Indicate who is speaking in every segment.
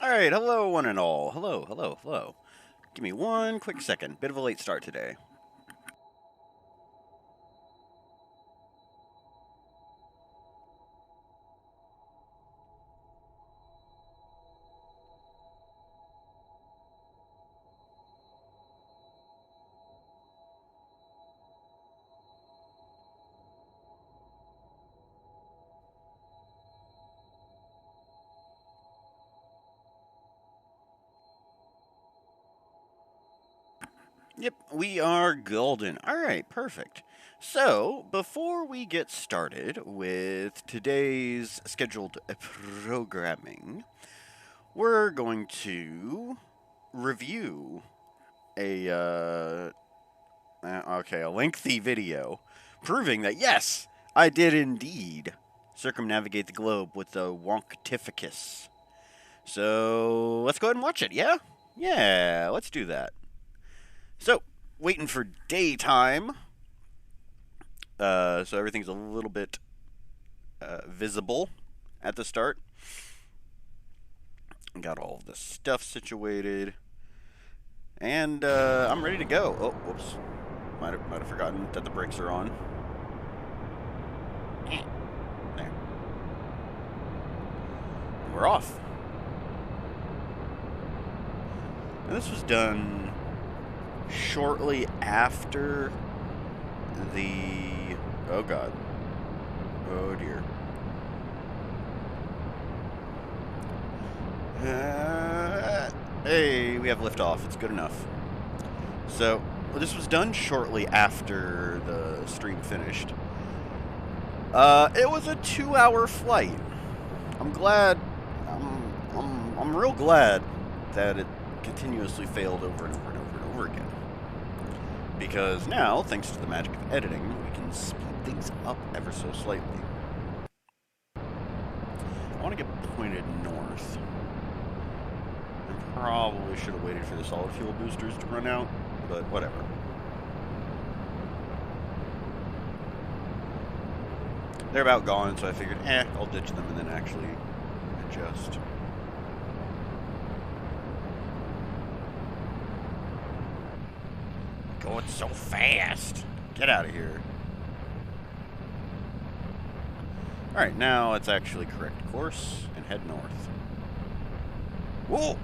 Speaker 1: Alright, hello one and all. Hello. Give me one quick second. Bit of a late start today. Yep, we are golden. Alright, perfect. So, before we get started with today's scheduled programming, we're going to review a lengthy video proving that yes, I did indeed circumnavigate the globe with the Wonktificus. So, let's go ahead and watch it, yeah? Yeah, let's do that. So, waiting for daytime. So everything's a little bit visible at the start. Got all of the stuff situated. And I'm ready to go. Oh, whoops. Might have forgotten that the brakes are on. There. We're off. And this was done shortly after the... Oh, God. Oh, dear. Hey, we have liftoff. It's good enough. So, this was done shortly after the stream finished. It was a 2-hour flight. I'm glad... I'm real glad that it continuously failed over and over and over and over again. Because now, thanks to the magic of editing, we can speed things up ever so slightly. I want to get pointed north. I probably should have waited for the solid fuel boosters to run out, but whatever. They're about gone, so I figured, I'll ditch them and then actually adjust. Going so fast. Get out of here. Alright, now let's actually correct course and head north. Whoa!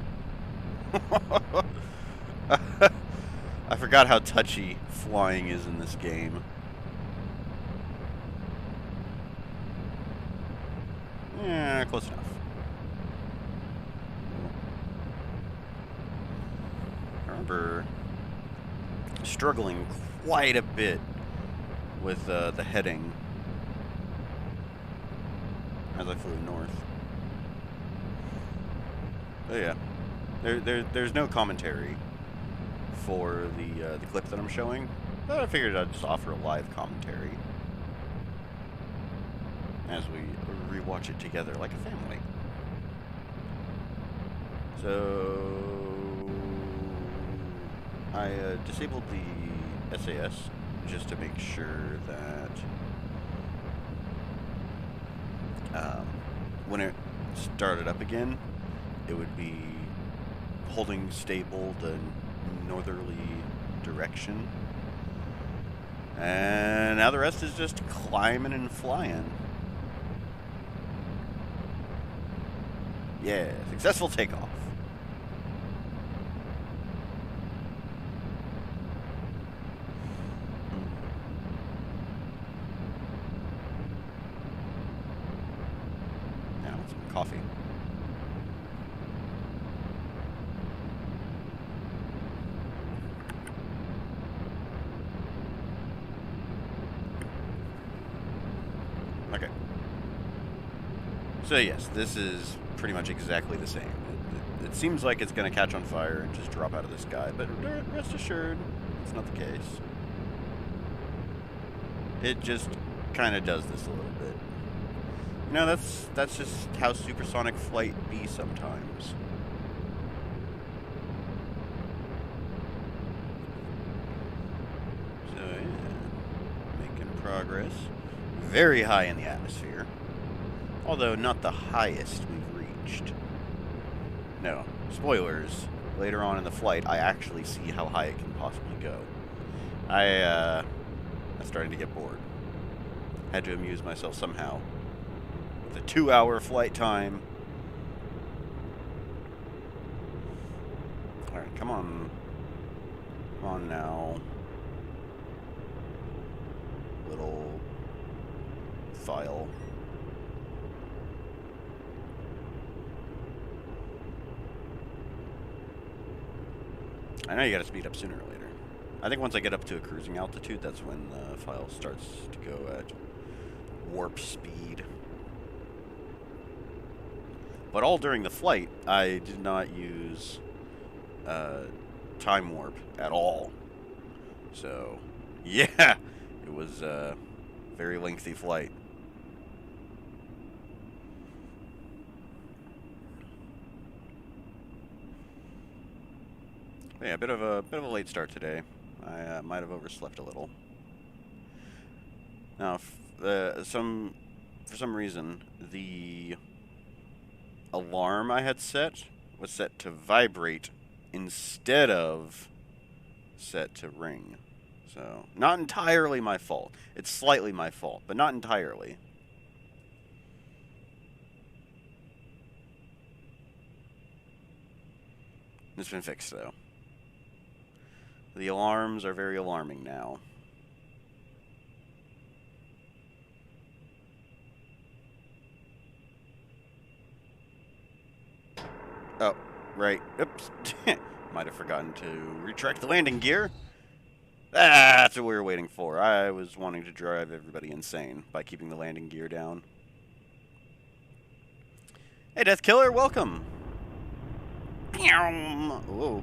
Speaker 1: I forgot how touchy flying is in this game. Yeah, close enough. I remember struggling quite a bit with the heading as I flew north. Oh yeah, there's no commentary for the clip that I'm showing, but I figured I'd just offer a live commentary as we rewatch it together like a family. So I disabled the SAS just to make sure that when it started up again, it would be holding stable the northerly direction. And now the rest is just climbing and flying. Yeah, successful takeoff. Now, some coffee. Okay. So yes, this is pretty much exactly the same. It seems like it's going to catch on fire and just drop out of the sky, but rest assured, it's not the case. It just kind of does this a little bit. You know, that's just how supersonic flight be sometimes. So yeah, making progress. Very high in the atmosphere. Although not the highest we've reached. No, spoilers. Later on in the flight, I actually see how high it can possibly go. I'm starting to get bored. Had to amuse myself somehow. With a 2-hour flight time. Alright, come on. Come on now. Little file. I know you gotta speed up sooner or later. I think once I get up to a cruising altitude, that's when the file starts to go at warp speed. But all during the flight, I did not use time warp at all. So, yeah, it was a very lengthy flight. Yeah, a bit of a late start today. I might have overslept a little. Now, for some reason, the alarm I had set was set to vibrate instead of set to ring. So, not entirely my fault. It's slightly my fault, but not entirely. It's been fixed, though. The alarms are very alarming now. Oh, right. Oops. Might have forgotten to retract the landing gear. That's what we were waiting for. I was wanting to drive everybody insane by keeping the landing gear down. Hey, Death Killer, welcome. Whoa.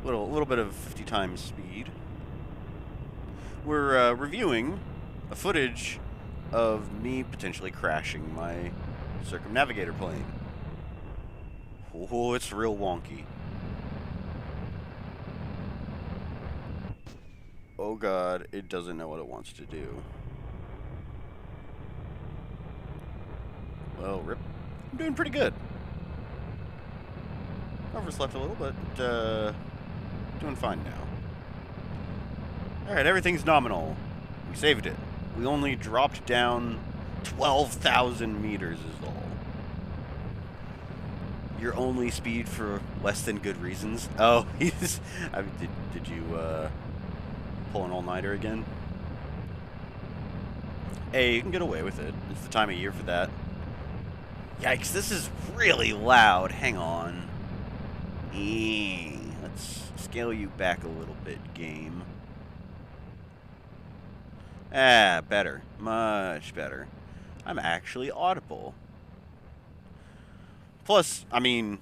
Speaker 1: Little bit of 50 times speed. We're reviewing a footage of me potentially crashing my circumnavigator plane. Oh, it's real wonky. Oh god, it doesn't know what it wants to do. Well, rip. I'm doing pretty good. Overslept a little, but doing fine now. Alright, everything's nominal. We saved it. We only dropped down 12,000 meters is all. Your only speed for less than good reasons? Oh, he's... I mean, did you pull an all-nighter again? Hey, you can get away with it. It's the time of year for that. Yikes, this is really loud. Hang on. Let's scale you back a little bit, game. Ah, better. Much better. I'm actually audible. Plus, I mean,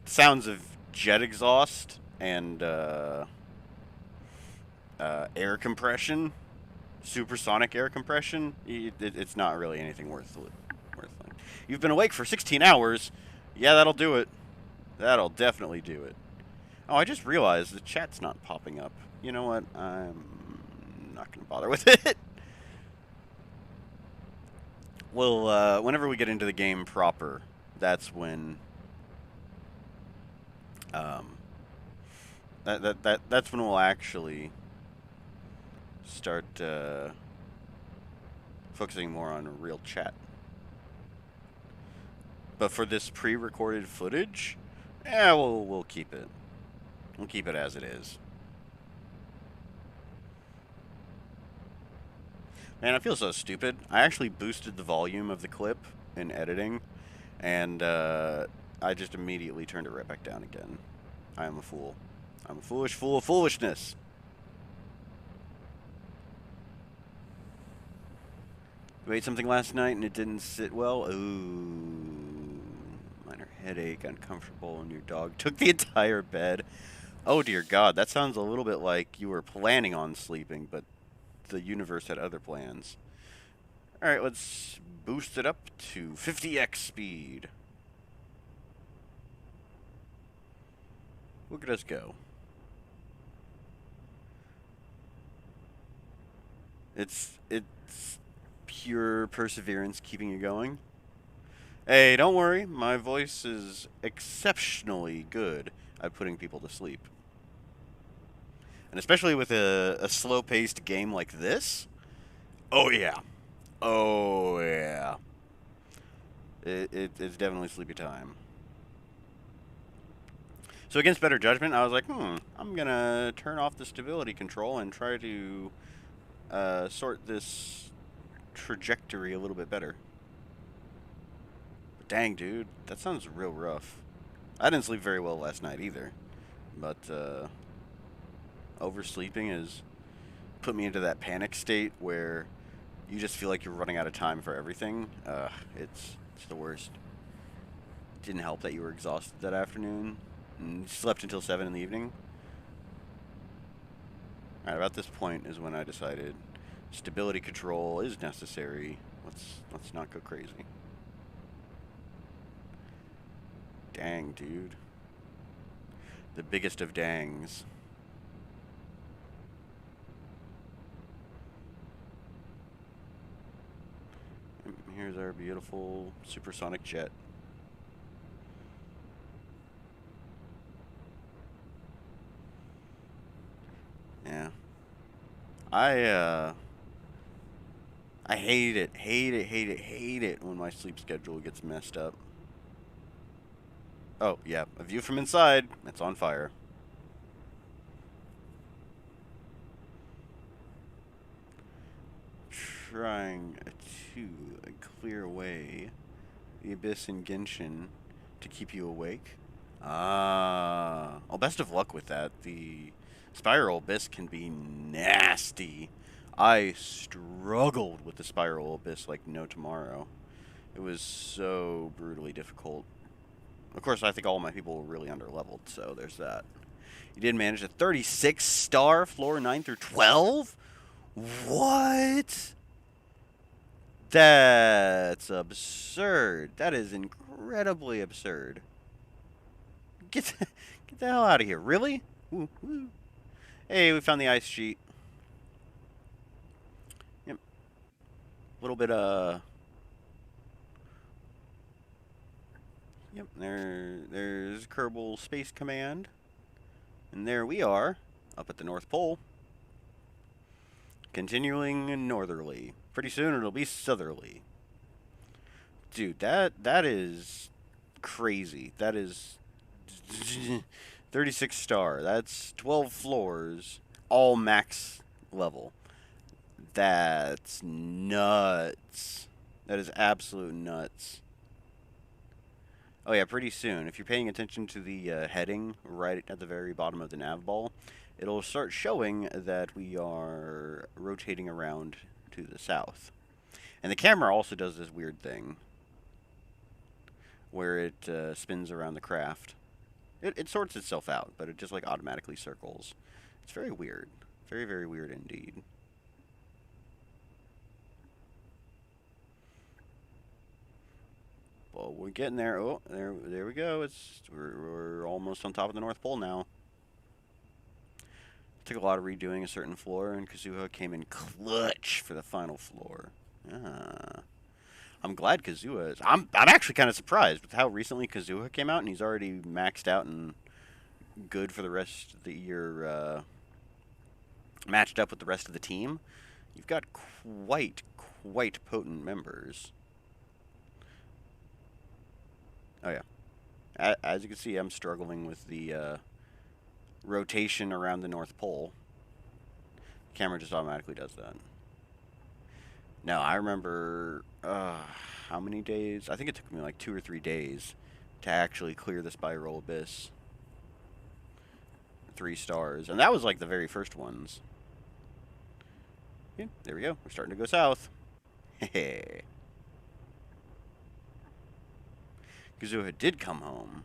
Speaker 1: sounds of jet exhaust and air compression, supersonic air compression, it's not really anything worth it. You've been awake for 16 hours. Yeah, that'll do it. That'll definitely do it. Oh, I just realized the chat's not popping up. You know what? I'm not going to bother with it. Well, whenever we get into the game proper, that's when that's when we'll actually start focusing more on real chat. But for this pre-recorded footage, yeah, we'll keep it. We'll keep it as it is. Man, I feel so stupid. I actually boosted the volume of the clip in editing, and I just immediately turned it right back down again. I am a fool. I'm a foolish fool of foolishness. You ate something last night and it didn't sit well? Ooh. Minor headache, uncomfortable, and your dog took the entire bed. Oh dear God, that sounds a little bit like you were planning on sleeping, but the universe had other plans. Alright, let's boost it up to 50x speed. Look at us go. It's pure perseverance keeping you going. Hey, don't worry. My voice is exceptionally good at putting people to sleep. And especially with a slow-paced game like this. Oh, yeah. Oh, yeah. It's definitely sleepy time. So against better judgment, I was like, I'm going to turn off the stability control and try to sort this trajectory a little bit better. But dang, dude, that sounds real rough. I didn't sleep very well last night either. But oversleeping has put me into that panic state where you just feel like you're running out of time for everything. It's the worst. Didn't help that you were exhausted that afternoon and slept until 7 in the evening. Alright, about this point is when I decided stability control is necessary. Let's not go crazy. Dang, dude. The biggest of dangs. Here's our beautiful supersonic jet. Yeah. I hate it when my sleep schedule gets messed up. Oh, yeah, a view from inside. It's on fire. Trying to clear away the Abyss and Genshin to keep you awake. Ah. Oh, best of luck with that. The Spiral Abyss can be nasty. I struggled with the Spiral Abyss like no tomorrow. It was so brutally difficult. Of course, I think all my people were really underleveled, so there's that. You did manage a 36 star floor 9 through 12? What? That's absurd. That is incredibly absurd. Get the, get the hell out of here. Really? Woo, woo. Hey, we found the ice sheet. Yep. A little bit, Yep, there's Kerbal Space Command. And there we are, up at the North Pole. Continuing northerly. Pretty soon it'll be southerly. Dude, that is crazy. That is 36 star. That's 12 floors, all max level. That's nuts. That is absolute nuts. Oh yeah, pretty soon. If you're paying attention to the heading right at the very bottom of the nav ball, it'll start showing that we are rotating around to the south. And the camera also does this weird thing where it spins around the craft. It sorts itself out, but it just like automatically circles. It's very weird. Very, very weird indeed. Well, we're getting there. Oh, there we go. We're almost on top of the North Pole now. Took a lot of redoing a certain floor, and Kazuha came in clutch for the final floor. Ah. I'm glad Kazuha is. I'm actually kind of surprised with how recently Kazuha came out, and he's already maxed out and good for the rest of the year. Matched up with the rest of the team. You've got quite potent members. Oh yeah. As you can see, I'm struggling with the rotation around the North Pole. The camera just automatically does that. No, I remember how many days? I think it took me like 2 or 3 days to actually clear the Spiral Abyss. 3 stars. And that was like the very first ones. Yeah, there we go. We're starting to go south. Hey. Kazuha did come home,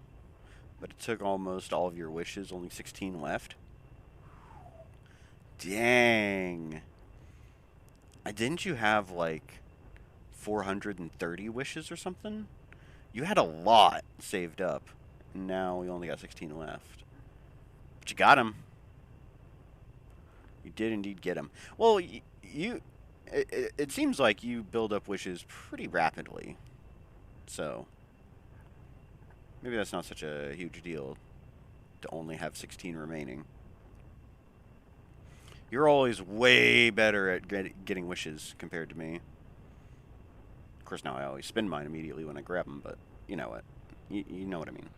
Speaker 1: but it took almost all of your wishes, only 16 left. Dang. Didn't you have like 430 wishes or something? You had a lot saved up. And now we only got 16 left. But you got him. You did indeed get him. Well, it seems like you build up wishes pretty rapidly. So, maybe that's not such a huge deal to only have 16 remaining. You're always way better at getting wishes compared to me. Of course, now I always spend mine immediately when I grab them, but you know what. You know what I mean.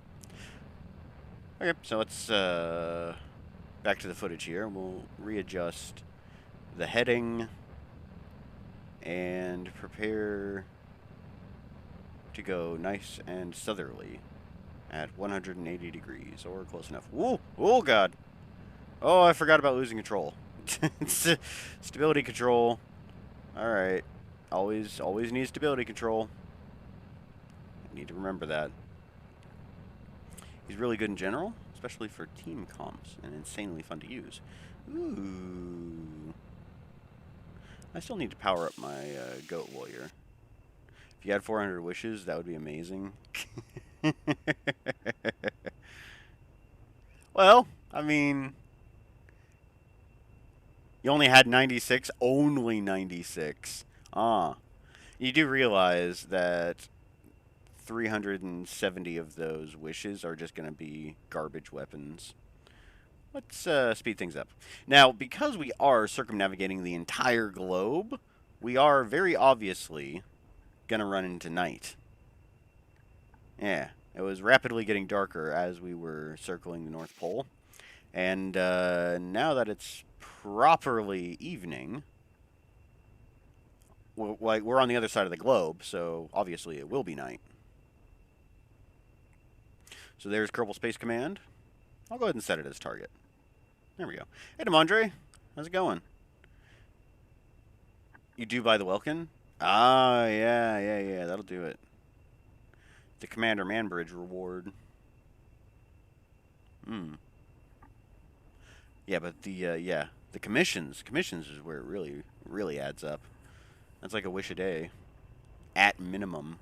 Speaker 1: Okay, so let's back to the footage here. We'll readjust the heading and prepare to go nice and southerly at 180 degrees, or close enough. Whoa! Oh, God! Oh, I forgot about losing control. Stability control. Alright. Always need stability control. I need to remember that. He's really good in general, especially for team comps, and insanely fun to use. Ooh. I still need to power up my goat warrior. If you had 400 wishes, that would be amazing. Well, I mean, you only had 96? Only 96. Ah. You do realize that 370 of those wishes are just going to be garbage weapons. Let's speed things up. Now, because we are circumnavigating the entire globe, we are very obviously going to run into night. Yeah, it was rapidly getting darker as we were circling the North Pole. And now that it's properly evening, we're on the other side of the globe, so obviously it will be night. So there's Kerbal Space Command. I'll go ahead and set it as target. There we go. Hey, Demondre. How's it going? You do buy the Welkin? Ah, yeah. That'll do it. The Commander Manbridge reward. Yeah, but the commissions is where it really adds up. That's like a wish a day, at minimum.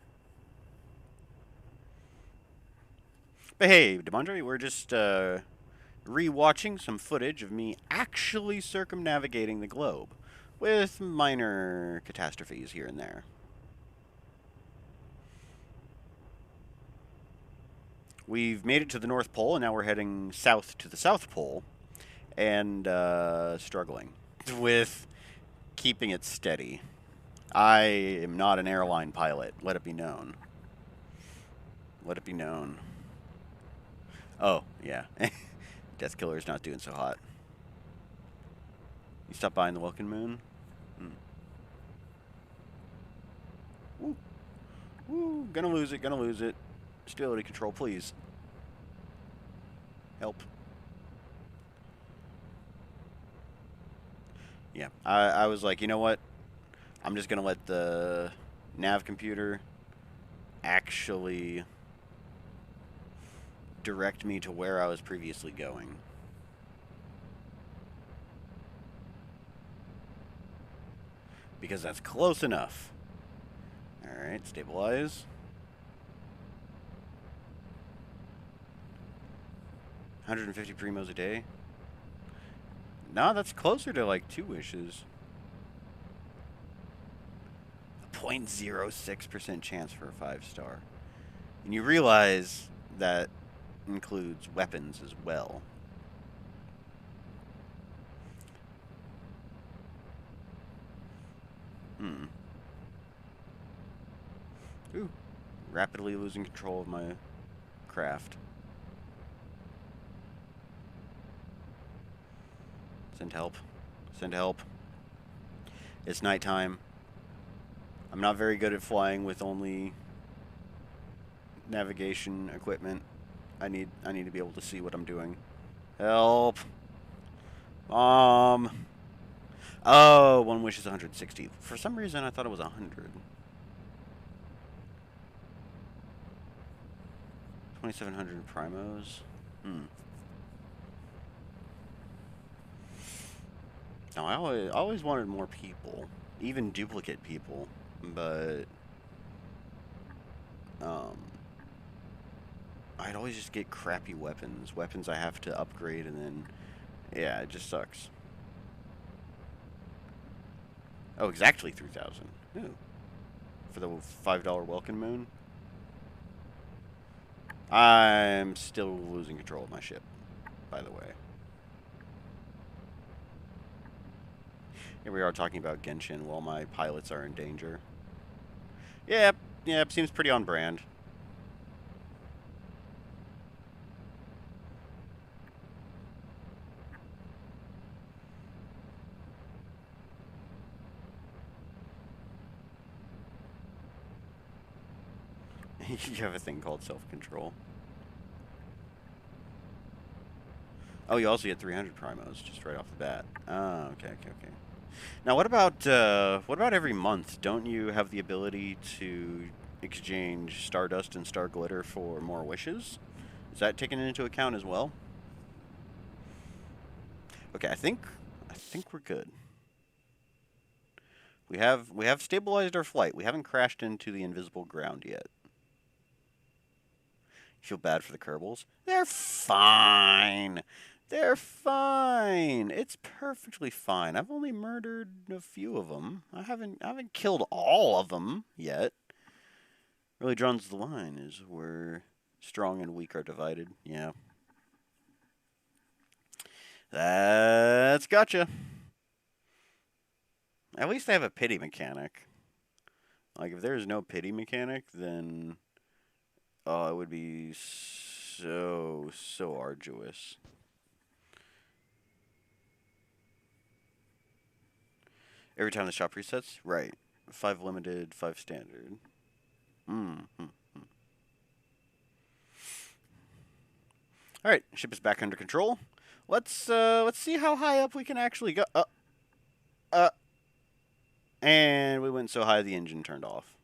Speaker 1: But hey, Demondre, we're just re-watching some footage of me actually circumnavigating the globe, with minor catastrophes here and there. We've made it to the North Pole, and now we're heading south to the South Pole, and struggling with keeping it steady. I am not an airline pilot, let it be known. Let it be known. Oh, yeah. Death Killer's not doing so hot. You stop by in the Welkin Moon? Woo. Woo. Gonna lose it. Stability control, please. Help. Yeah, I was like, you know what? I'm just gonna let the nav computer actually direct me to where I was previously going. Because that's close enough. Alright, stabilize. 150 primos a day. No, that's closer to like 2 wishes. 0.06% chance for a 5-star. And you realize that includes weapons as well. Ooh. Rapidly losing control of my craft. Send help. Send help. It's nighttime. I'm not very good at flying with only navigation equipment. I need to be able to see what I'm doing. Help. Oh, 1 wish is 160. For some reason, I thought it was 100. 2,700 primos. No, I always wanted more people, even duplicate people, but I'd always just get crappy weapons I have to upgrade, and then yeah, it just sucks. Oh, exactly 3,000. Ooh. For the $5 Welkin Moon. I'm still losing control of my ship, by the way. Here we are talking about Genshin while my pilots are in danger. Yep, yep, seems pretty on brand. You have a thing called self-control. Oh, you also get 300 primos just right off the bat. Oh, okay. Now, what about every month? Don't you have the ability to exchange Stardust and Star Glitter for more wishes? Is that taken into account as well? Okay, I think we're good. We have stabilized our flight. We haven't crashed into the invisible ground yet. You feel bad for the Kerbals? They're fine. They're fine. It's perfectly fine. I've only murdered a few of them. I haven't killed all of them yet. Really draws the line is where strong and weak are divided. Yeah. That's gotcha. At least they have a pity mechanic. Like, if there's no pity mechanic, then oh, it would be so arduous. Every time the shop resets? Right. 5 limited, 5 standard. Mm-hmm. Alright, ship is back under control. Let's see how high up we can actually go. Uh, and we went so high the engine turned off.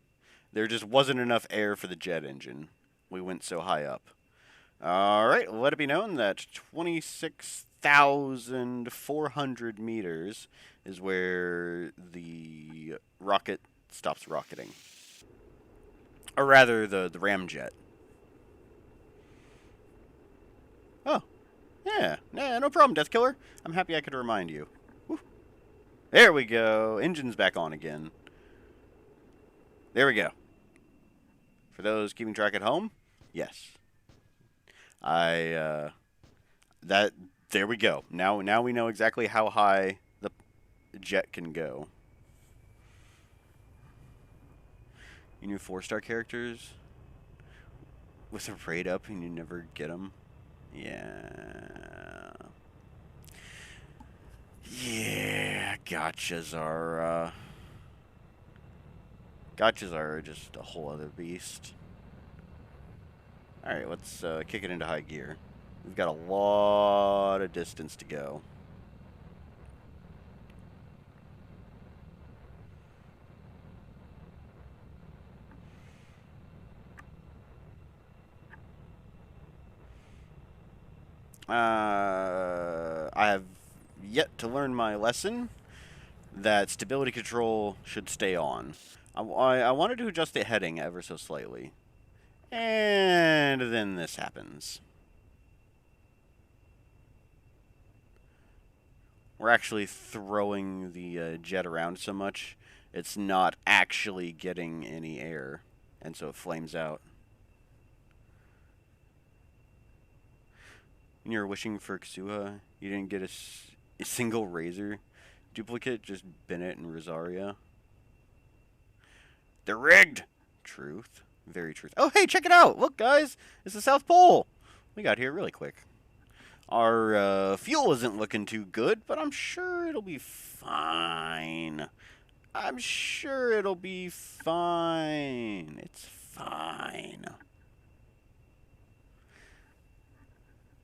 Speaker 1: There just wasn't enough air for the jet engine. We went so high up. Alright, let it be known that 26,400 meters is where the rocket stops rocketing. Or rather, the ramjet. Oh, yeah, no problem, Death Killer. I'm happy I could remind you. Woo. There we go. Engine's back on again. There we go. For those keeping track at home, yes. That there we go. Now we know exactly how high the jet can go. You knew 4-star characters with a raid up and you never get them. Yeah. Yeah, gotchas are just a whole other beast. Alright, let's kick it into high gear. We've got a lot of distance to go. I have yet to learn my lesson that stability control should stay on. I wanted to adjust the heading ever so slightly. And then this happens. We're actually throwing the jet around so much, it's not actually getting any air, and so it flames out. When you were wishing for Ksuha, you didn't get a single Razor duplicate, just Bennett and Rosaria. They're rigged! Truth. Very truth. Oh, hey, check it out! Look, guys! It's the South Pole! We got here really quick. Our fuel isn't looking too good, but I'm sure it'll be fine. I'm sure it'll be fine. It's fine.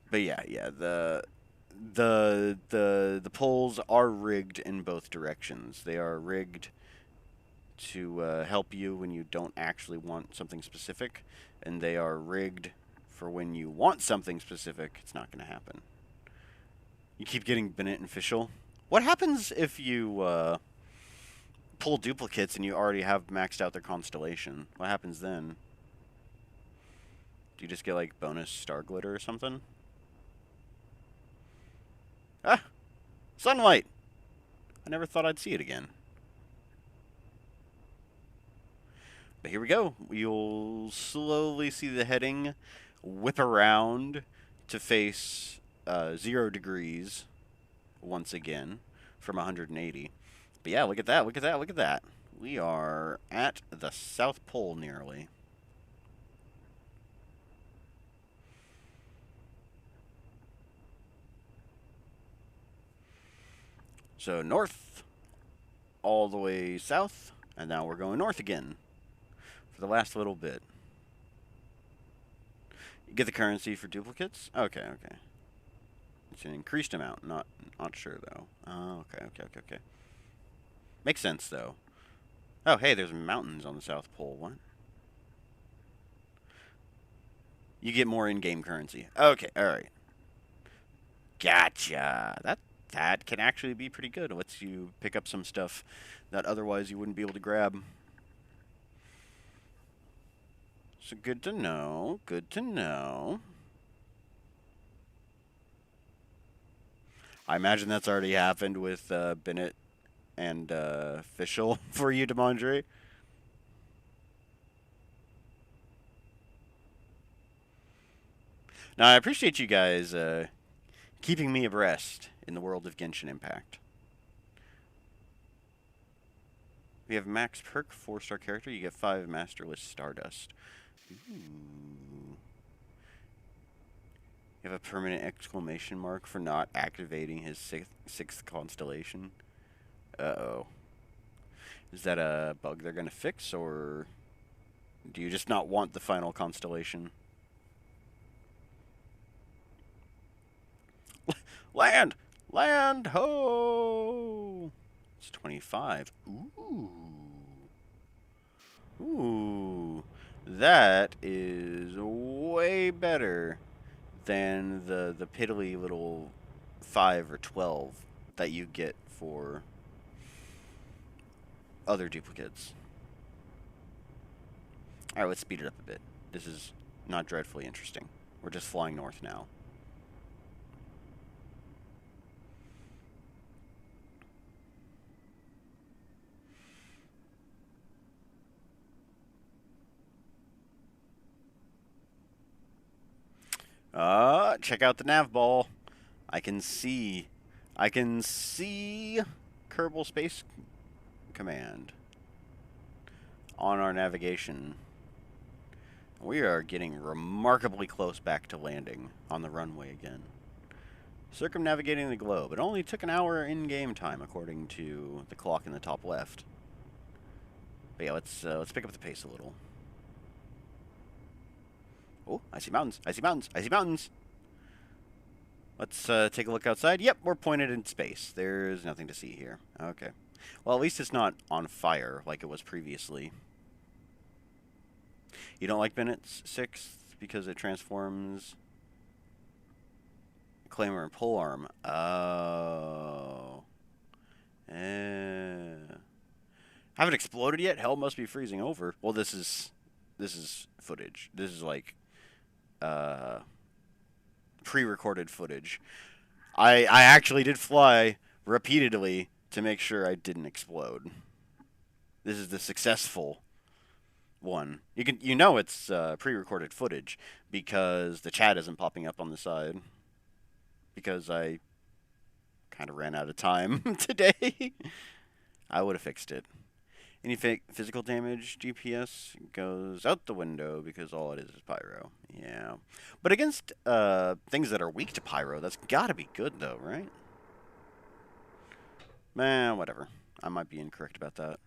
Speaker 1: But yeah, the poles are rigged in both directions. They are rigged to help you when you don't actually want something specific, and they are rigged for when you want something specific. It's not going to happen. You keep getting Bennett and Fischl. What happens if you pull duplicates and you already have maxed out their constellation? What happens then? Do you just get like bonus star glitter or something? Ah! Sunlight! I never thought I'd see it again. But here we go. You'll slowly see the heading whip around to face 0 degrees once again from 180. But yeah, look at that, look at that, look at that. We are at the South Pole nearly. So north, all the way south, and now we're going north again for the last little bit. You get the currency for duplicates? Okay, okay. It's an increased amount, not sure though. Oh, okay, okay, okay, okay. Makes sense though. Oh, hey, there's mountains on the South Pole. What? You get more in-game currency. Okay, all right. Gotcha. That can actually be pretty good. It lets you pick up some stuff that otherwise you wouldn't be able to grab. So good to know. Good to know. I imagine that's already happened with Bennett and Fischl for you, Demondre. Now, I appreciate you guys keeping me abreast in the world of Genshin Impact. We have max perk, 4-star character. You get 5 Masterless Stardust. Ooh. You have a permanent exclamation mark for not activating his sixth constellation. Uh-oh. Is that a bug they're going to fix, or do you just not want the final constellation? Land! Land! Ho! It's 25. Ooh. Ooh. That is way better than the piddly little 5 or 12 that you get for other duplicates. Alright, let's speed it up a bit. This is not dreadfully interesting. We're just flying north now. Check out the nav ball. I can see Kerbal Space Command on our navigation. We are getting remarkably close back to landing on the runway again. Circumnavigating the globe. It only took an hour in-game time, according to the clock in the top left. But yeah, let's pick up the pace a little. Oh, I see mountains. I see mountains. I see mountains. Let's take a look outside. Yep, we're pointed in space. There's nothing to see here. Okay. Well, at least it's not on fire like it was previously. You don't like Bennett's 6th because it transforms Claimer and Polearm. Oh. Haven't exploded yet? Hell must be freezing over. Well, this is footage. This is like pre-recorded footage. I actually did fly repeatedly to make sure I didn't explode. This is the successful one. You know it's pre-recorded footage because the chat isn't popping up on the side. Because I kind of ran out of time today. I would have fixed it. Any physical damage, DPS goes out the window because all it is pyro. Yeah. But against things that are weak to pyro, that's gotta be good though, right? Man, whatever. I might be incorrect about that.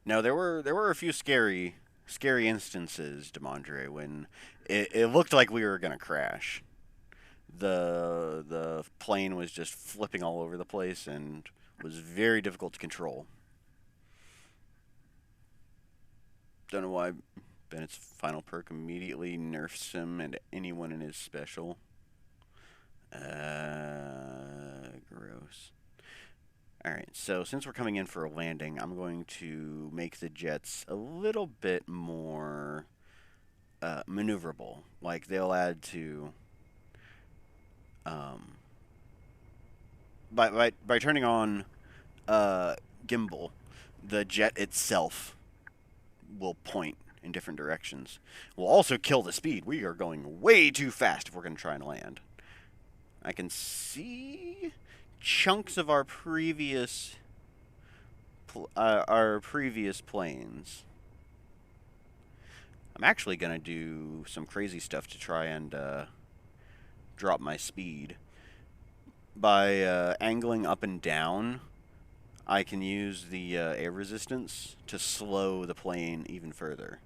Speaker 1: No, there were a few scary instances, Demondre, when it looked like we were gonna crash. The plane was just flipping all over the place and was very difficult to control. Don't know why Bennett's final perk immediately nerfs him and anyone in his special. Gross. Alright, so since we're coming in for a landing, I'm going to make the jets a little bit more maneuverable. Like, they'll add to... by turning on gimbal, the jet itself will point in different directions. We'll also kill the speed. We are going way too fast if we're going to try and land. I can see chunks of our previous planes. I'm actually going to do some crazy stuff to try and drop my speed. By angling up and down, I can use the air resistance to slow the plane even further.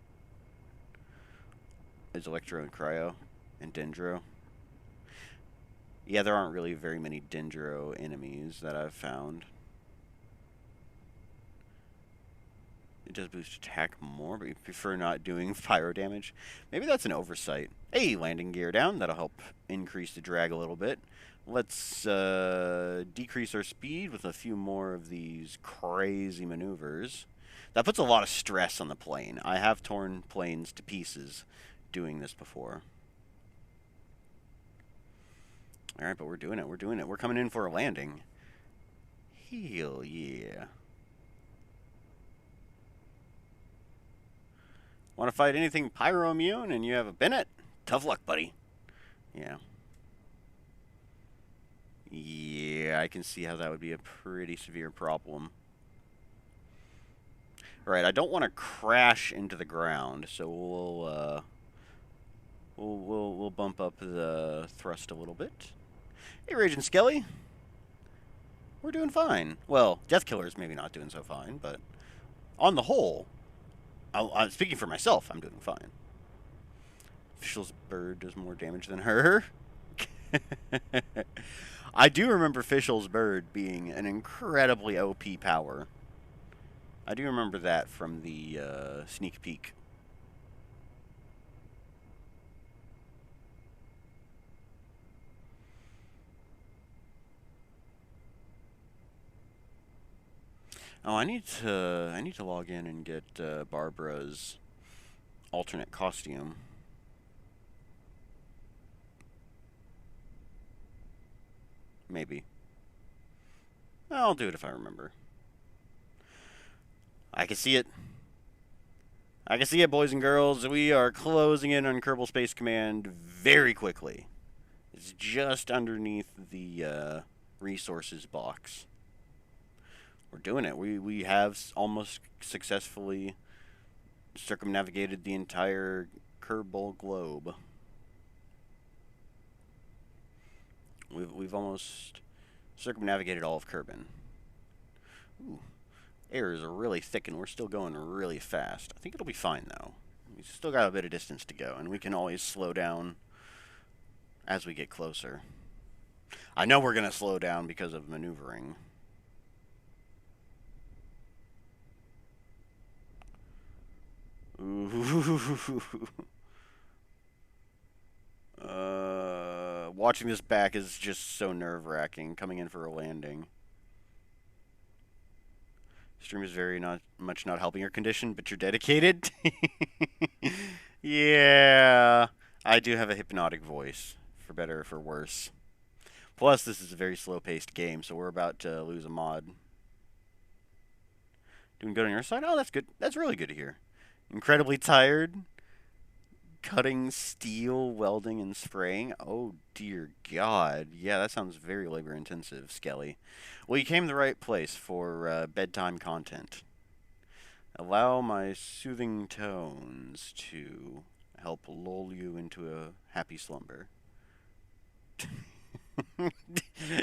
Speaker 1: Is Electro and Cryo and Dendro? Yeah, there aren't really very many Dendro enemies that I've found. It does boost attack more, but you prefer not doing pyro damage. Maybe that's an oversight. Hey, landing gear down. That'll help increase the drag a little bit. Let's decrease our speed with a few more of these crazy maneuvers. That puts a lot of stress on the plane. I have torn planes to pieces doing this before. Alright, but we're doing it. We're doing it. We're coming in for a landing. Hell yeah. Want to fight anything pyro immune and you have a Bennett? Tough luck, buddy. Yeah. Yeah, I can see how that would be a pretty severe problem. Alright, I don't want to crash into the ground, so we'll bump up the thrust a little bit. Hey, Raging Skelly. We're doing fine. Well, Death Killer's maybe not doing so fine, but on the whole, I'm speaking for myself, I'm doing fine. Fischl's bird does more damage than her. I do remember Fischl's bird being an incredibly OP power. I do remember that from the sneak peek. Oh, I need to log in and get Barbara's alternate costume. Maybe. I'll do it if I remember. I can see it. I can see it, boys and girls. We are closing in on Kerbal Space Command very quickly. It's just underneath the resources box. We're doing it. We have almost successfully circumnavigated the entire Kerbal globe. We've almost circumnavigated all of Kerbin. Ooh, air is really thick and we're still going really fast. I think it'll be fine though. We've still got a bit of distance to go and we can always slow down as we get closer. I know we're going to slow down because of maneuvering. Ooh. Watching this back is just so nerve-wracking, coming in for a landing. Stream is very much not helping your condition, but you're dedicated. Yeah, I do have a hypnotic voice, for better or for worse. Plus, this is a very slow-paced game, so we're about to lose a mod. Doing good on your side? Oh, that's good. That's really good to hear. Incredibly tired. Cutting steel, welding, and spraying. Oh, dear God. Yeah, that sounds very labor-intensive, Skelly. Well, you came to the right place for bedtime content. Allow my soothing tones to help lull you into a happy slumber.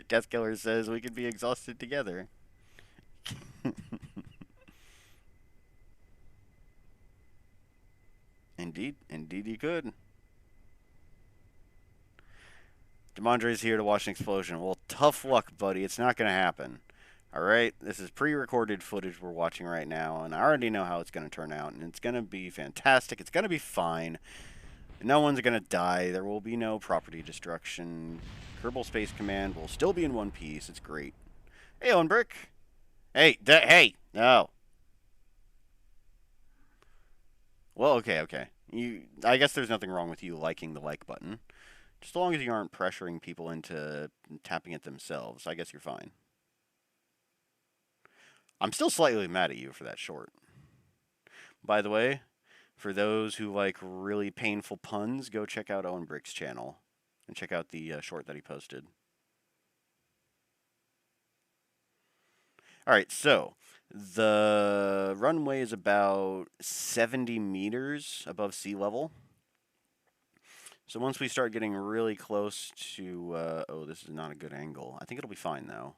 Speaker 1: Death Killer says we could be exhausted together. Indeed, indeed you could. Demondre's here to watch an explosion. Well, tough luck, buddy. It's not going to happen. Alright? This is pre-recorded footage we're watching right now, and I already know how it's going to turn out, and it's going to be fantastic. It's going to be fine. No one's going to die. There will be no property destruction. Kerbal Space Command will still be in one piece. It's great. Hey, Owen Brick. Hey, hey, no. Well, okay. I guess there's nothing wrong with you liking the like button. Just as long as you aren't pressuring people into tapping it themselves, I guess you're fine. I'm still slightly mad at you for that short. By the way, for those who like really painful puns, go check out Owen Brick's channel and check out the short that he posted. All right, so the runway is about 70 meters above sea level. So once we start getting really close to, oh, this is not a good angle. I think it'll be fine though.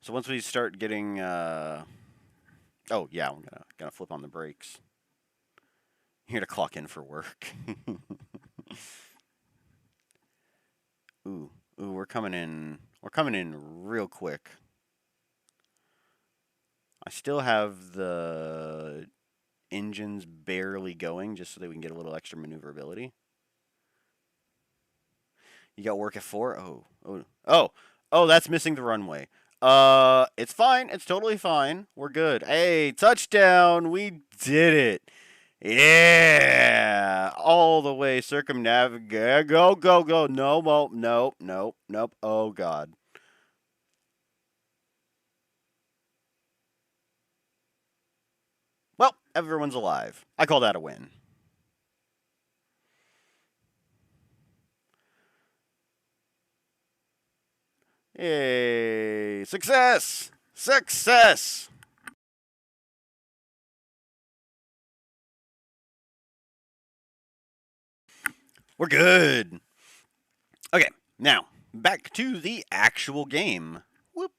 Speaker 1: So once we start getting, oh yeah, I'm gonna flip on the brakes. Here to clock in for work. Ooh, we're coming in. We're coming in real quick. I still have the engines barely going, just so that we can get a little extra maneuverability. You got work at 4? Oh, that's missing the runway. It's fine. It's totally fine. We're good. Hey, touchdown. We did it. Yeah. All the way circumnavigate. Go, go, go. Nope. Oh, God. Well, everyone's alive. I call that a win. Yay. Success. Success. We're good. Okay, now back to the actual game. Whoop.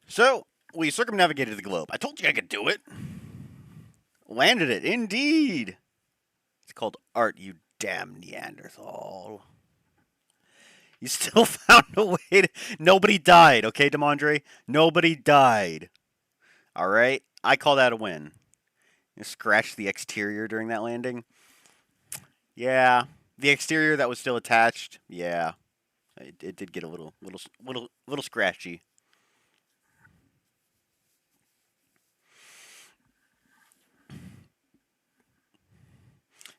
Speaker 1: So we circumnavigated the globe. I told you I could do it. Landed it, indeed. It's called art, you damn Neanderthal. You still found a way to. Nobody died, okay, Demondre? Nobody died. All right? I call that a win. You scratched the exterior during that landing? Yeah. The exterior that was still attached? Yeah. It did get a little scratchy.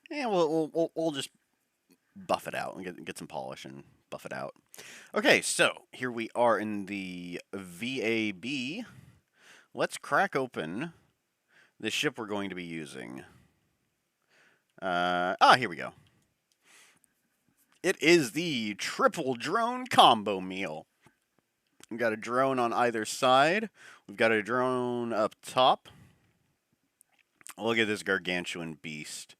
Speaker 1: Yeah, we'll just buff it out and get some polish and buff it out. Okay, so here we are in the VAB. Let's crack open the ship we're going to be using. Here we go. It is the triple drone combo meal. We've got a drone on either side. We've got a drone up top. Look at this gargantuan beast.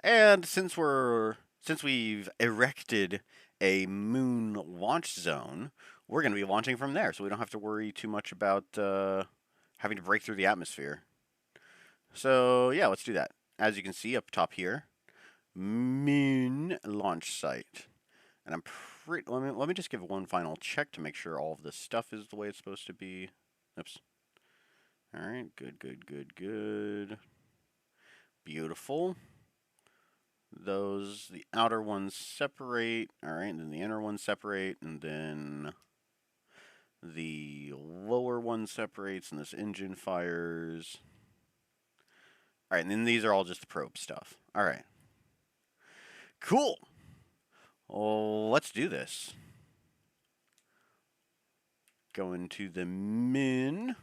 Speaker 1: And since we've erected a moon launch zone, we're going to be launching from there, so we don't have to worry too much about having to break through the atmosphere. So yeah, let's do that. As you can see up top here, moon launch site, and I'm pretty. Let me just give one final check to make sure all of this stuff is the way it's supposed to be. Oops. All right, good. Beautiful. The outer ones separate. All right, and then the inner ones separate, and then the lower one separates, and this engine fires. All right, and then these are all just the probe stuff. All right. Cool. Well, let's do this. Going to the moon.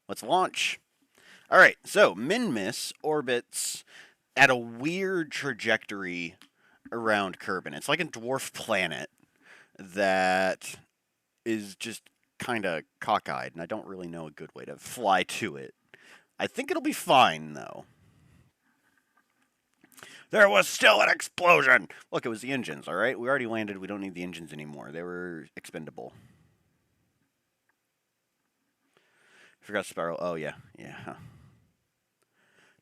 Speaker 1: Let's launch. All right, so Minmus orbits at a weird trajectory around Kerbin. It's like a dwarf planet that is just kind of cockeyed, and I don't really know a good way to fly to it. I think it'll be fine, though. There was still an explosion! Look, it was the engines, alright? We already landed. We don't need the engines anymore. They were expendable. Forgot Sparrow. Oh, yeah.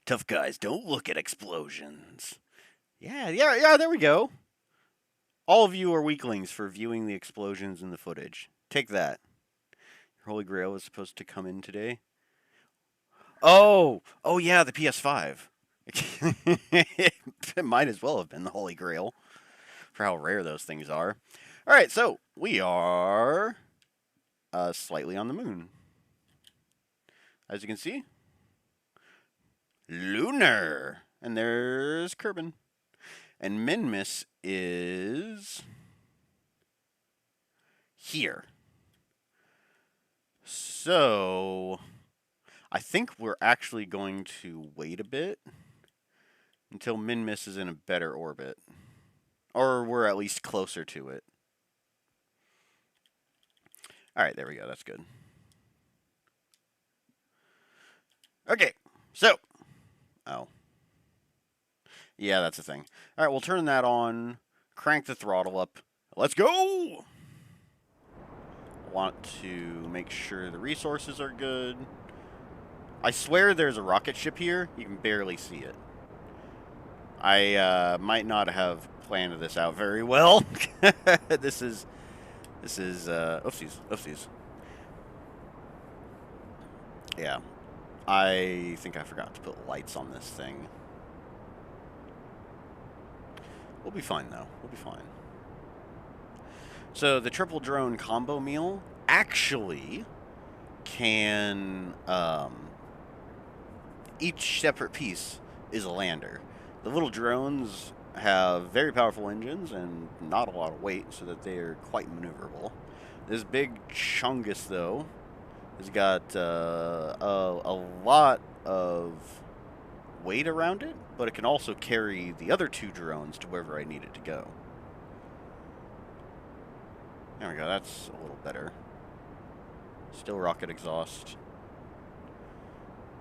Speaker 1: Tough guys don't look at explosions. Yeah, there we go. All of you are weaklings for viewing the explosions in the footage. Take that. Your Holy Grail was supposed to come in today. Oh yeah, the PS5. It might as well have been the Holy Grail for how rare those things are. All right, so we are slightly on the moon. As you can see, lunar. And there's Kerbin. And Minmus is here. so I think we're actually going to wait a bit until Minmus is in a better orbit. Or we're at least closer to it. Alright, there we go. That's good. Okay, so. Oh. Yeah, that's the thing. Alright, we'll turn that on. Crank the throttle up. Let's go! Want to make sure the resources are good. I swear there's a rocket ship here. You can barely see it. I might not have planned this out very well. This is oopsies. Yeah. I think I forgot to put lights on this thing. We'll be fine, though. We'll be fine. So, the triple drone combo meal actually can, each separate piece is a lander. The little drones have very powerful engines and not a lot of weight, so that they are quite maneuverable. This big Chungus, though, has got a lot of weight around it, but it can also carry the other two drones to wherever I need it to go. There we go, that's a little better. Still rocket exhaust.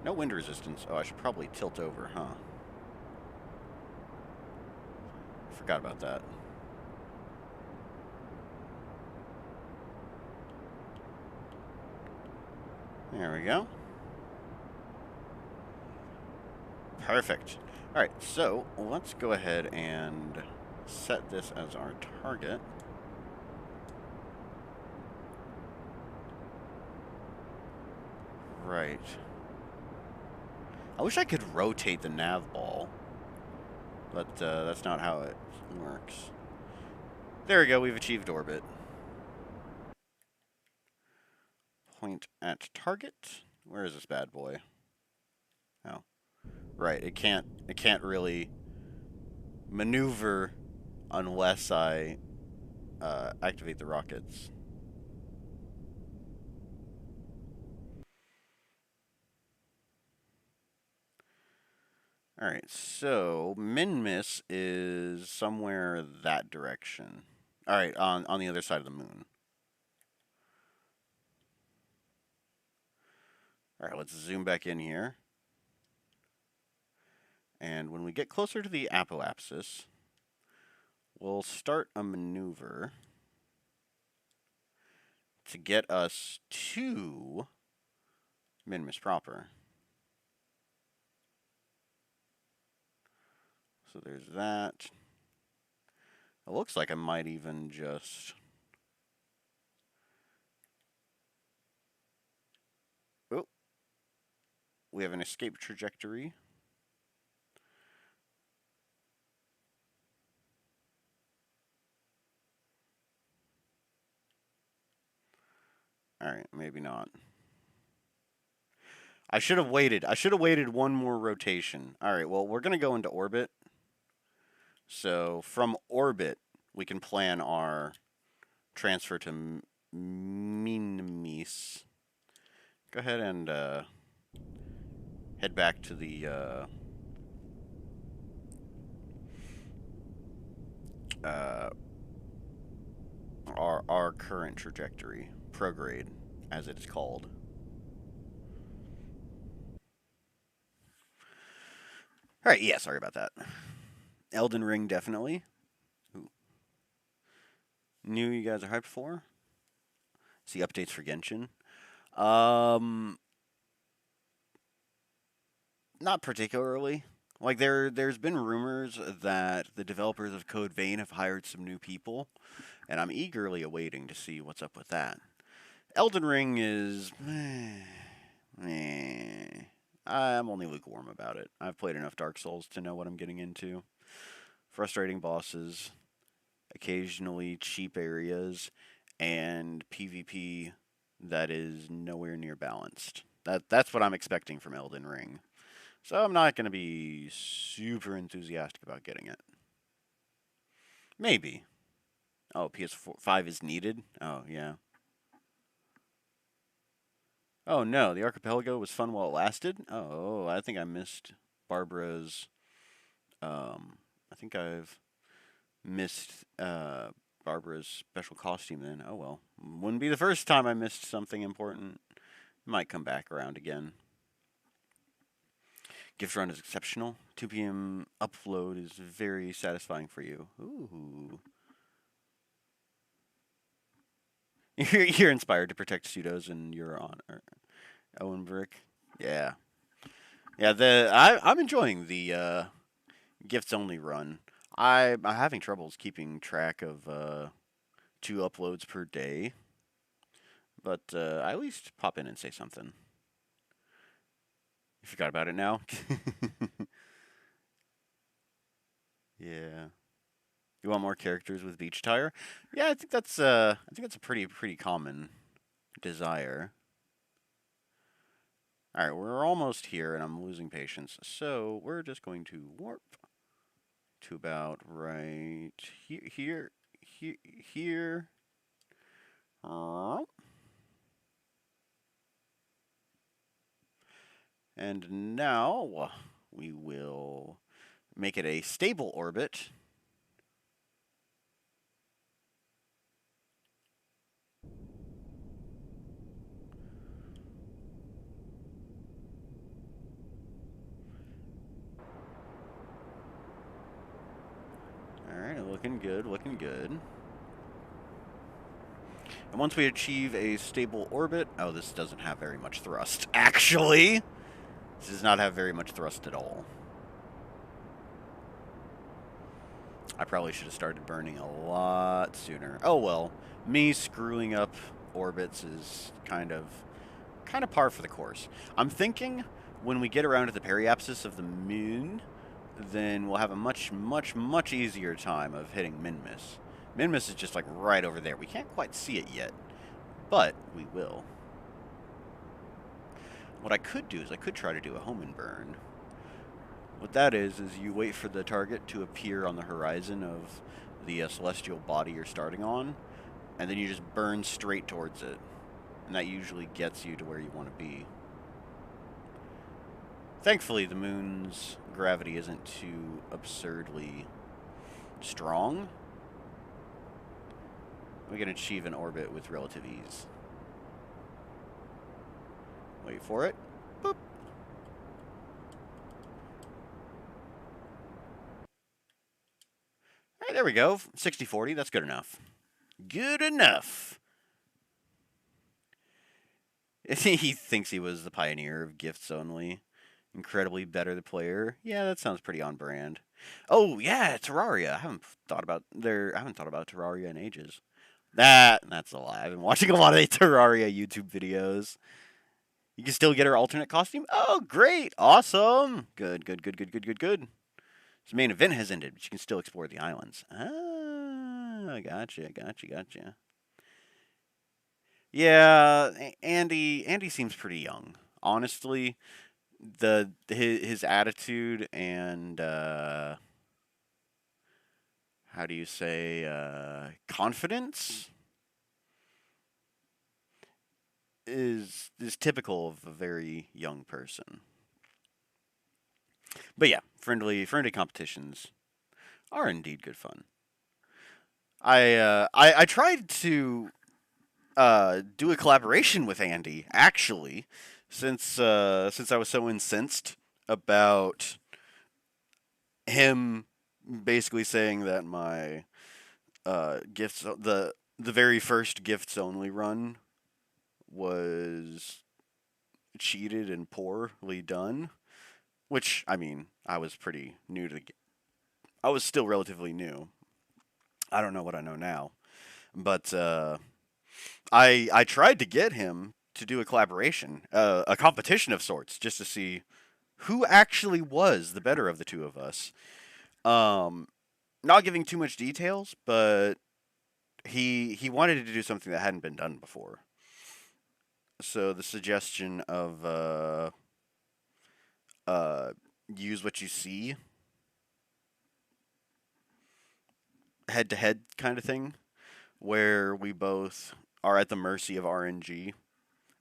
Speaker 1: No wind resistance. Oh, I should probably tilt over, huh? Forgot about that. There we go. Perfect. Alright, so let's go ahead and set this as our target. Right. I wish I could rotate the nav ball, but that's not how it works. There we go, we've achieved orbit. Point at target. Where is this bad boy? Oh. Right, it can't really maneuver unless I activate the rockets. Alright, so Minmus is somewhere that direction. Alright, on the other side of the moon. Alright, let's zoom back in here. And when we get closer to the apoapsis, we'll start a maneuver to get us to Minmus proper. So there's that. It looks like I might even just... Oh. We have an escape trajectory. Alright, maybe not. I should have waited. I should have waited one more rotation. Alright, well, we're going to go into orbit. So, from orbit, we can plan our transfer to Minmus. Go ahead and head back to the our current trajectory, prograde, as it's called. All right, yeah, sorry about that. Elden Ring, definitely. Ooh. Knew you guys are hyped for. See updates for Genshin. Not particularly. Like there's been rumors that the developers of Code Vein have hired some new people, and I'm eagerly awaiting to see what's up with that. Elden Ring is I'm only lukewarm about it. I've played enough Dark Souls to know what I'm getting into. Frustrating bosses, occasionally cheap areas, and PvP that is nowhere near balanced. That's what I'm expecting from Elden Ring. So I'm not going to be super enthusiastic about getting it. Maybe. Oh, PS5 is needed? Oh, yeah. Oh no, the archipelago was fun while it lasted. Oh, I think I missed Barbara's. I think I've missed Barbara's special costume. Then, oh well, wouldn't be the first time I missed something important. Might come back around again. Gift run is exceptional. 2 p.m. upload is very satisfying for you. Ooh. You're inspired to protect pseudos and you're on Owen Brick. Yeah. Yeah, I'm enjoying the gifts only run. I'm having troubles keeping track of 2 uploads per day, but I at least pop in and say something. You forgot about it now? Yeah. You want more characters with beach tire? Yeah, I think that's a pretty common desire. All right, we're almost here, and I'm losing patience. So we're just going to warp to about right here. And now we will make it a stable orbit. All right, looking good, looking good. And once we achieve a stable orbit, oh, this doesn't have very much thrust. Actually, this does not have very much thrust at all. I probably should have started burning a lot sooner. Oh well, me screwing up orbits is kind of par for the course. I'm thinking when we get around to the periapsis of the moon, then we'll have a much easier time of hitting Minmus. Minmus is just like right over there. We can't quite see it yet, but we will. What I could do is I could try to do a home and burn. What that is you wait for the target to appear on the horizon of the celestial body you're starting on, and then you just burn straight towards it. And that usually gets you to where you want to be. Thankfully, the moon's gravity isn't too absurdly strong. We can achieve an orbit with relative ease. Wait for it. Boop. All right, there we go. 60-40, that's good enough. Good enough. He thinks he was the pioneer of gifts only. Incredibly better the player. Yeah, that sounds pretty on brand. Oh yeah, Terraria. I haven't thought about Terraria in ages. That's a lie. I've been watching a lot of Terraria YouTube videos. You can still get her alternate costume. Oh, great! Awesome! Good. The main event has ended, but you can still explore the islands. Ah, gotcha. Yeah, Andy seems pretty young. Honestly, his attitude and how do you say confidence is typical of a very young person. But yeah, friendly competitions are indeed good fun. I tried to do a collaboration with Andy actually, since I was so incensed about him basically saying that my gifts the very first gifts only run was cheated and poorly done. Which I mean, I was pretty new to the. I was still relatively new. I don't know what I know now, but I tried to get him to do a collaboration, a competition of sorts, just to see who actually was the better of the two of us. Um, Not giving too much details, but he wanted to do something that hadn't been done before. So the suggestion of uh, use what you see, head to head kind of thing, where we both are at the mercy of RNG.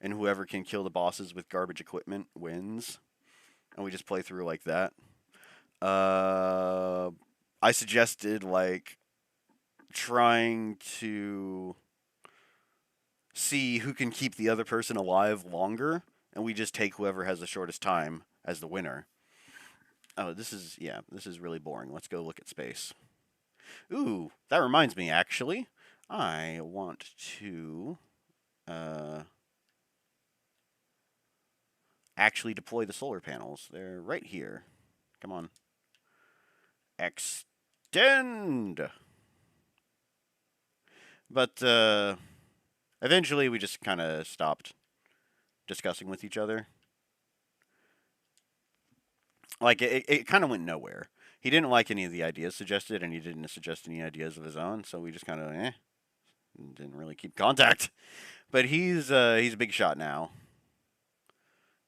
Speaker 1: and whoever can kill the bosses with garbage equipment wins. And we just play through like that. Uh, I suggested like trying to see who can keep the other person alive longer, and we just take whoever has the shortest time as the winner. Oh, this is really boring. Let's go look at space. Ooh, that reminds me, actually. I want to uh, actually deploy the solar panels. They're right here. Come on. Extend! But eventually we just kind of stopped discussing with each other. Like, it kind of went nowhere. He didn't like any of the ideas suggested, and he didn't suggest any ideas of his own, so we just kind of, didn't really keep contact. But he's a big shot now.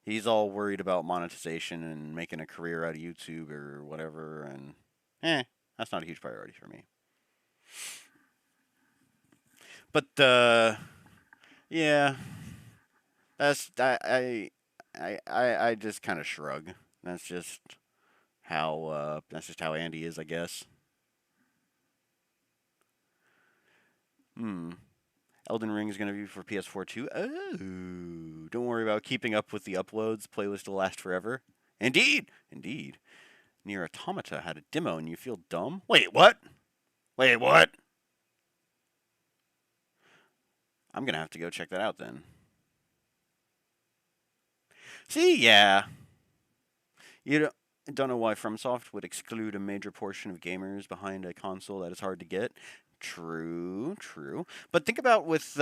Speaker 1: He's all worried about monetization and making a career out of YouTube or whatever, and that's not a huge priority for me. But yeah, that's I just kind of shrug. That's just how Andy is, I guess. Hmm. Elden Ring is going to be for PS4 too. Oh, don't worry about keeping up with the uploads. Playlist will last forever. Indeed, indeed. Near Automata had a demo, and you feel dumb. Wait, what? Wait, what? I'm gonna have to go check that out then. See, yeah. You don't know why FromSoft would exclude a major portion of gamers behind a console that is hard to get. True, true. But think about with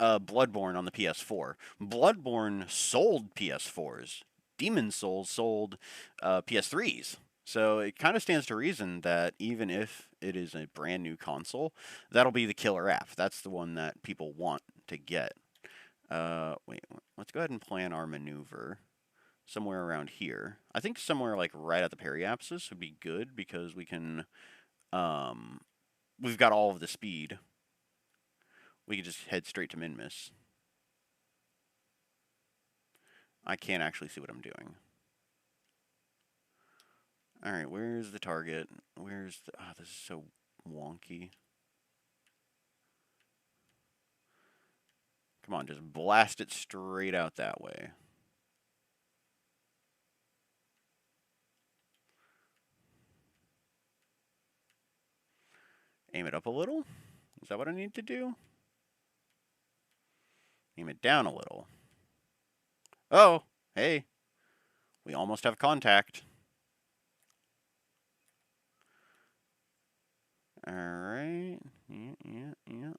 Speaker 1: Bloodborne on the PS4. Bloodborne sold PS4s. Demon Souls sold PS3s. So it kind of stands to reason that even if it is a brand new console, that'll be the killer app. That's the one that people want to get. Wait, let's go ahead and plan our maneuver somewhere around here. I think somewhere like right at the periapsis would be good because um, we've got all of the speed. We could just head straight to Minmus. I can't actually see what I'm doing. All right, where's the target? This is so wonky. Come on, just blast it straight out that way. Aim it up a little? Is that what I need to do? Aim it down a little. Oh, hey. We almost have contact. Alright. Yeah.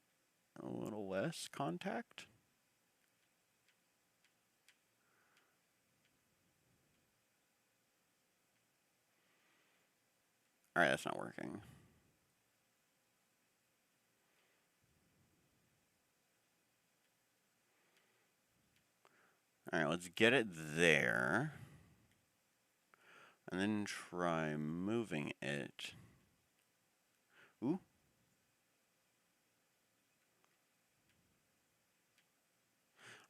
Speaker 1: A little less contact. Alright, that's not working. Alright, let's get it there. And then try moving it. Ooh.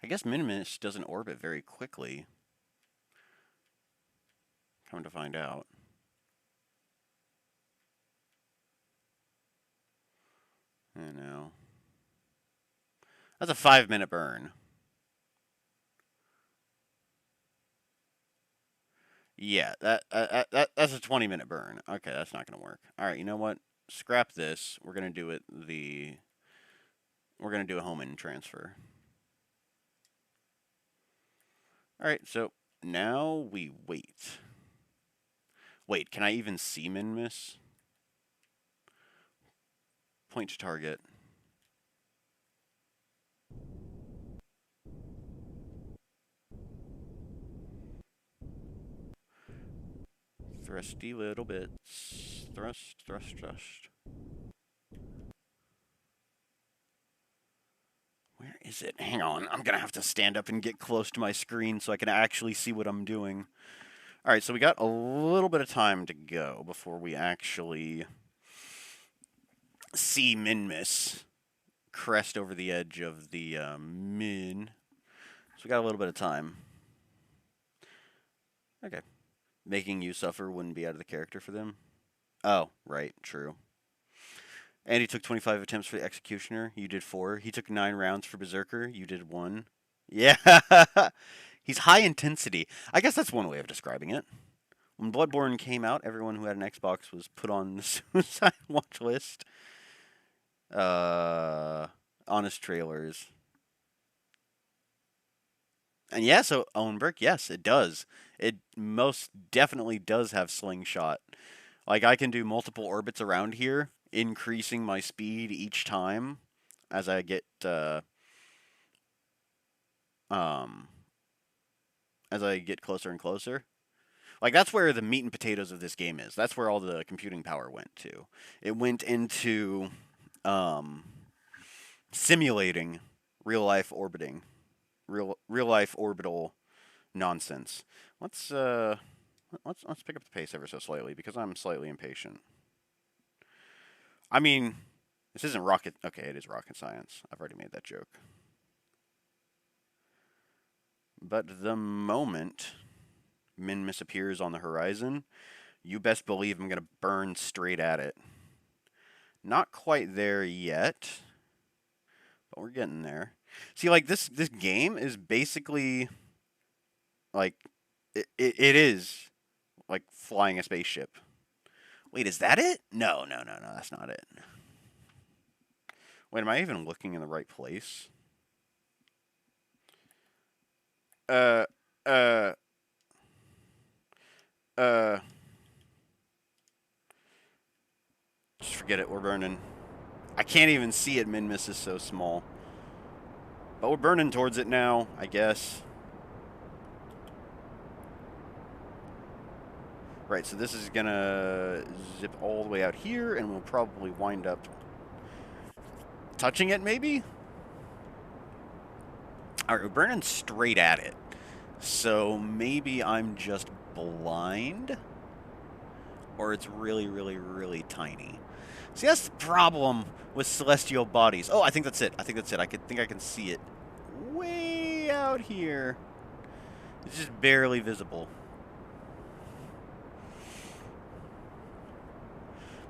Speaker 1: I guess Minmus doesn't orbit very quickly. Come to find out. I know. That's a 5-minute burn. Yeah, that's a 20-minute burn. Okay, that's not gonna work. All right, you know what? Scrap this. We're gonna do a home in transfer. All right, so now we wait. Wait, can I even see Minmus? Point to target. Thrusty little bits. Thrust. Where is it? Hang on. I'm going to have to stand up and get close to my screen so I can actually see what I'm doing. All right, so we got a little bit of time to go before we actually see Minmus crest over the edge of the min. So we got a little bit of time. Okay. Making you suffer wouldn't be out of the character for them. Oh, right, true. And he took 25 attempts for the Executioner. You did 4. He took 9 rounds for Berserker. You did 1. Yeah. He's high intensity. I guess that's one way of describing it. When Bloodborne came out, everyone who had an Xbox was put on the suicide watch list. Honest trailers. And yeah, so Owen Brick, yes, it does. It most definitely does have slingshot. Like, I can do multiple orbits around here, increasing my speed each time as I get, um, as I get closer and closer. Like, that's where the meat and potatoes of this game is. That's where all the computing power went to. It went into, um, simulating real life orbiting, real life orbital nonsense. Let's let's pick up the pace ever so slightly because I'm slightly impatient. I mean, this isn't rocket. Okay, it is rocket science. I've already made that joke. But the moment Minmus appears on the horizon, you best believe I'm gonna burn straight at it. Not quite there yet, but we're getting there. See, like this game is basically like it is like flying a spaceship. Wait, is that it? No, no, no, no, that's not it. Wait, am I even looking in the right place? Uh, uh, uh. Just forget it, we're burning. I can't even see it, Minmus is so small. But we're burning towards it now, I guess. Right, so this is gonna zip all the way out here, and we'll probably wind up touching it, maybe? Alright, we're burning straight at it. So maybe I'm just blind? Or it's really, really, really tiny. See, that's the problem with celestial bodies. Oh, I think that's it. I think that's it. I think I can see it way out here. It's just barely visible.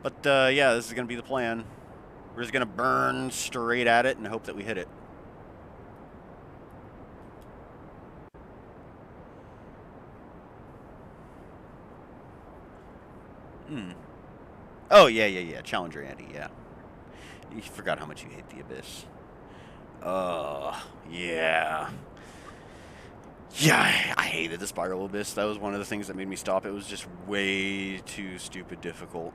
Speaker 1: But, yeah, this is going to be the plan. We're just going to burn straight at it and hope that we hit it. Oh, yeah. Challenger Andy, yeah. You forgot how much you hate the Abyss. Yeah. Yeah, I hated the Spiral Abyss. That was one of the things that made me stop. It was just way too stupid difficult.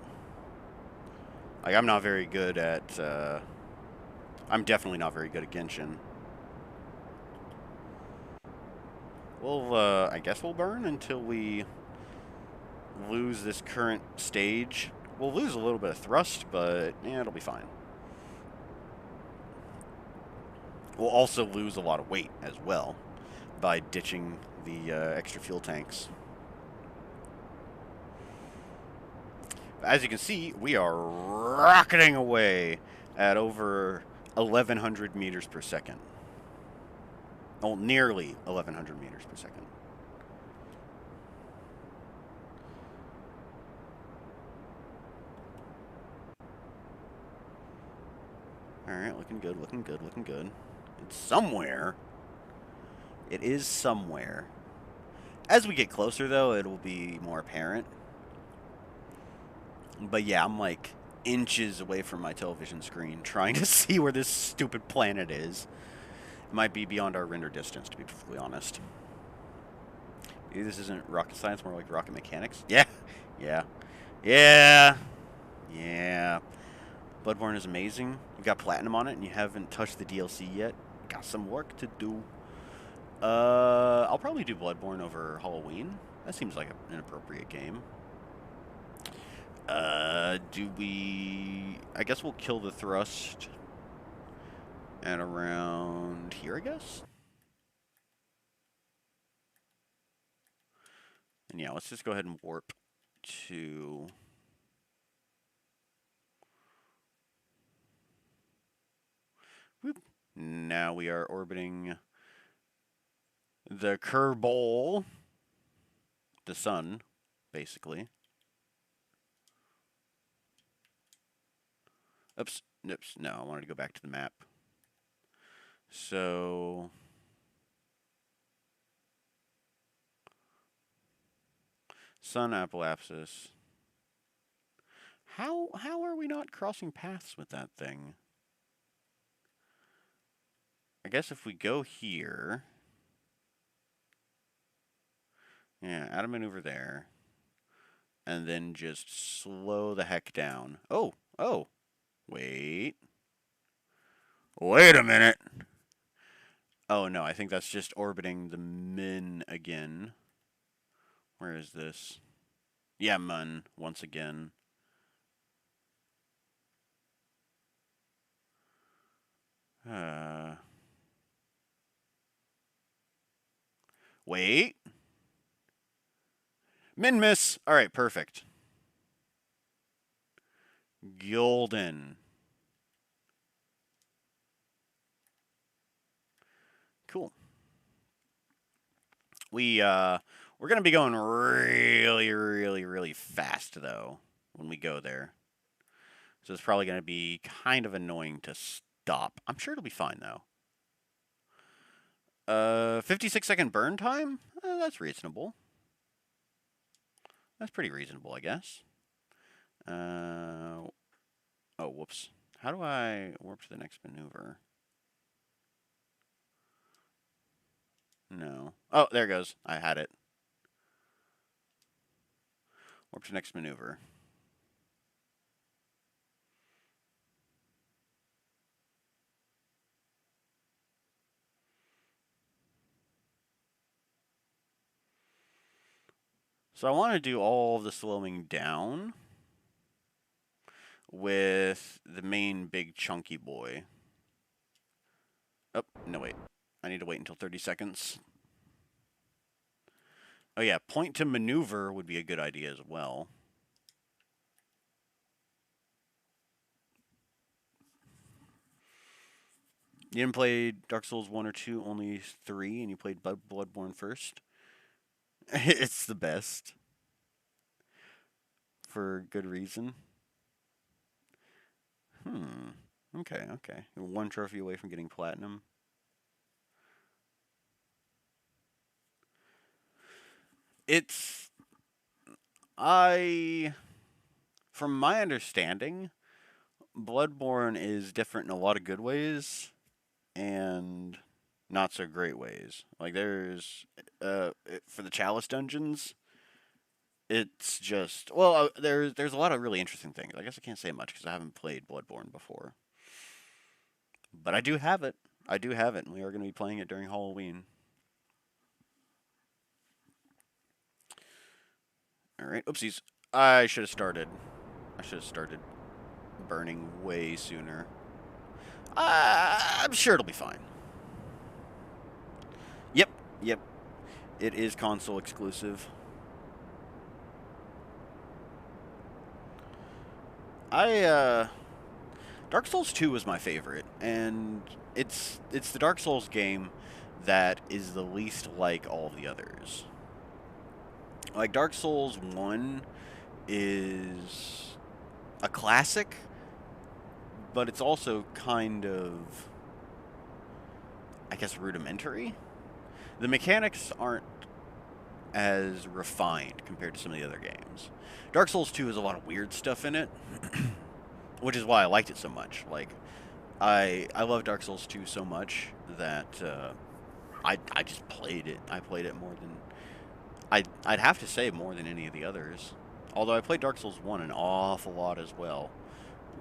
Speaker 1: Like, I'm not very good at, I'm definitely not very good at Genshin. Well, I guess we'll burn until we lose this current stage. We'll lose a little bit of thrust, but yeah, it'll be fine. We'll also lose a lot of weight as well by ditching the extra fuel tanks. As you can see, we are rocketing away at over 1,100 meters per second. Oh, nearly 1,100 meters per second. Alright, looking good, looking good, looking good. It's somewhere. It is somewhere. As we get closer, though, it'll be more apparent. But yeah, I'm like inches away from my television screen trying to see where this stupid planet is. It might be beyond our render distance, to be perfectly honest. Maybe this isn't rocket science, more like rocket mechanics. Yeah. Bloodborne is amazing. You got platinum on it, and you haven't touched the DLC yet. Got some work to do. I'll probably do Bloodborne over Halloween. That seems like an appropriate game. Do we... I guess we'll kill the thrust at around here, I guess? And yeah, let's just go ahead and warp to... Whoop. Now we are orbiting the Kerbal, the sun, basically. Oops. Oops. No, I wanted to go back to the map. So Sun Apoapsis. How are we not crossing paths with that thing? I guess if we go here, yeah, add a maneuver there, and then just slow the heck down. Oh, wait. Wait a minute. Oh no, I think that's just orbiting the Min again. Where is this? Yeah, Mun, once again. Wait. Minmus! Alright, perfect. Golden. Cool. We're gonna be going really fast though when we go there. So it's probably gonna be kind of annoying to stop. I'm sure it'll be fine though. 56-second burn time? That's reasonable. That's pretty reasonable, I guess. Oh, whoops. How do I warp to the next maneuver? No. Oh, there it goes. I had it. Warp to next maneuver. So I want to do all of the slowing down with the main big chunky boy. Oh, no, wait. I need to wait until 30 seconds. Oh, yeah, point to maneuver would be a good idea as well. You didn't play Dark Souls 1 or 2, only 3, and you played Bloodborne first? It's the best. For good reason. Okay. You're one trophy away from getting platinum. From my understanding, Bloodborne is different in a lot of good ways and not so great ways. Like there's, for the Chalice dungeons, it's just there's a lot of really interesting things. I guess I can't say much because I haven't played Bloodborne before, but I do have it. And we are going to be playing it during Halloween. All right, oopsies. I should have started burning way sooner. I'm sure it'll be fine. Yep. It is console exclusive. Dark Souls 2 was my favorite, and it's the Dark Souls game that is the least like all the others. Like Dark Souls 1 is a classic, but it's also kind of, I guess, rudimentary. The mechanics aren't as refined compared to some of the other games. Dark Souls 2 has a lot of weird stuff in it, which is why I liked it so much. Like, I love Dark Souls 2 so much that I just played it. I played it more than I'd have to say more than any of the others. Although I played Dark Souls 1 an awful lot as well.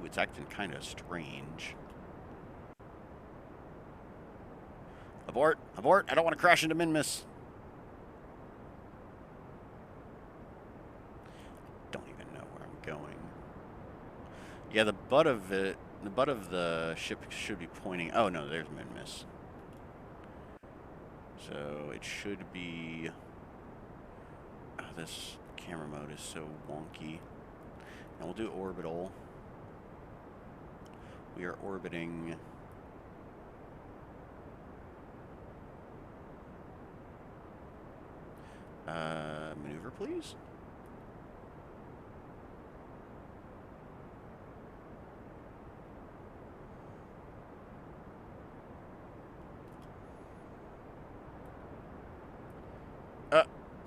Speaker 1: Ooh, it's acting kind of strange. Abort! Abort! I don't want to crash into Minmus. Don't even know where I'm going. Yeah, the butt of the ship should be pointing. Oh no, there's Minmus. So it should be. Oh, this camera mode is so wonky. And we'll do orbital. We are orbiting Maneuver, please.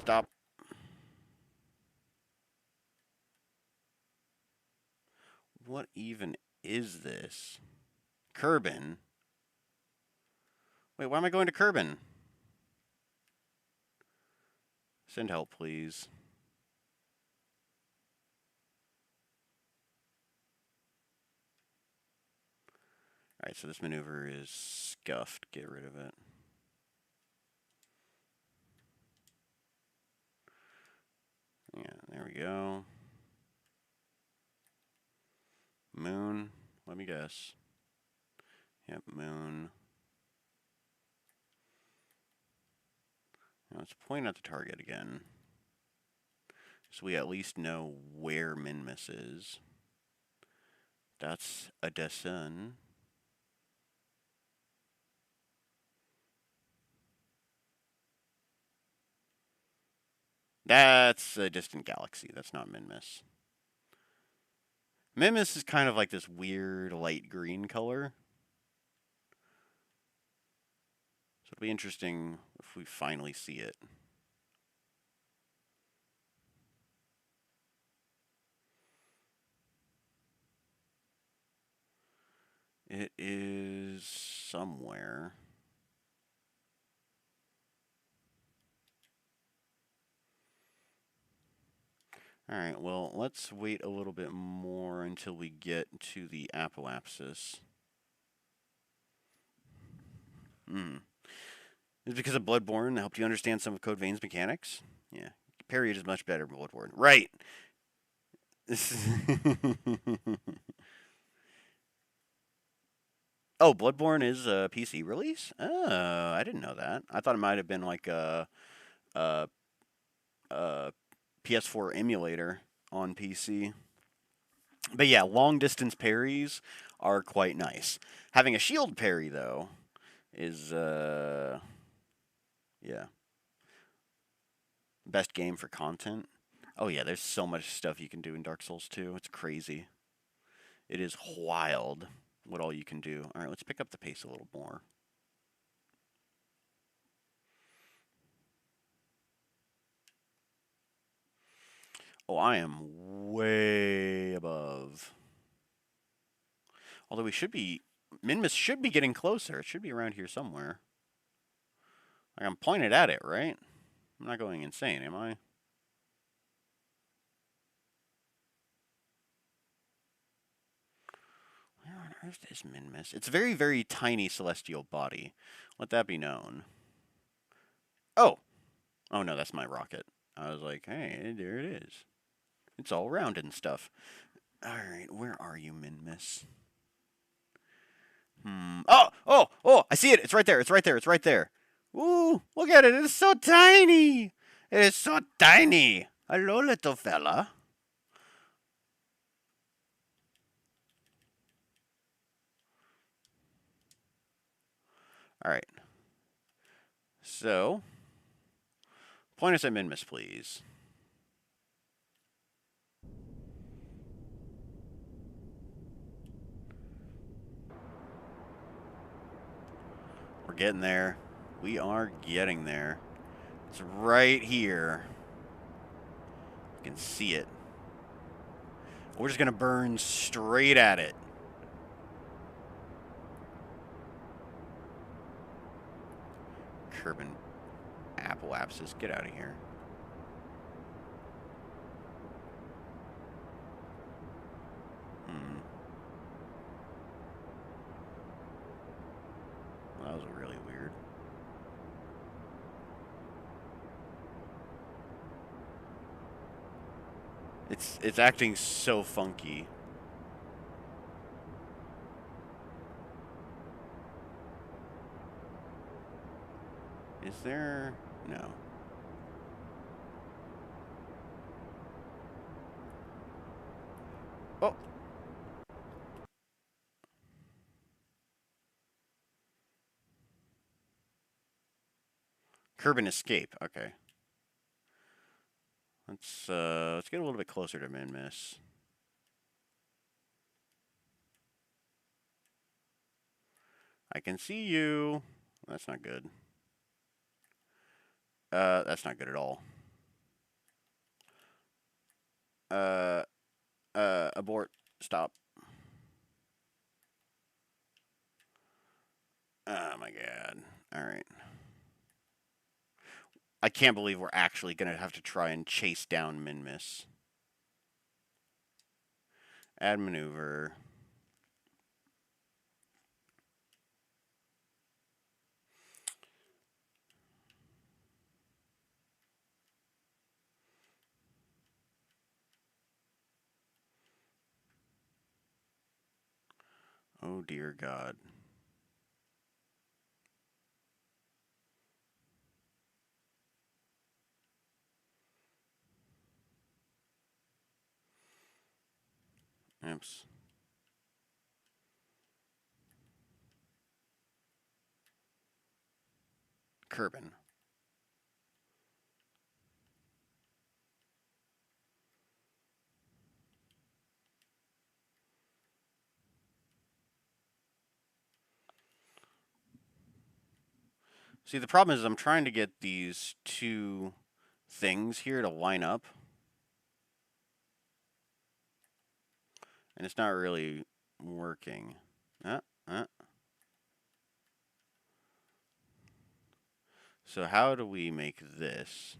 Speaker 1: Stop. What even is this? Kerbin? Wait, why am I going to Kerbin? Send help, please. Alright, so this maneuver is scuffed. Get rid of it. Yeah, there we go. Moon. Let me guess. Yep, moon. Now let's point at the target again. So we at least know where Minmus is. That's a Desun. That's a distant galaxy. That's not Minmus. Minmus is kind of like this weird light green color. So it'll be interesting if we finally see it. It is somewhere. Alright, well, let's wait a little bit more until we get to the apoapsis. Is it because of Bloodborne that helped you understand some of Code Vein's mechanics? Yeah. Period is much better than Bloodborne. Right! Oh, Bloodborne is a PC release? Oh, I didn't know that. I thought it might have been like a PS4 emulator on PC. But yeah, long distance parries are quite nice. Having a shield parry though is yeah, best game for content. Oh yeah, there's so much stuff you can do in Dark Souls 2. It's crazy. It is wild what all you can do. All right, let's pick up the pace a little more. Oh, I am way above. Although we should be, Minmus should be getting closer. It should be around here somewhere. Like I'm pointed at it, right? I'm not going insane, am I? Where on earth is Minmus? It's a very, very tiny celestial body. Let that be known. Oh! Oh no, that's my rocket. I was like, hey, there it is. It's all rounded and stuff. Alright, where are you, Minmus? Oh! Oh! Oh! I see it! It's right there! It's right there! It's right there! Ooh! Look at it! It's so tiny! It is so tiny! Hello, little fella. Alright. So, point us at Minmus, please. We're getting there. We are getting there. It's right here. You can see it. We're just going to burn straight at it. Kerbin apoapsis, get out of here. Well, that was really weird. It's acting so funky. Is there? No. Oh! Kerbin escape. Okay. Let's get a little bit closer to Minmus. I can see you. That's not good. That's not good at all. Abort. Stop. Oh my god. Alright. I can't believe we're actually gonna have to try and chase down Minmus. Add maneuver. Oh dear god. Oops. Kerbal. See, the problem is I'm trying to get these two things here to line up. And it's not really working. So how do we make this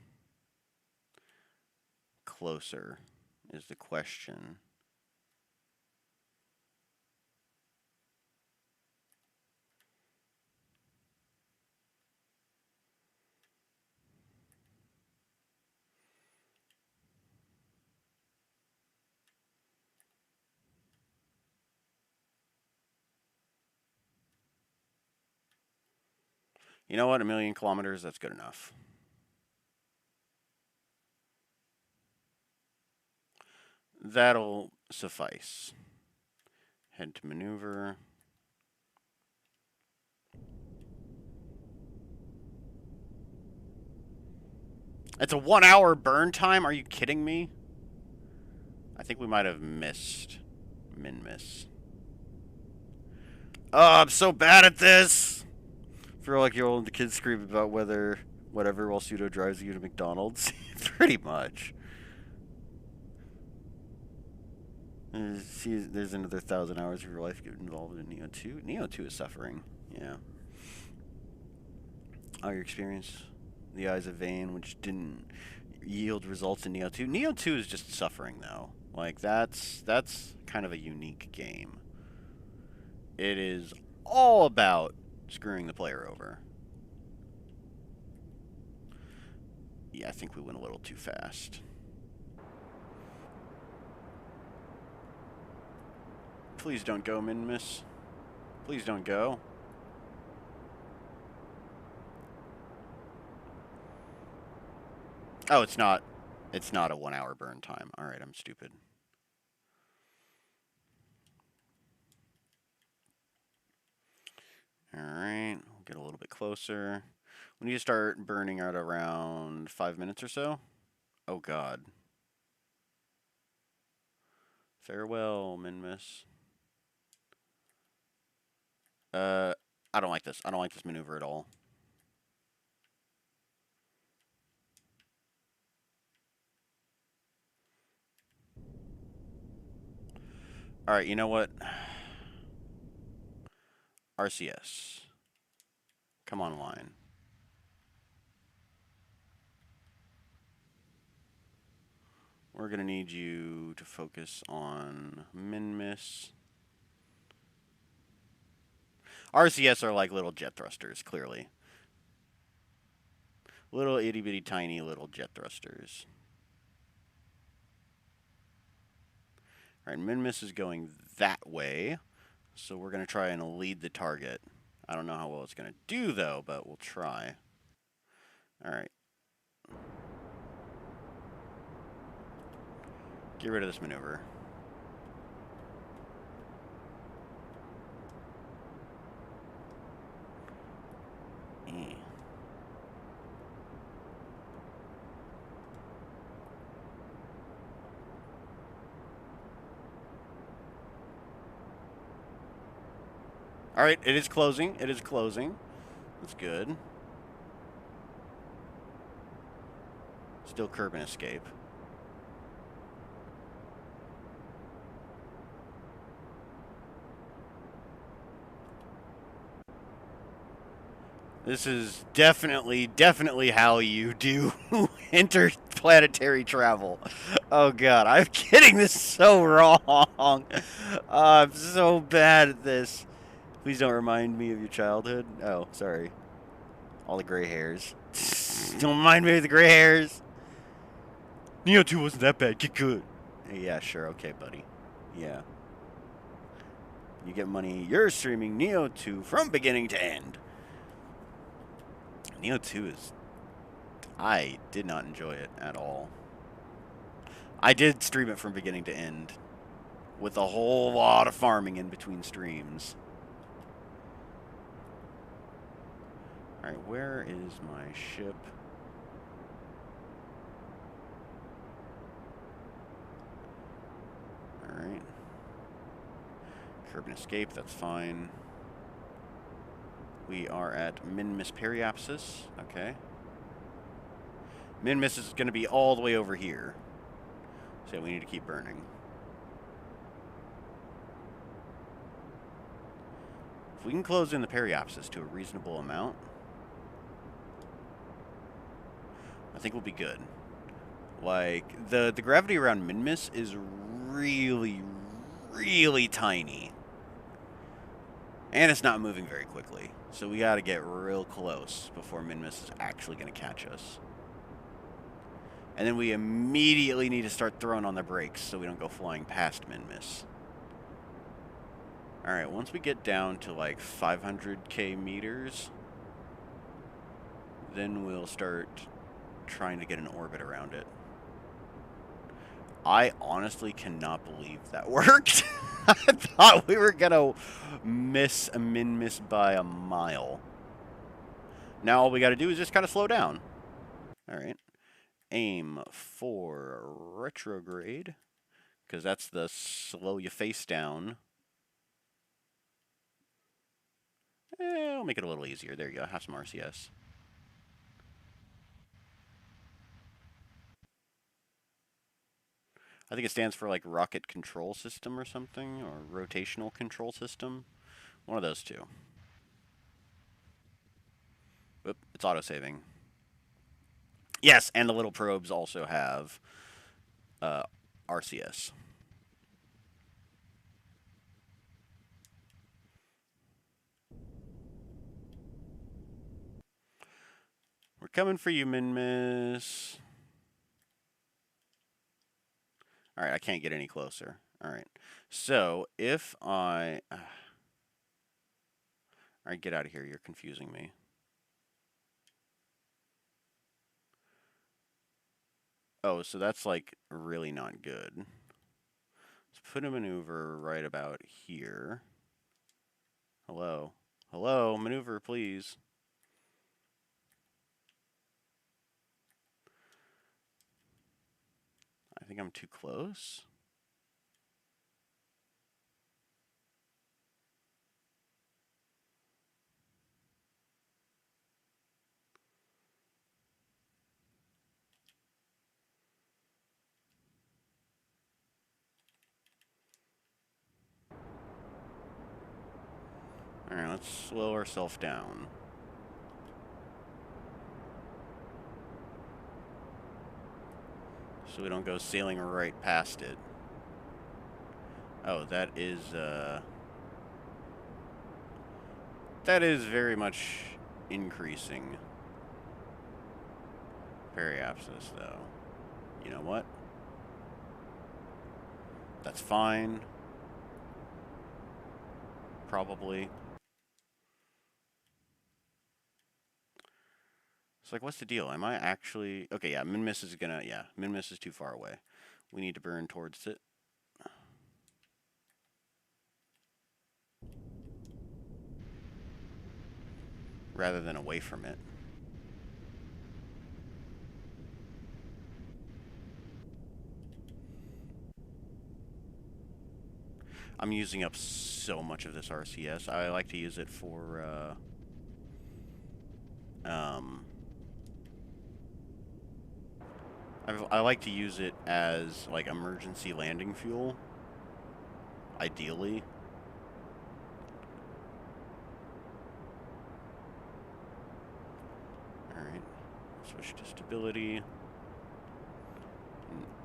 Speaker 1: closer is the question. You know what? 1,000,000 kilometers, that's good enough. That'll suffice. Head to maneuver. It's a 1-hour burn time? Are you kidding me? I think we might have missed Minmus. Oh, I'm so bad at this! I feel like you're the kids scream about whether whatever while pseudo drives you to McDonald's. Pretty much. See, there's another 1,000 hours of your life get involved in Neo 2. Neo 2 is suffering. Yeah. Oh, your experience. The Eyes of Vain, which didn't yield results in Neo 2. Neo 2 is just suffering, though. Like, that's kind of a unique game. It is all about screwing the player over. Yeah, I think we went a little too fast. Please don't go, Minmus. Please don't go. Oh, it's not. It's not a 1-hour burn time. All right, I'm stupid. All right, we'll get a little bit closer. We need to start burning at around 5 minutes or so. Oh, God. Farewell, Minmus. I don't like this. I don't like this maneuver at all. All right, you know what? RCS. Come online. We're going to need you to focus on Minmus. RCS are like little jet thrusters, clearly. Little itty bitty tiny little jet thrusters. Alright, Minmus is going that way. So we're going to try and lead the target. I don't know how well it's going to do, though, but we'll try. Alright. Get rid of this maneuver. All right, it is closing. It is closing. That's good. Still curb and escape. This is definitely how you do interplanetary travel. Oh god, I'm getting this so wrong. I'm so bad at this. Please don't remind me of your childhood. Oh, sorry. All the gray hairs. Don't remind me of the gray hairs. Neo 2 wasn't that bad. Get good. Yeah, sure. Okay, buddy. Yeah. You get money. You're streaming Neo 2 from beginning to end. Neo 2 is... I did not enjoy it at all. I did stream it from beginning to end. With a whole lot of farming in between streams. Alright, where is my ship? Alright. Curb and escape, that's fine. We are at Minmus Periapsis. Okay. Minmus is going to be all the way over here. So we need to keep burning. If we can close in the Periapsis to a reasonable amount, I think we'll be good. Like, the gravity around Minmus is really, really tiny. And it's not moving very quickly. So we gotta get real close before Minmus is actually gonna catch us. And then we immediately need to start throwing on the brakes so we don't go flying past Minmus. Alright, once we get down to like 500k meters, then we'll start trying to get an orbit around it. I honestly cannot believe that worked. I thought we were gonna miss a Minmus by a mile. Now all we gotta do is just kind of slow down. Alright. Aim for retrograde, because that's the slow you face down. I'll make it a little easier. There you go. Have some RCS. I think it stands for like rocket control system or something, or rotational control system. One of those two. Oop, it's autosaving. Yes, and the little probes also have RCS. We're coming for you, Minmus. Alright, I can't get any closer. Alright. So, if I... Alright, get out of here. You're confusing me. Oh, so that's, like, really not good. Let's put a maneuver right about here. Hello. Hello, maneuver, please. I think I'm too close. Alright, let's slow ourselves down. So we don't go sailing right past it. Oh, that is very much increasing. Periapsis, though. You know what? That's fine. Probably. It's like, what's the deal? Am I actually... Okay, yeah, Minmus is gonna... Yeah, Minmus is too far away. We need to burn towards it. Rather than away from it. I'm using up so much of this RCS. I like to use it for, I like to use it as, like, emergency landing fuel, ideally. Alright, switch to stability. And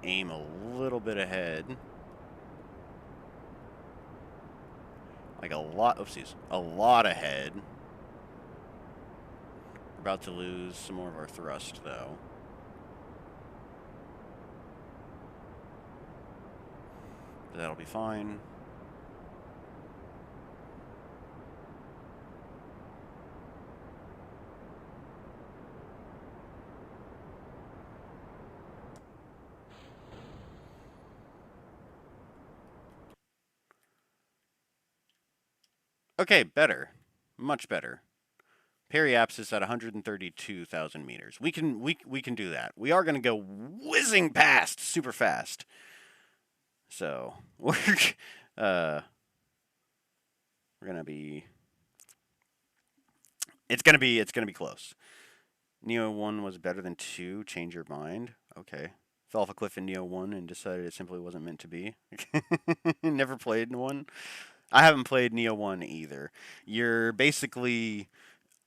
Speaker 1: aim a little bit ahead. Like a lot ahead. We're about to lose some more of our thrust, though. But that'll be fine. Okay, better. Much better. Periapsis at 132,000 meters. We can do that. We are going to go whizzing past super fast. So we're gonna be. It's gonna be close. Neo 1 was better than 2. Change your mind. Okay. Fell off a cliff in Neo 1 and decided it simply wasn't meant to be. Never played 1. I haven't played Neo 1 either. You're basically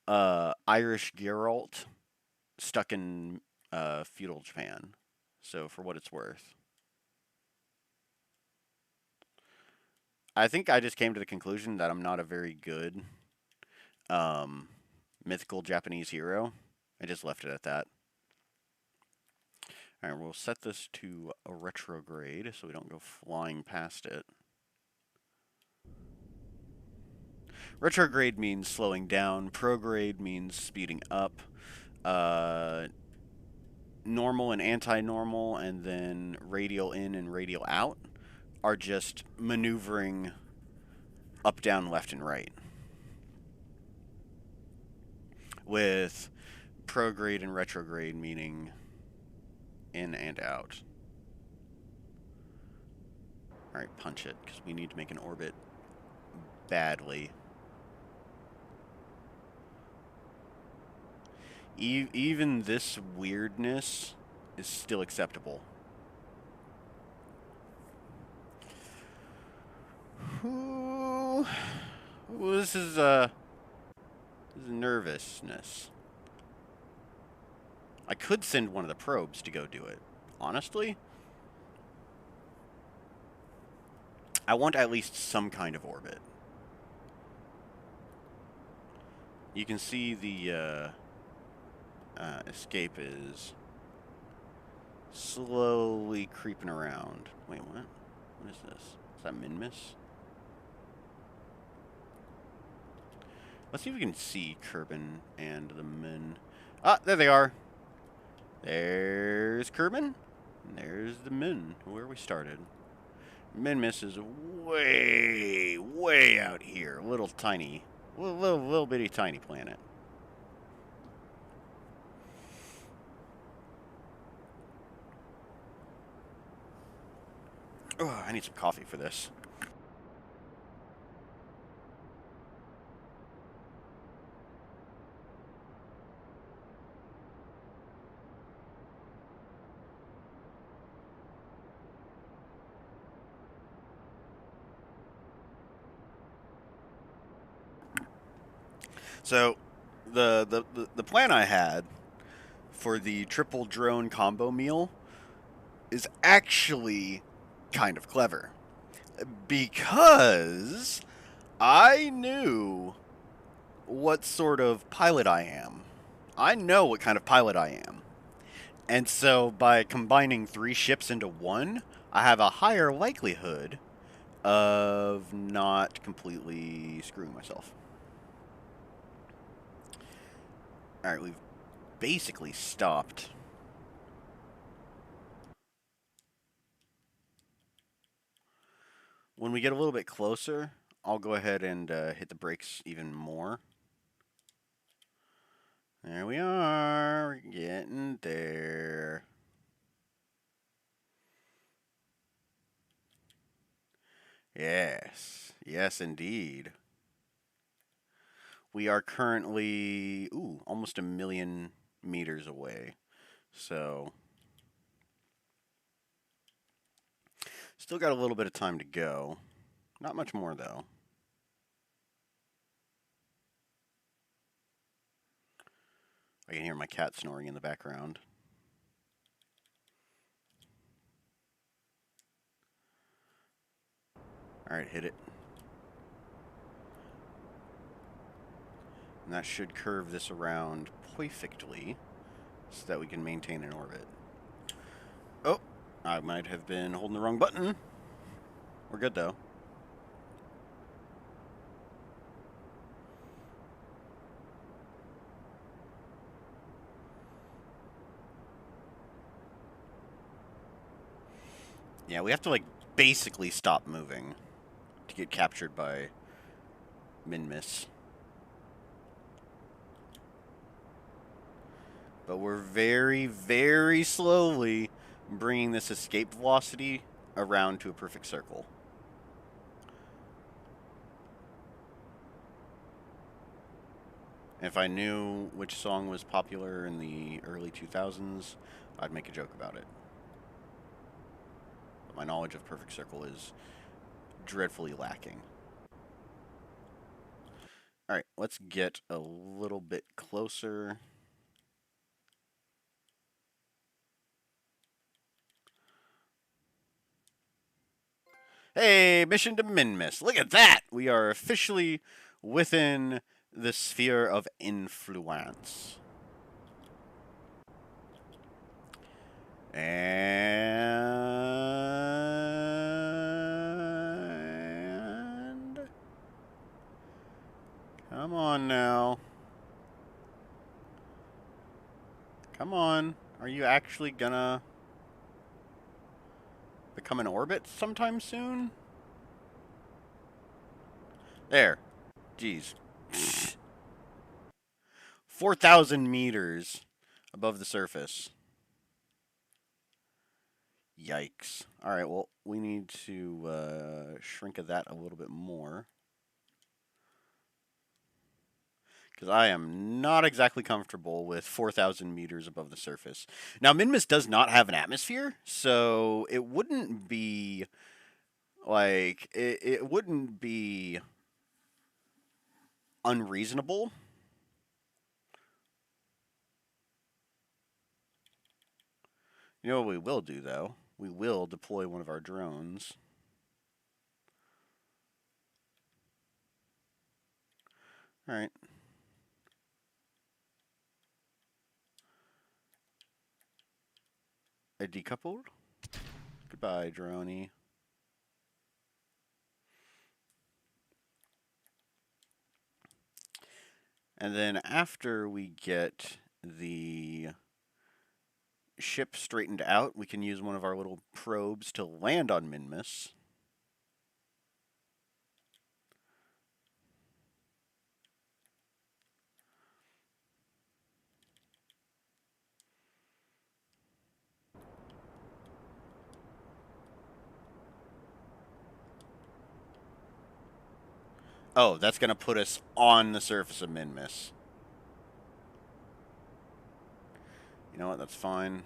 Speaker 1: Irish Geralt stuck in feudal Japan. So for what it's worth. I think I just came to the conclusion that I'm not a very good um, mythical Japanese hero. I just left it at that. Alright, we'll set this to a retrograde so we don't go flying past it. Retrograde means slowing down. Prograde means speeding up. Normal and anti-normal, and then radial in and radial out are just maneuvering up, down, left, and right. With prograde and retrograde meaning in and out. Alright, punch it, because we need to make an orbit badly. Even this weirdness is still acceptable. Ooh, this is nervousness. I could send one of the probes to go do it. Honestly, I want at least some kind of orbit. You can see the escape is slowly creeping around. Wait, what? What is this? Is that Minmus? Let's see if we can see Kerbal and the Min. Ah, there they are. There's Kerbal. And there's the Min, where we started. Minmus is way, way out here. Little tiny, little bitty tiny planet. Oh, I need some coffee for this. So, the plan I had for the triple drone combo meal is actually kind of clever. Because I knew what sort of pilot I am. I know what kind of pilot I am. And so by combining 3 ships into one, I have a higher likelihood of not completely screwing myself. Alright, we've basically stopped. When we get a little bit closer, I'll go ahead and hit the brakes even more. There we are. We're getting there. Yes. Yes, indeed. We are currently, almost 1,000,000 meters away. So, still got a little bit of time to go. Not much more, though. I can hear my cat snoring in the background. Alright, hit it. And that should curve this around perfectly so that we can maintain an orbit. Oh, I might have been holding the wrong button. We're good, though. Yeah, we have to, like, basically stop moving to get captured by Minmus. But we're very, very slowly bringing this escape velocity around to a perfect circle. If I knew which song was popular in the early 2000s, I'd make a joke about it. But my knowledge of perfect circle is dreadfully lacking. Alright, let's get a little bit closer. Hey, mission to Minmus. Look at that! We are officially within the sphere of influence. And come on now. Come on. Are you actually gonna become an orbit sometime soon? There. Jeez. 4,000 meters above the surface. Yikes. Alright, well, we need to shrink that a little bit more. Because I am not exactly comfortable with 4,000 meters above the surface. Now, Minmus does not have an atmosphere, so it wouldn't be, like, it wouldn't be unreasonable. You know what we will do, though? We will deploy one of our drones. Alright. I decoupled. Goodbye, droney. And then after we get the ship straightened out, we can use one of our little probes to land on Minmus. Oh, that's going to put us on the surface of Minmus. You know what? That's fine.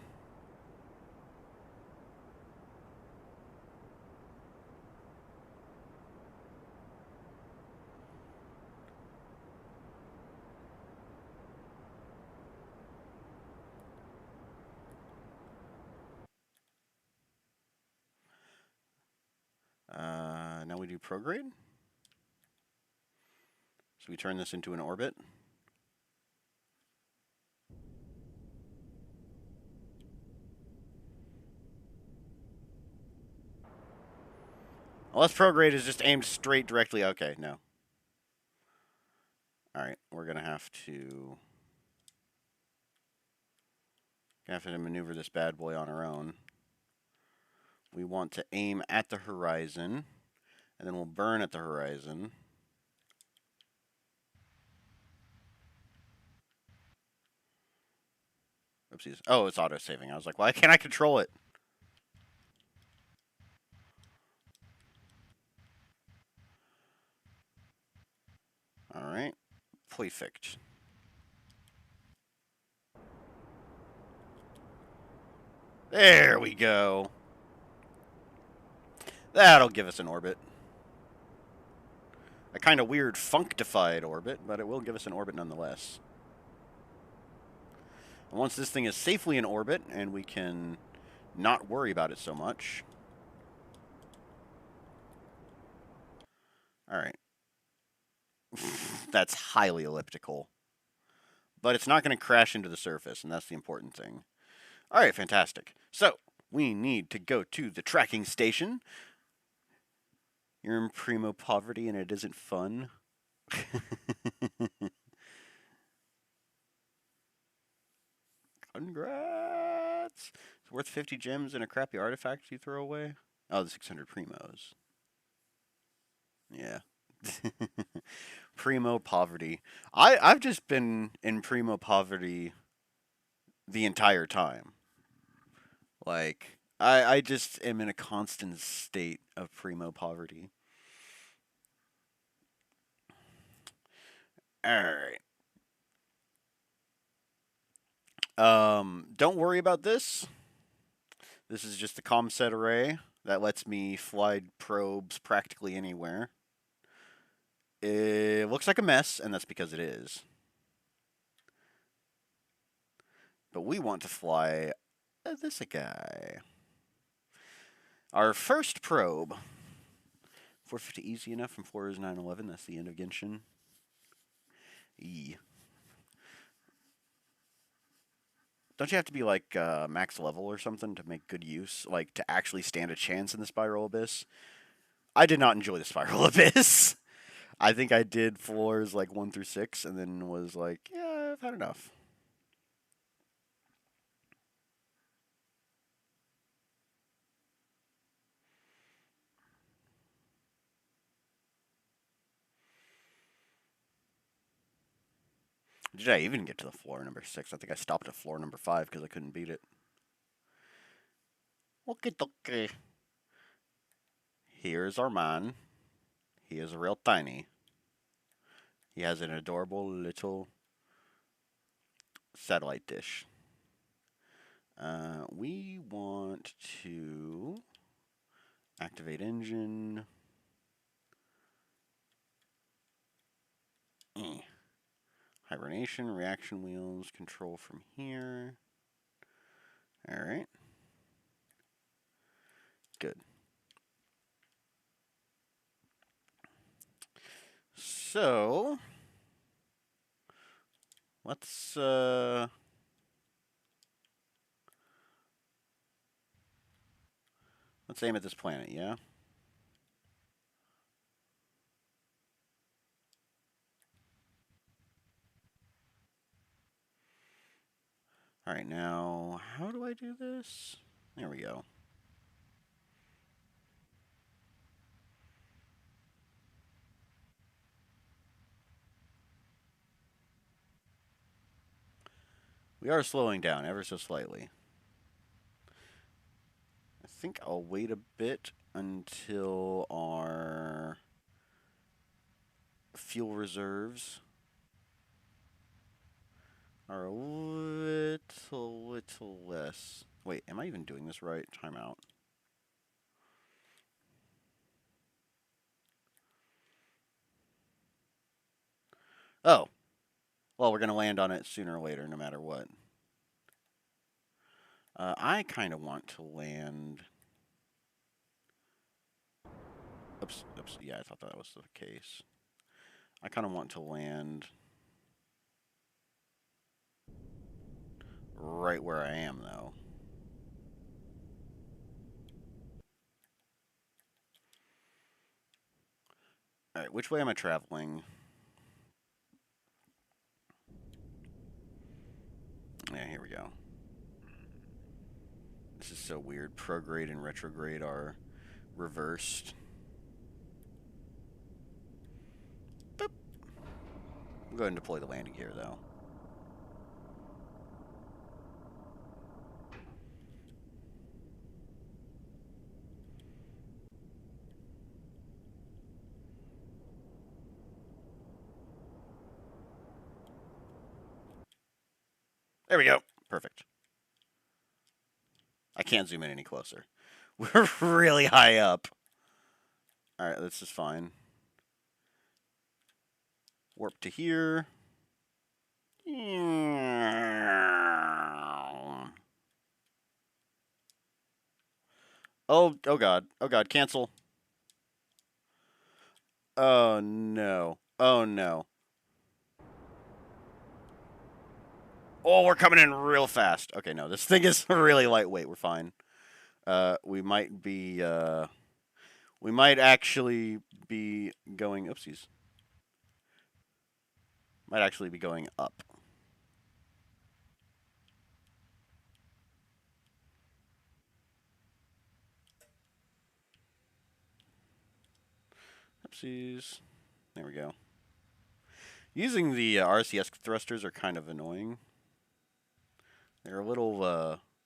Speaker 1: Now we do prograde. So we turn this into an orbit. Unless prograde is just aimed straight directly. Okay, no. Alright, we're going to have to maneuver this bad boy on our own. We want to aim at the horizon, and then we'll burn at the horizon. Oopsies. Oh, it's auto-saving. I was like, why can't I control it? Perfect. There we go. That'll give us an orbit. A kind of weird functified orbit, but it will give us an orbit nonetheless. And once this thing is safely in orbit and we can not worry about it so much. Alright. That's highly elliptical. But it's not going to crash into the surface, and that's the important thing. Alright, fantastic. So, we need to go to the tracking station. You're in primo poverty and it isn't fun. Congrats! It's worth 50 gems and a crappy artifact you throw away? Oh, the 600 primos. Yeah. Primo poverty. I've just been in primo poverty the entire time. Like, I just am in a constant state of primo poverty. Alright. Don't worry about this. This is just a ComSat array that lets me fly probes practically anywhere. It looks like a mess, and that's because it is. But we want to fly this guy. Our first probe. 450 easy enough from 4 is 911. That's the end of Genshin. E. Don't you have to be like max level or something to make good use? Like to actually stand a chance in the Spiral Abyss? I did not enjoy the Spiral Abyss. I think I did floors like 1 through 6 and then was like, yeah, I've had enough. Did I even get to the floor number 6? I think I stopped at floor number 5 because I couldn't beat it. Okay, okay. Here's our man. He is real tiny. He has an adorable little satellite dish. We want to activate engine. Hibernation, reaction wheels, control from here. Alright. Good. So, let's aim at this planet, yeah? Alright, now, how do I do this? There we go. We are slowing down ever so slightly. I think I'll wait a bit until our fuel reserves are a little less. Wait, am I even doing this right? Time out. Oh. Well, we're going to land on it sooner or later, no matter what. I kind of want to land... Oops, yeah, I thought that was the case. I kind of want to land right where I am, though. Alright, which way am I traveling? Yeah, here we go. This is so weird. Prograde and retrograde are reversed. Boop. We'll go ahead and deploy the landing gear, though. There we go. Perfect. I can't zoom in any closer. We're really high up. Alright, this is fine. Warp to here. Oh god. Oh god, cancel. Oh no. Oh no. Oh, we're coming in real fast. Okay, no, this thing is really lightweight. We're fine. We might be, we might actually be going, oopsies. Might actually be going up. Oopsies. There we go. Using the RCS thrusters are kind of annoying. They're a little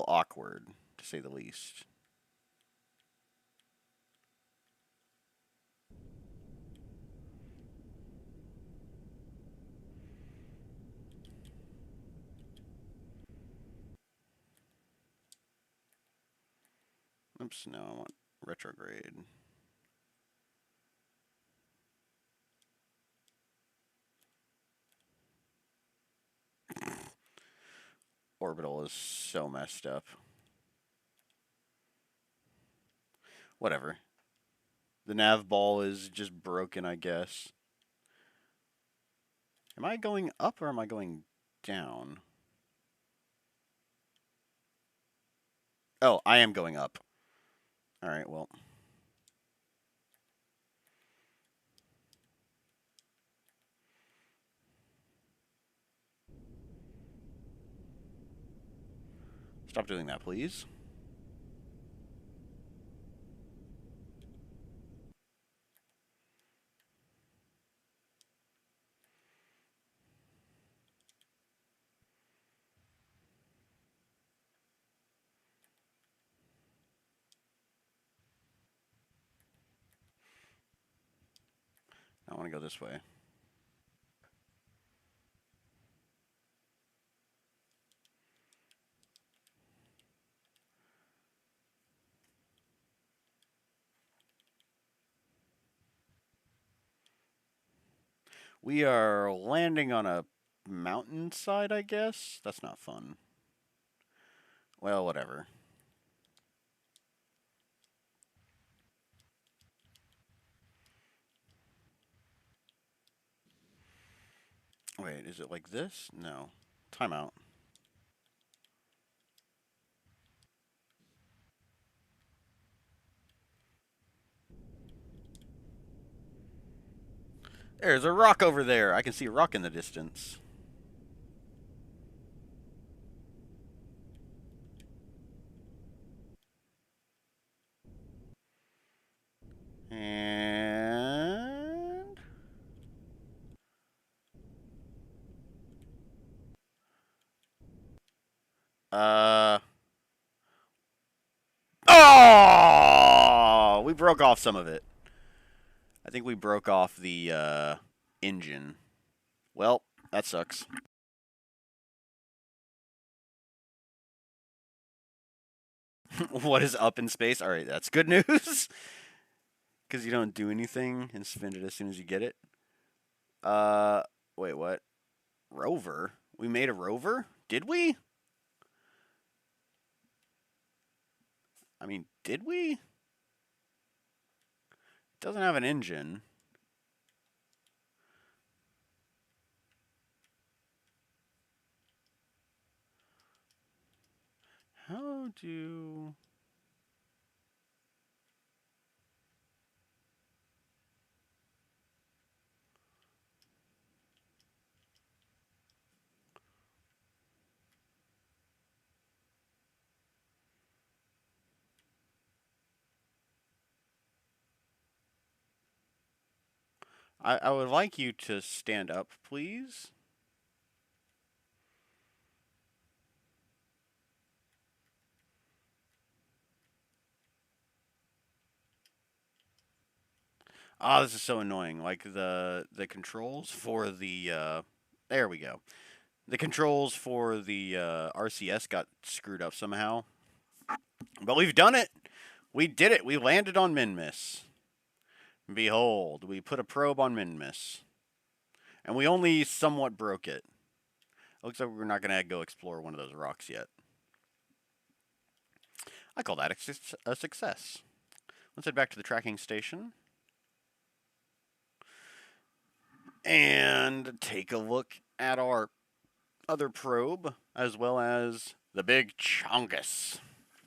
Speaker 1: awkward, to say the least. Oops, no, I want retrograde. Orbital is so messed up. Whatever. The nav ball is just broken, I guess. Am I going up or am I going down? Oh, I am going up. Alright, well. Stop doing that, please. I want to go this way. We are landing on a mountainside, I guess? That's not fun. Well, whatever. Wait, is it like this? No. Timeout. There's a rock over there. I can see a rock in the distance. And... Oh! We broke off some of it. I think we broke off the, engine. Well, that sucks. What is up in space? Alright, that's good news. Because you don't do anything and spin it as soon as you get it. Uh, wait, what? Rover? We made a rover? Did we? I mean, did we? It doesn't have an engine. How do... I would like you to stand up, please. Ah, this is so annoying. Like the controls for the there we go. The controls for the RCS got screwed up somehow. But we've done it! We did it! We landed on Minmus. Behold, we put a probe on Minmus. And we only somewhat broke it. Looks like we're not going to go explore one of those rocks yet. I call that a success. Let's head back to the tracking station. And take a look at our other probe, as well as the big Chongus.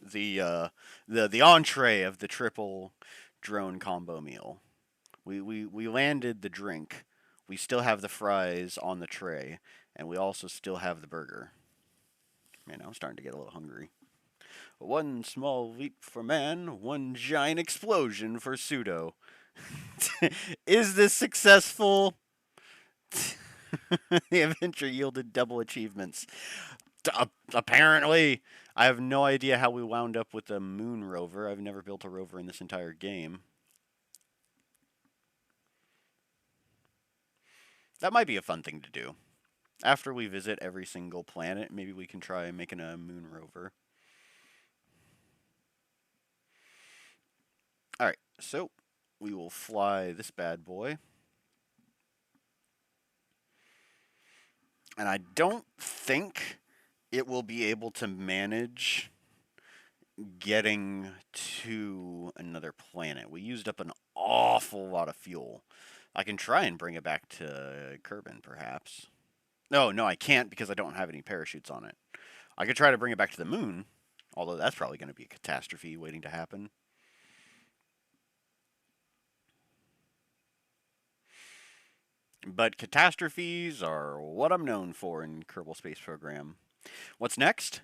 Speaker 1: The entree of the triple drone combo meal. We landed the drink. We still have the fries on the tray, and we also still have the burger. Man, I'm starting to get a little hungry. One small leap for man, one giant explosion for pseudo. Is this successful? The adventure yielded double achievements. Apparently, I have no idea how we wound up with a moon rover. I've never built a rover in this entire game. That might be a fun thing to do. After we visit every single planet, maybe we can try making a moon rover. Alright, so we will fly this bad boy. And I don't think it will be able to manage getting to another planet. We used up an awful lot of fuel. I can try and bring it back to Kerbin, perhaps. No, I can't because I don't have any parachutes on it. I could try to bring it back to the moon, although that's probably going to be a catastrophe waiting to happen. But catastrophes are what I'm known for in Kerbal Space Program. What's next?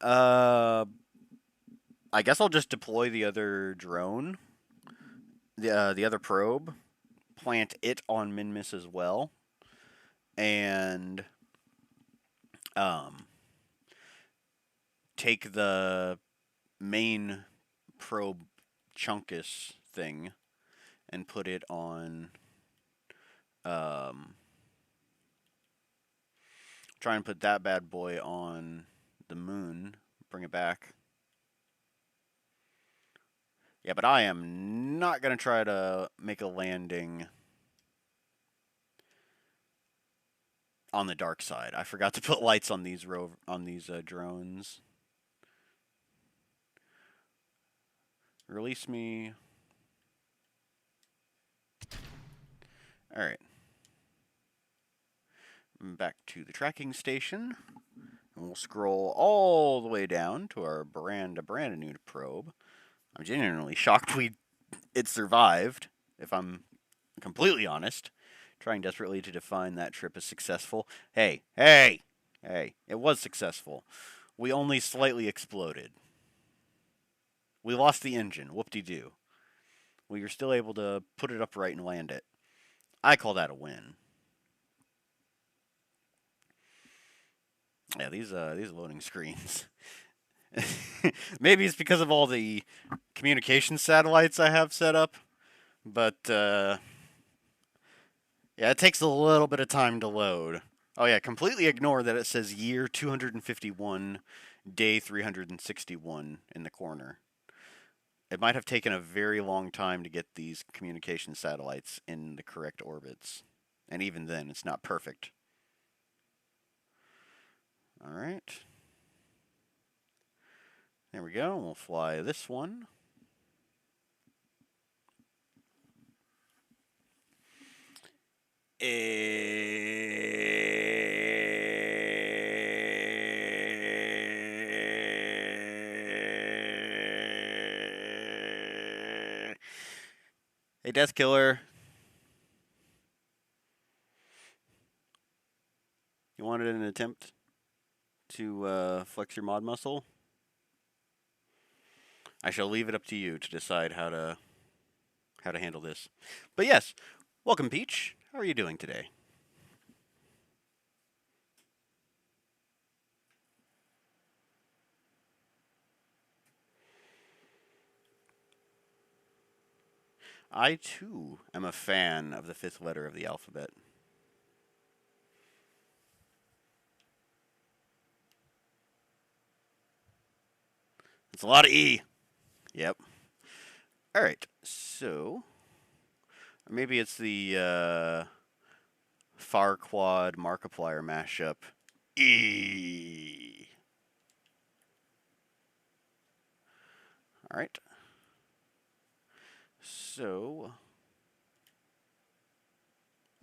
Speaker 1: I guess I'll just deploy the other drone, the other probe, plant it on Minmus as well, and take the main probe Chunkus thing and put it on. Try and put that bad boy on the moon. Bring it back. Yeah, but I am not going to try to make a landing on the dark side. I forgot to put lights on these drones. Release me. Alright. Back to the tracking station. And we'll scroll all the way down to our brand new probe. I'm genuinely shocked it survived, if I'm completely honest. Trying desperately to define that trip as successful. Hey, it was successful. We only slightly exploded. We lost the engine, whoop-de-doo. We were still able to put it upright and land it. I call that a win. Yeah, these loading screens. Maybe it's because of all the communication satellites I have set up, but yeah, it takes a little bit of time to load. Oh yeah, completely ignore that it says year 251, day 361 in the corner. It might have taken a very long time to get these communication satellites in the correct orbits. And even then, it's not perfect. Alright. There we go. We'll fly this one. Hey, Death Killer. You wanted an attempt to flex your mod muscle? I shall leave it up to you to decide how to handle this. But yes, welcome, Peach. How are you doing today? I, too, am a fan of the fifth letter of the alphabet. a lot of E. Yep. All right. So maybe it's the Farquad Markiplier mashup. E. All right. So,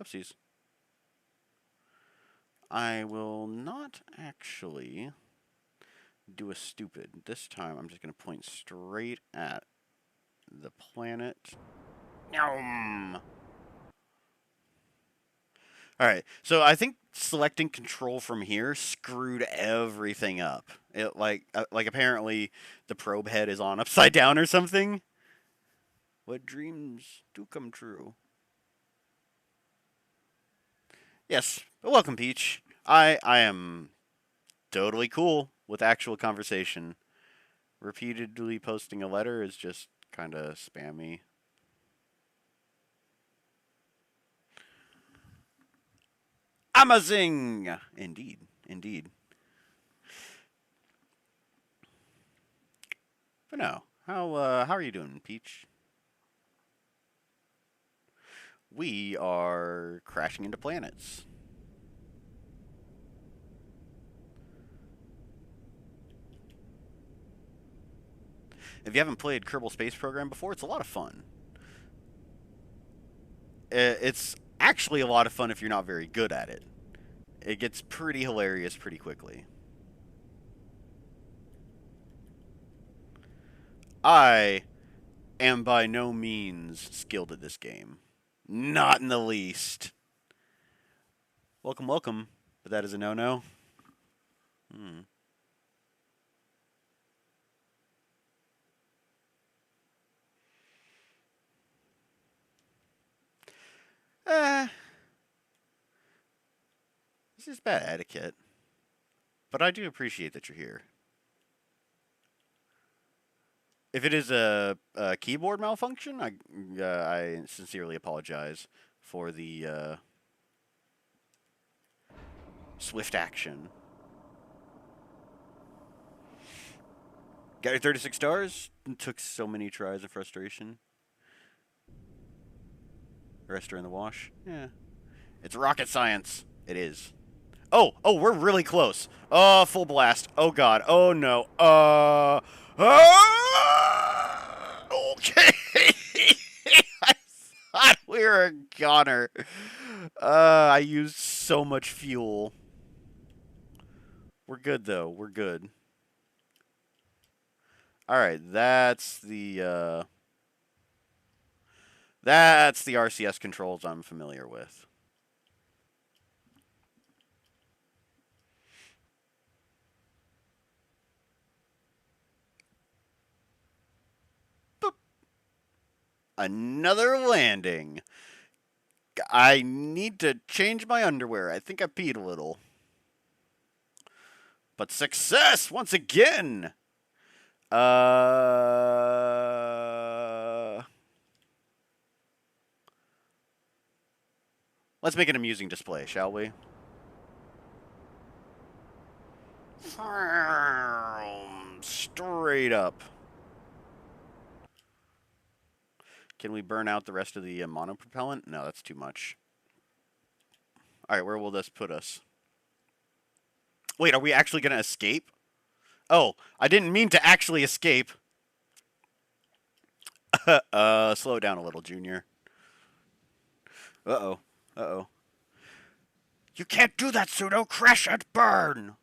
Speaker 1: oopsies. I will not actually do a stupid. This time I'm just going to point straight at the planet. Yum. Alright, so I think selecting control from here screwed everything up. It like apparently the probe head is on upside down or something. What dreams do come true? Yes, welcome, Peach. I am totally cool with actual conversation. Repeatedly posting a letter is just kind of spammy. Amazing! Indeed, indeed. But no, how are you doing, Peach? We are crashing into planets. If you haven't played Kerbal Space Program before, it's a lot of fun. It's actually a lot of fun if you're not very good at it. It gets pretty hilarious pretty quickly. I am by no means skilled at this game. Not in the least. Welcome, welcome. But that is a no-no. Hmm. Eh, this is bad etiquette. But I do appreciate that you're here. If it is a keyboard malfunction, I sincerely apologize for the swift action. Got your 36 stars? It took so many tries of frustration. The rest are in the wash. Yeah. It's rocket science. It is. Oh, we're really close. Oh, full blast. Oh, God. Oh, no. Okay. I thought we were a goner. I used so much fuel. We're good, though. We're good. All right, that's the RCS controls I'm familiar with. Boop. Another landing. I need to change my underwear. I think I peed a little. But success once again. Let's make an amusing display, shall we? Straight up. Can we burn out the rest of the monopropellant? No, that's too much. Alright, where will this put us? Wait, are we actually going to escape? Oh, I didn't mean to actually escape. Slow down a little, Junior. Uh-oh. Uh-oh. You can't do that, Pseudo! Crash and burn!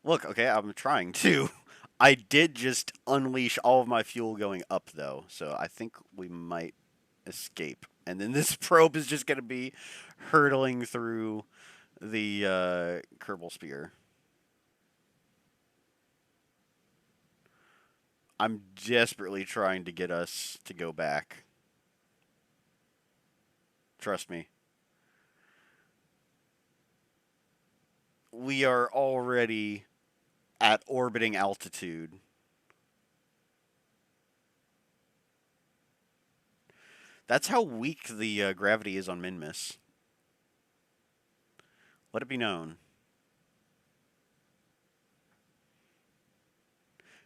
Speaker 1: Look, okay, I'm trying to. I did just unleash all of my fuel going up, though, so I think we might escape. And then this probe is just going to be hurtling through the Kerbal Spear. I'm desperately trying to get us to go back. Trust me. We are already at orbiting altitude. That's how weak the gravity is on Minmus. Let it be known.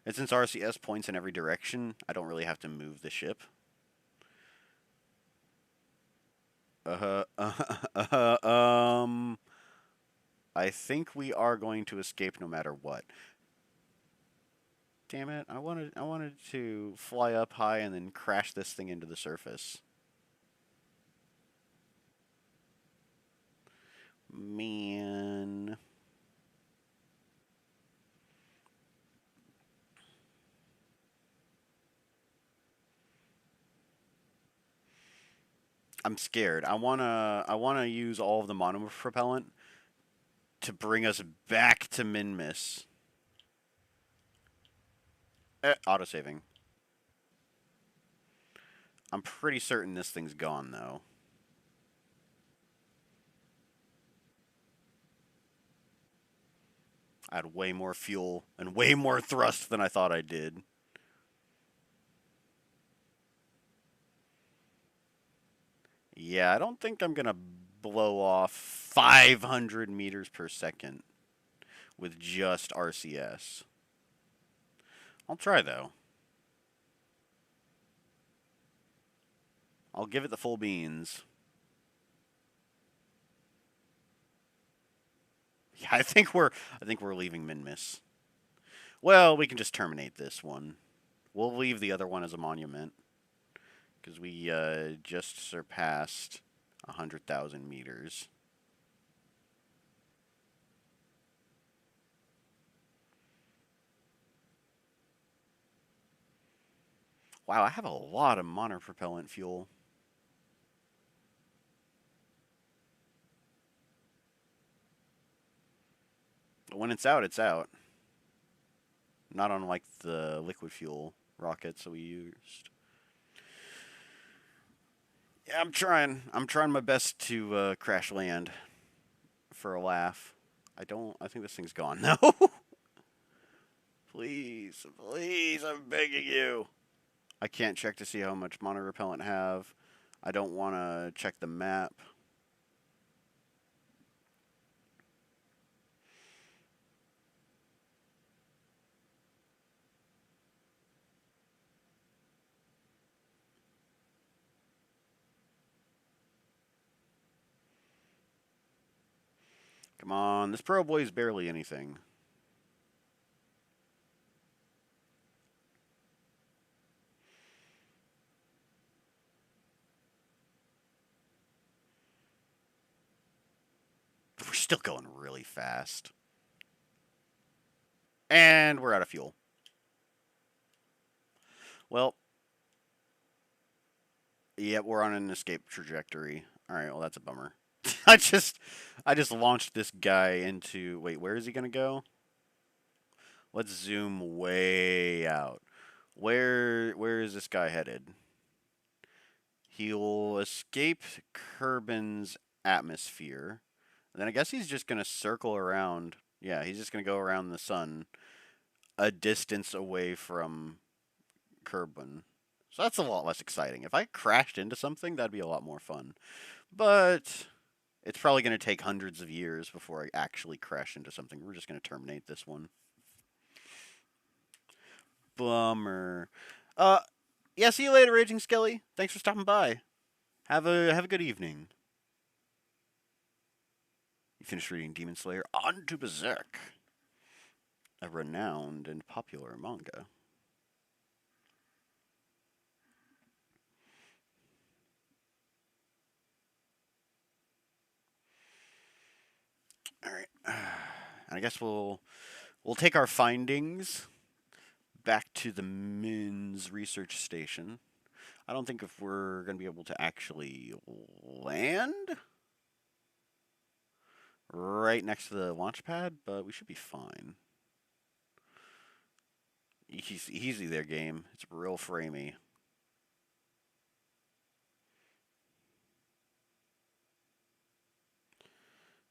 Speaker 1: And since RCS points in every direction, I don't really have to move the ship. Uh, um, I think we are going to escape no matter what. Damn it! I wanted to fly up high and then crash this thing into the surface. Man, I'm scared. I wanna use all of the mono propellant to bring us back to Minmus. Autosaving. I'm pretty certain this thing's gone though. I had way more fuel and way more thrust than I thought I did. Yeah, I don't think I'm gonna blow off 500 meters per second with just RCS. I'll try though. I'll give it the full beans. Yeah, I think we're leaving Minmus. Well, we can just terminate this one. We'll leave the other one as a monument because we just surpassed 100,000 meters. Wow, I have a lot of monopropellant fuel. But when it's out, it's out. Not unlike the liquid fuel rockets that we used. Yeah, I'm trying. I'm trying my best to crash land for a laugh. I think this thing's gone now. Please, please, I'm begging you. I can't check to see how much mono repellent have. I don't want to check the map. Come on, this pro boy is barely anything. We're still going really fast. And we're out of fuel. Well, yeah, we're on an escape trajectory. All right, well that's a bummer. I just I just launched this guy into wait, where is he going to go? Let's zoom way out. Where is this guy headed? He'll escape Kerbin's atmosphere. And then I guess he's just going to circle around. Yeah, he's just going to go around the sun a distance away from Kerbin. So that's a lot less exciting. If I crashed into something, that'd be a lot more fun. But it's probably going to take hundreds of years before I actually crash into something. We're just going to terminate this one. Bummer. Uh, yeah. See you later, Raging Skelly. Thanks for stopping by. Have a good evening. You finished reading Demon Slayer? On to Berserk, a renowned and popular manga. All right. And I guess we'll take our findings back to the Min's research station. I don't think if we're going to be able to actually land right next to the launch pad, but we should be fine. Easy there, game. It's real framey.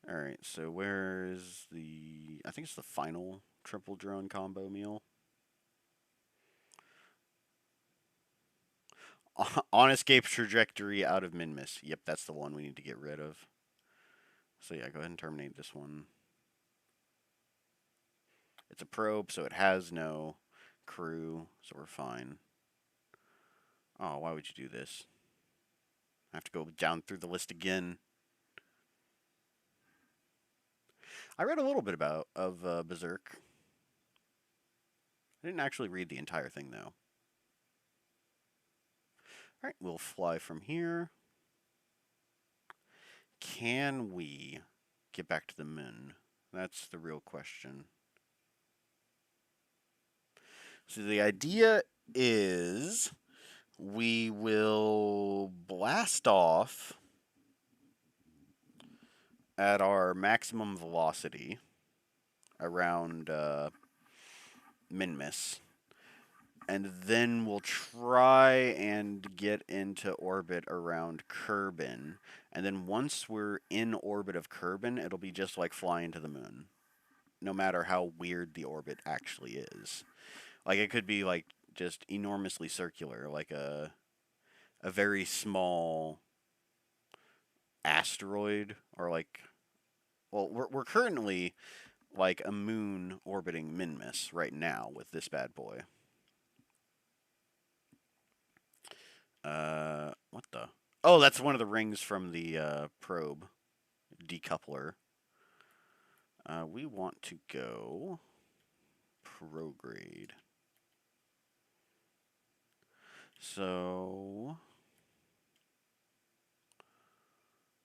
Speaker 1: All right, so where's the? I think it's the final triple drone combo meal. On escape trajectory out of Minmus. Yep, that's the one we need to get rid of. So yeah, go ahead and terminate this one. It's a probe, so it has no crew, so we're fine. Oh, why would you do this? I have to go down through the list again. I read a little bit of Berserk. I didn't actually read the entire thing, though. Alright, we'll fly from here. Can we get back to the moon? That's the real question. So the idea is we will blast off at our maximum velocity around Minmus. And then we'll try and get into orbit around Kerbin. And then once we're in orbit of Kerbin, it'll be just like flying to the moon. No matter how weird the orbit actually is. Like, it could be, like, just enormously circular. Like a very small asteroid. Or, like... Well, we're currently, like, a moon orbiting Minmus right now with this bad boy. What the? Oh, that's one of the rings from the probe decoupler. We want to go prograde. So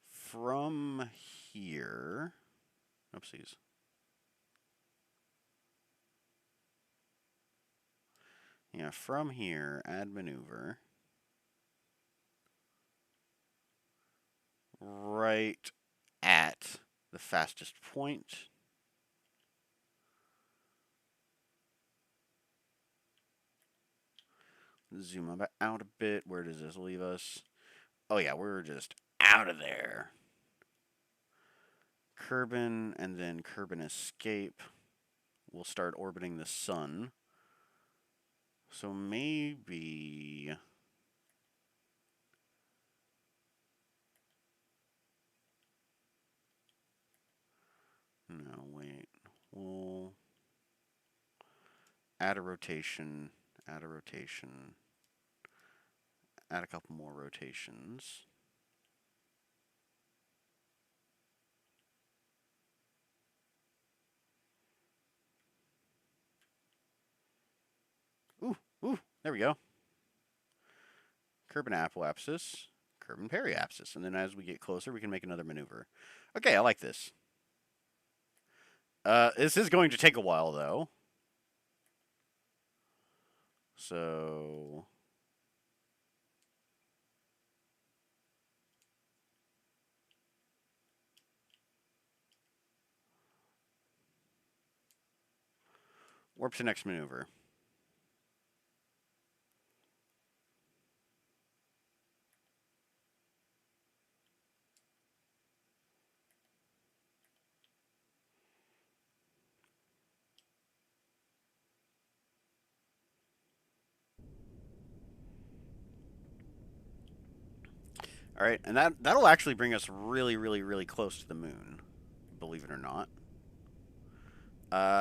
Speaker 1: from here, oopsies. Yeah, from here, add maneuver. Right at the fastest point. Zoom out a bit. Where does this leave us? Oh yeah, we're just out of there. Kerbin, and then Kerbin escape. We'll start orbiting the sun. So maybe... No, wait. We'll add a rotation, add a rotation, add a couple more rotations. Ooh, there we go. Kerbin apoapsis, Kerbin periapsis. And then as we get closer, we can make another maneuver. Okay, I like this. This is going to take a while, though. So... warp to next maneuver. All right, and that'll actually bring us really, really, really close to the moon, believe it or not.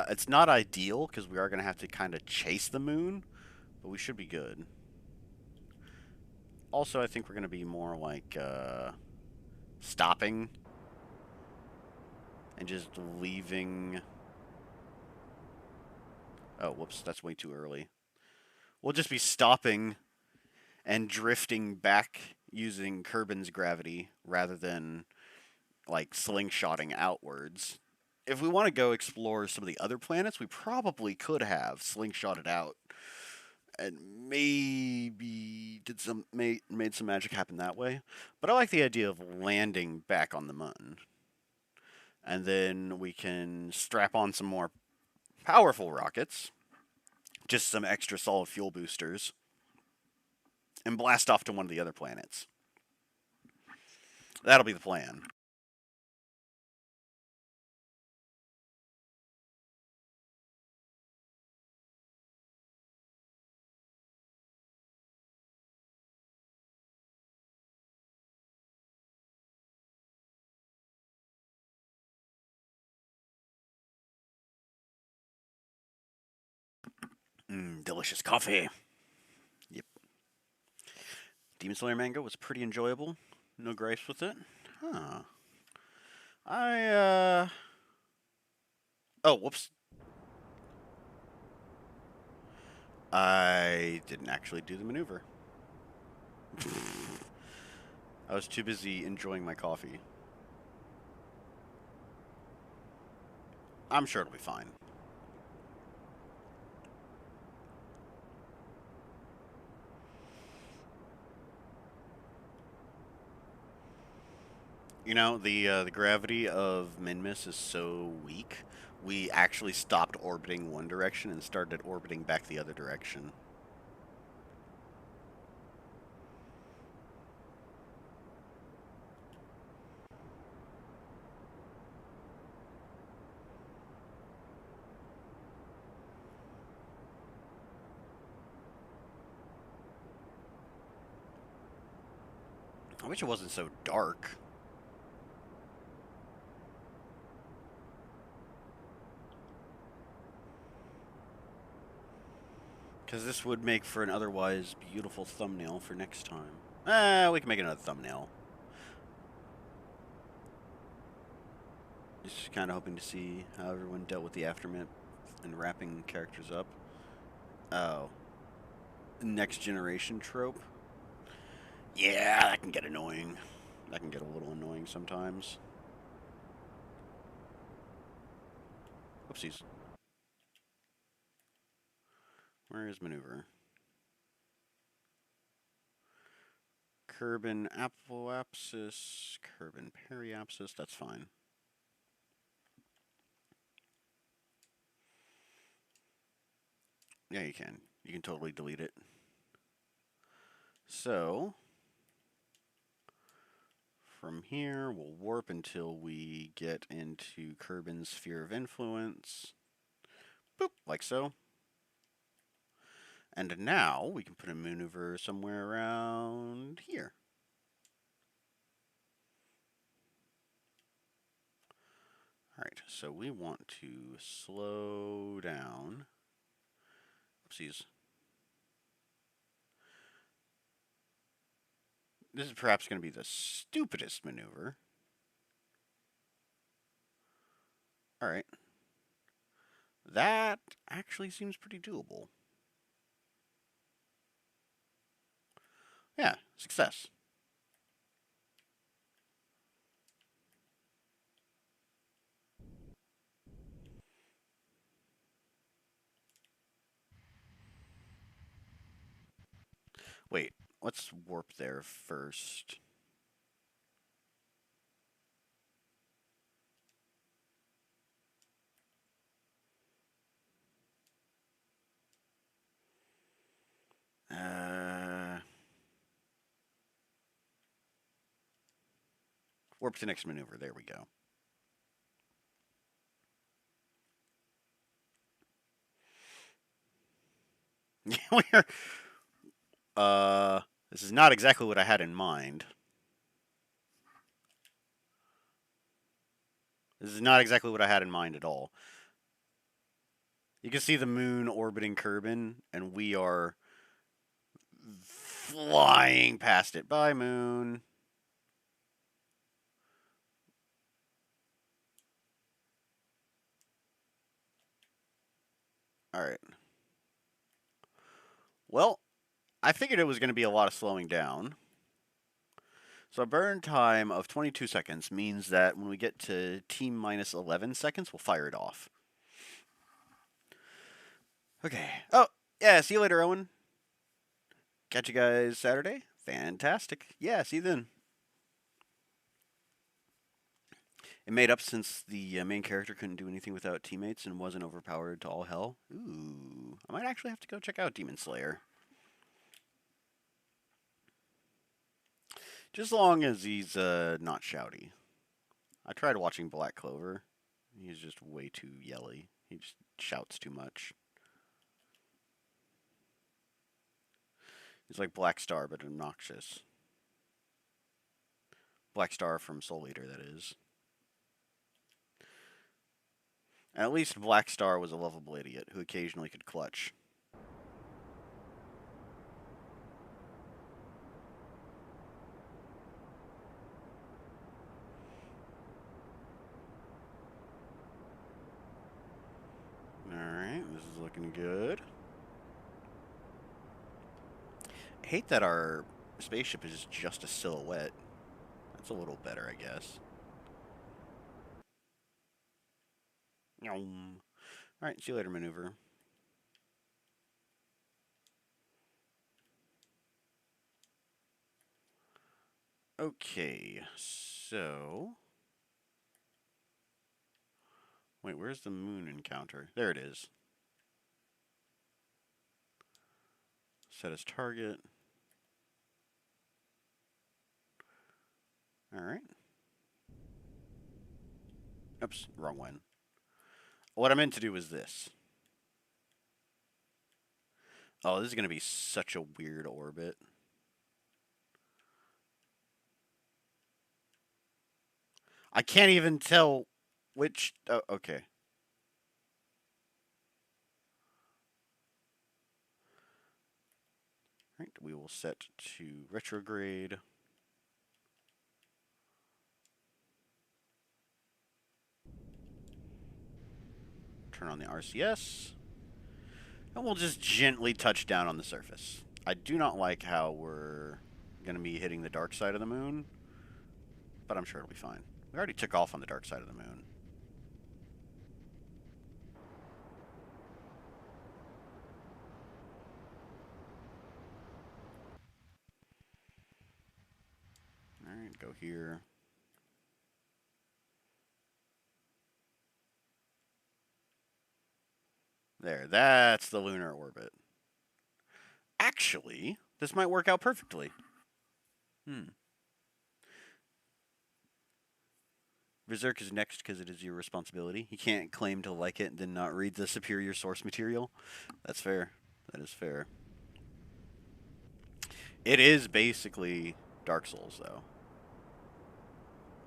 Speaker 1: It's not ideal because we are going to have to kind of chase the moon, but we should be good. Also, I think we're going to be more like stopping and just leaving. Oh, whoops, that's way too early. We'll just be stopping and drifting back using Kerbin's gravity rather than like slingshotting outwards. If we want to go explore some of the other planets, we probably could have slingshotted out and maybe made some magic happen that way. But I like the idea of landing back on the moon. And then we can strap on some more powerful rockets, just some extra solid fuel boosters, and blast off to one of the other planets. That'll be the plan. Delicious coffee. Yep. Demon Slayer manga was pretty enjoyable. No gripes with it. Huh. I, Oh, whoops. I didn't actually do the maneuver. I was too busy enjoying my coffee. I'm sure it'll be fine. You know, the gravity of Minmus is so weak. We actually stopped orbiting one direction and started orbiting back the other direction. I wish it wasn't so dark. Because this would make for an otherwise beautiful thumbnail for next time. We can make another thumbnail. Just kind of hoping to see how everyone dealt with the aftermath and wrapping characters up. Oh. Next generation trope? Yeah, that can get annoying. That can get a little annoying sometimes. Oopsies. Where is maneuver? Kerbin apoapsis, Kerbin periapsis, that's fine. Yeah, you can. You can totally delete it. So, from here, we'll warp until we get into Kerbin's sphere of influence. Boop, like so. And now we can put a maneuver somewhere around here. Alright, so we want to slow down. Oopsies. This is perhaps going to be the stupidest maneuver. Alright. That actually seems pretty doable. Yeah, success. Wait, let's warp there first. Warp to next maneuver. There we go. We're, this is not exactly what I had in mind. This is not exactly what I had in mind at all. You can see the moon orbiting Kerbin, and we are flying past it. Bye, moon. Alright. Well, I figured it was going to be a lot of slowing down. So a burn time of 22 seconds means that when we get to T minus 11 seconds, we'll fire it off. Okay. Oh, yeah, see you later, Owen. Catch you guys Saturday. Fantastic. Yeah, see you then. It made up since the main character couldn't do anything without teammates and wasn't overpowered to all hell. Ooh, I might actually have to go check out Demon Slayer. Just as long as he's not shouty. I tried watching Black Clover. He's just way too yelly. He just shouts too much. He's like Black Star, but obnoxious. Black Star from Soul Eater, that is. At least Black Star was a lovable idiot who occasionally could clutch. This is looking good. I hate that our spaceship is just a silhouette. That's a little better, I guess. Alright, see you later, maneuver. Okay, so... Wait, where's the moon encounter? There it is. Set as target. Alright. Oops, wrong one. What I meant to do was this. Oh, this is going to be such a weird orbit. I can't even tell which... Oh, okay. Alright, we will set to retrograde. Turn on the RCS. And we'll just gently touch down on the surface. I do not like how we're going to be hitting the dark side of the moon, but I'm sure it'll be fine. We already took off on the dark side of the moon. Alright, go here. There, that's the lunar orbit. Actually, this might work out perfectly. Berserk is next because it is your responsibility. You can't claim to like it and then not read the superior source material. That's fair. That is fair. It is basically Dark Souls, though.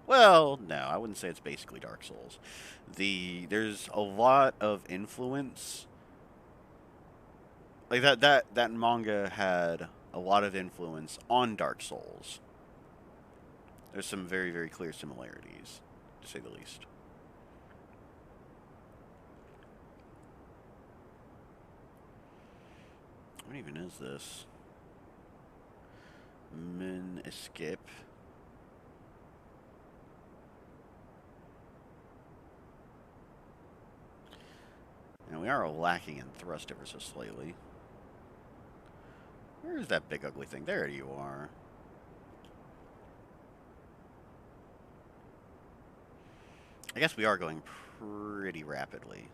Speaker 1: Well, no, I wouldn't say it's basically Dark Souls. There's a lot of influence. Like that manga had a lot of influence on Dark Souls. There's some very, very clear similarities, to say the least. What even is this? Min escape. And we are lacking in thrust ever so slightly. Where is that big ugly thing? There you are. I guess we are going pretty rapidly.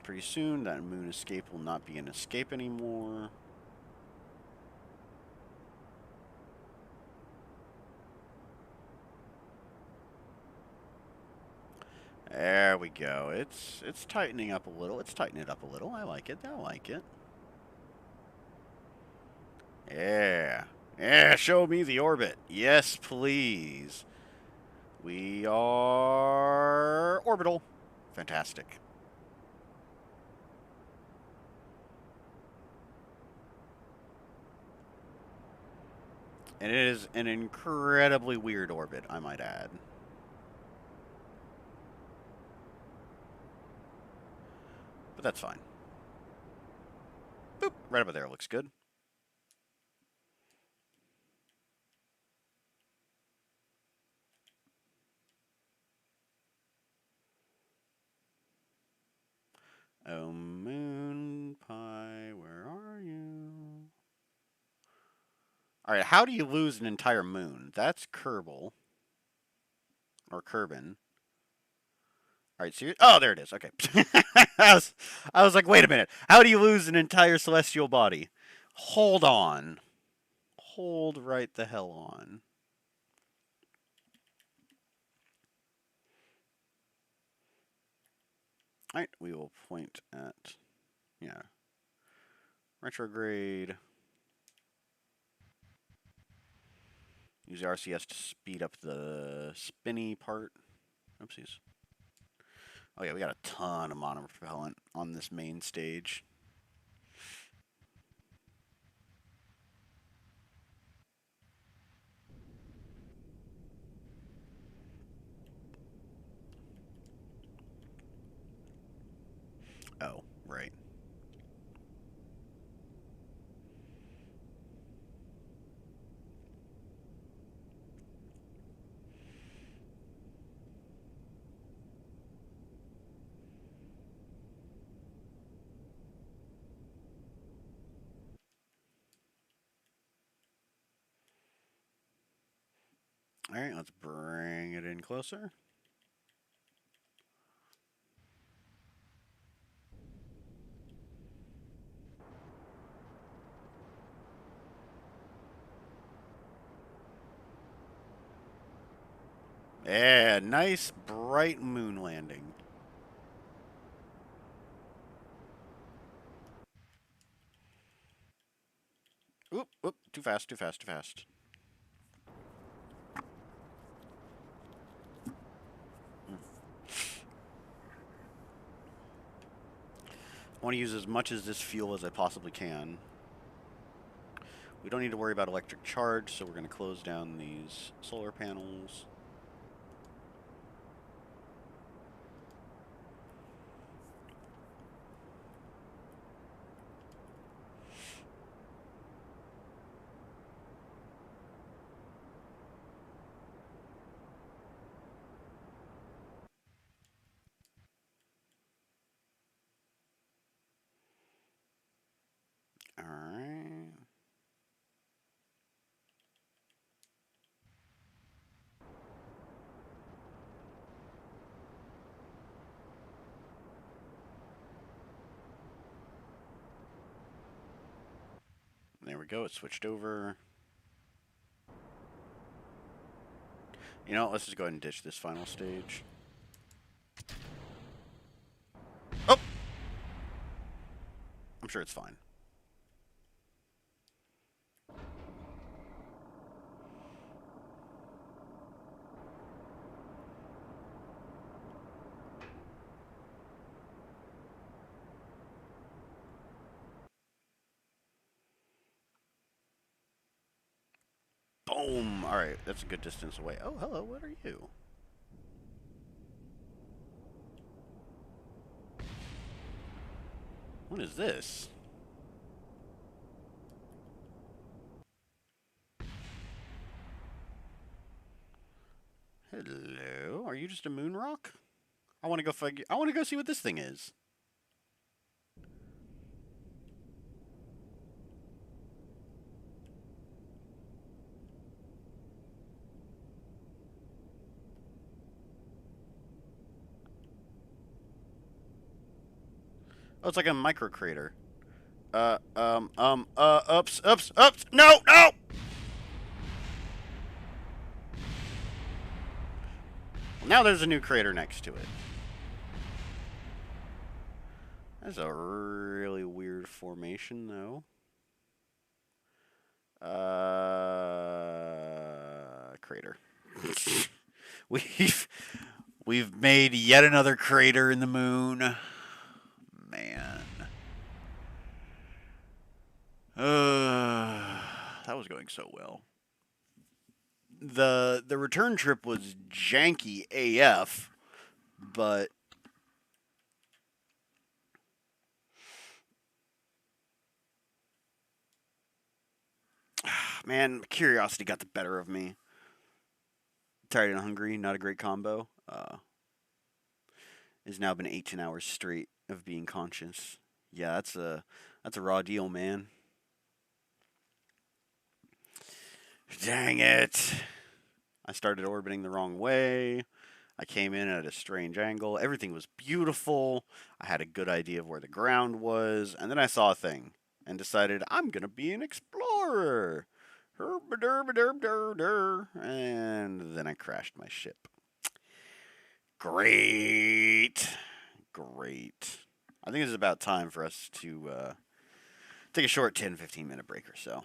Speaker 1: Pretty soon, that moon escape will not be an escape anymore. There we go. It's tightening up a little. It's tightening it up a little. I like it. I like it. Yeah. Yeah, show me the orbit. Yes, please. We are orbital. Fantastic. And it is an incredibly weird orbit, I might add. But that's fine. Boop. Right about there looks good. Oh, moon pie, where are you? All right, how do you lose an entire moon? That's Kerbal. Or Kerbin. All right, so oh, there it is. Okay. I was like, wait a minute. How do you lose an entire celestial body? Hold on. Hold right the hell on. All right, we will point at, yeah, retrograde. Use the RCS to speed up the spinny part. Oopsies. Oh yeah, we got a ton of monopropellant on this main stage. Oh, right. All right, let's bring it in closer. Yeah, nice bright moon landing. Oop, oop, too fast, too fast, too fast. I want to use as much of this fuel as I possibly can. We don't need to worry about electric charge, so we're going to close down these solar panels. All right. There we go. It switched over. You know, let's just go ahead and ditch this final stage. Oh! I'm sure it's fine. Boom! Alright, that's a good distance away. Oh, hello, what are you? What is this? Hello? Are you just a moon rock? I want to go figure. I want to go see what this thing is. Oh, it's like a micro crater. Oops, oops, oops. No, no! Well, now there's a new crater next to it. That's a really weird formation, though. Crater. we've we've made yet another crater in the moon. Man. That was going so well. The return trip was janky AF, but man, curiosity got the better of me. Tired and hungry, not a great combo. It's now been 18 hours straight of being conscious. Yeah, that's a raw deal, man. Dang it. I started orbiting the wrong way. I came in at a strange angle. Everything was beautiful. I had a good idea of where the ground was. And then I saw a thing and decided I'm going to be an explorer. And then I crashed my ship. Great. Great. I think it's about time for us to take a short 10-15 minute break or so.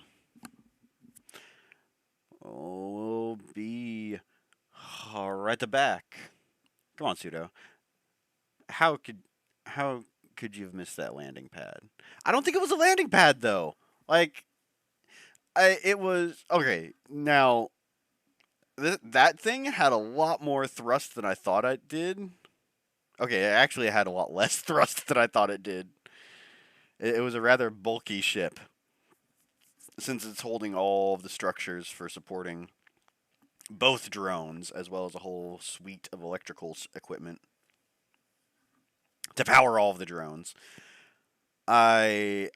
Speaker 1: We'll be right at the back. Come on, Pseudo. How could how could you have missed that landing pad? I don't think it was a landing pad though. Like it was okay. Now that thing had a lot more thrust than I thought it did. Okay, it actually had a lot less thrust than I thought it did. It was a rather bulky ship, since it's holding all of the structures for supporting both drones, as well as a whole suite of electrical equipment to power all of the drones. I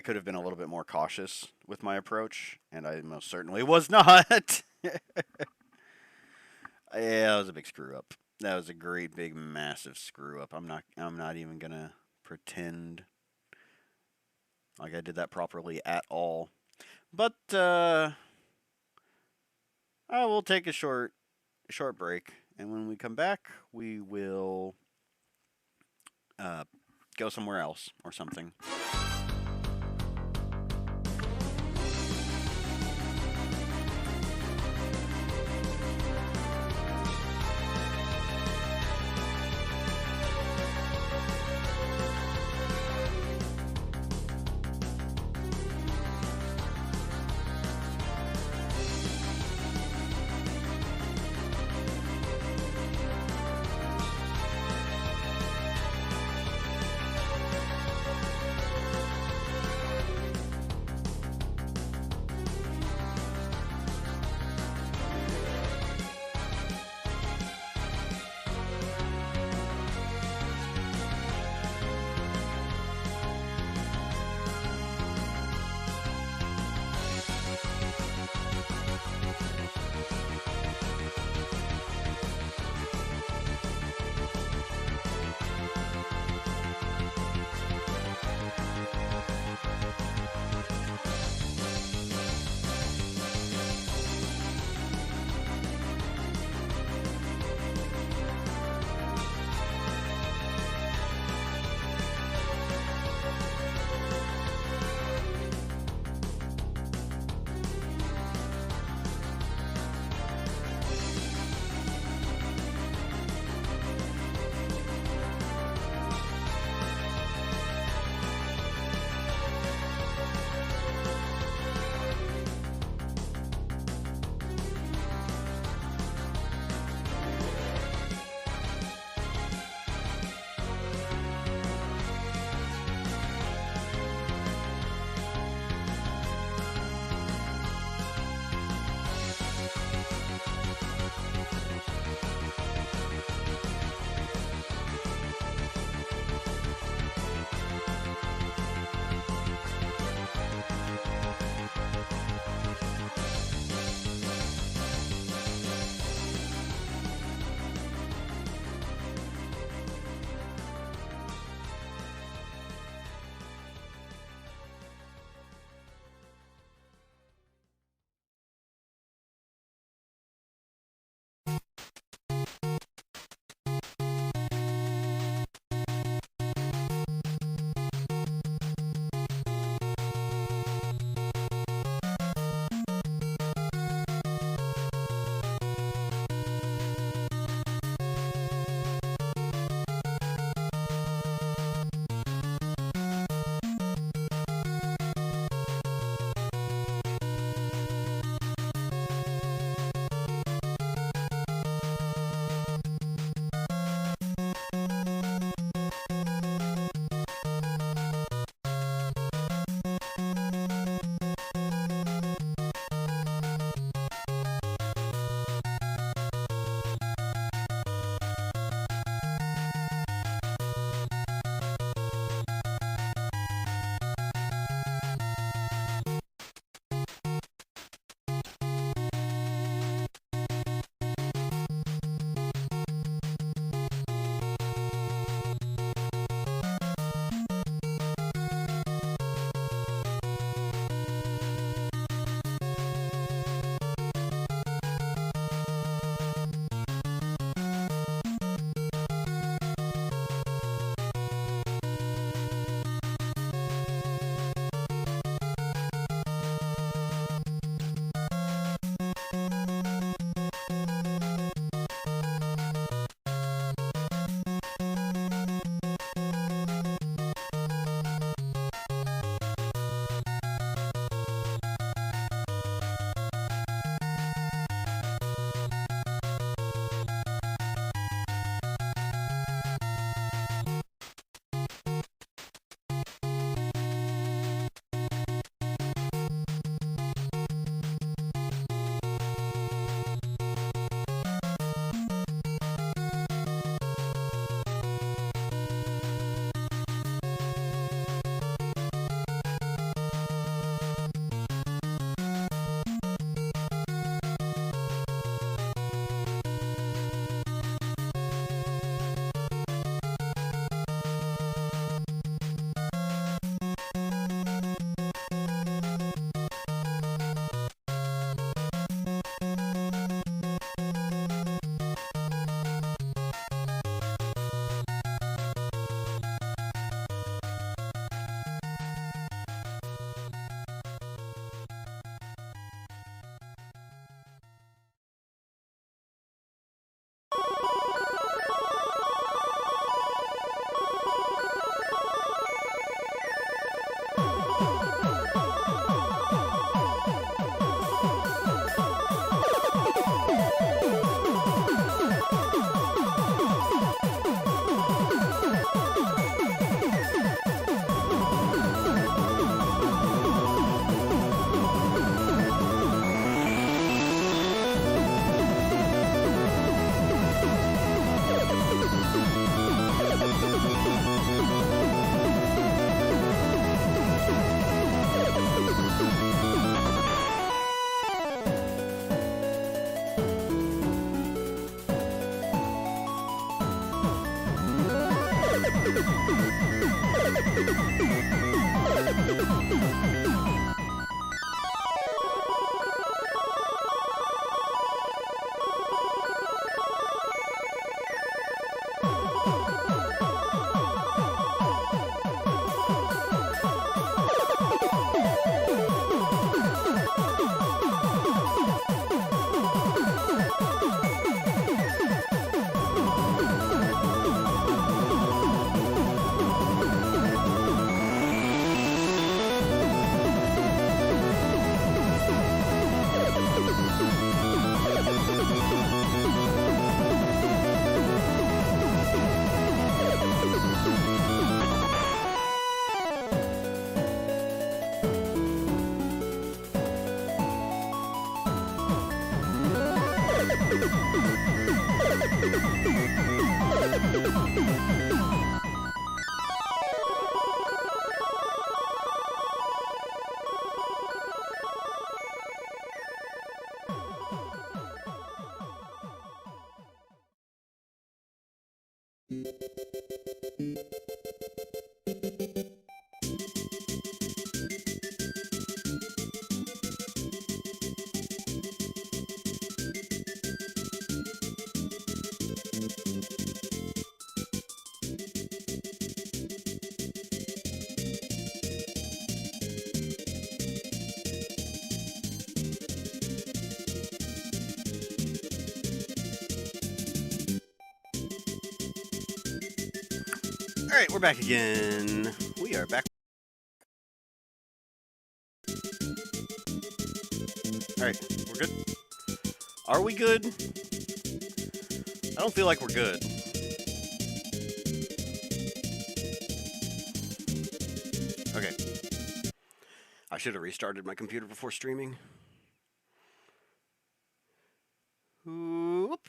Speaker 1: could have been a little bit more cautious with my approach, and I most certainly was not. Yeah, that was a big screw up. That was a great big massive screw up. I'm not even gonna pretend like I did that properly at all. But I will take a short break, and when we come back, we will uh, go somewhere else or something. Alright, we're back again. We are back. Alright, we're good? Are we good? I don't feel like we're good. Okay. I should have restarted my computer before streaming. Whoop.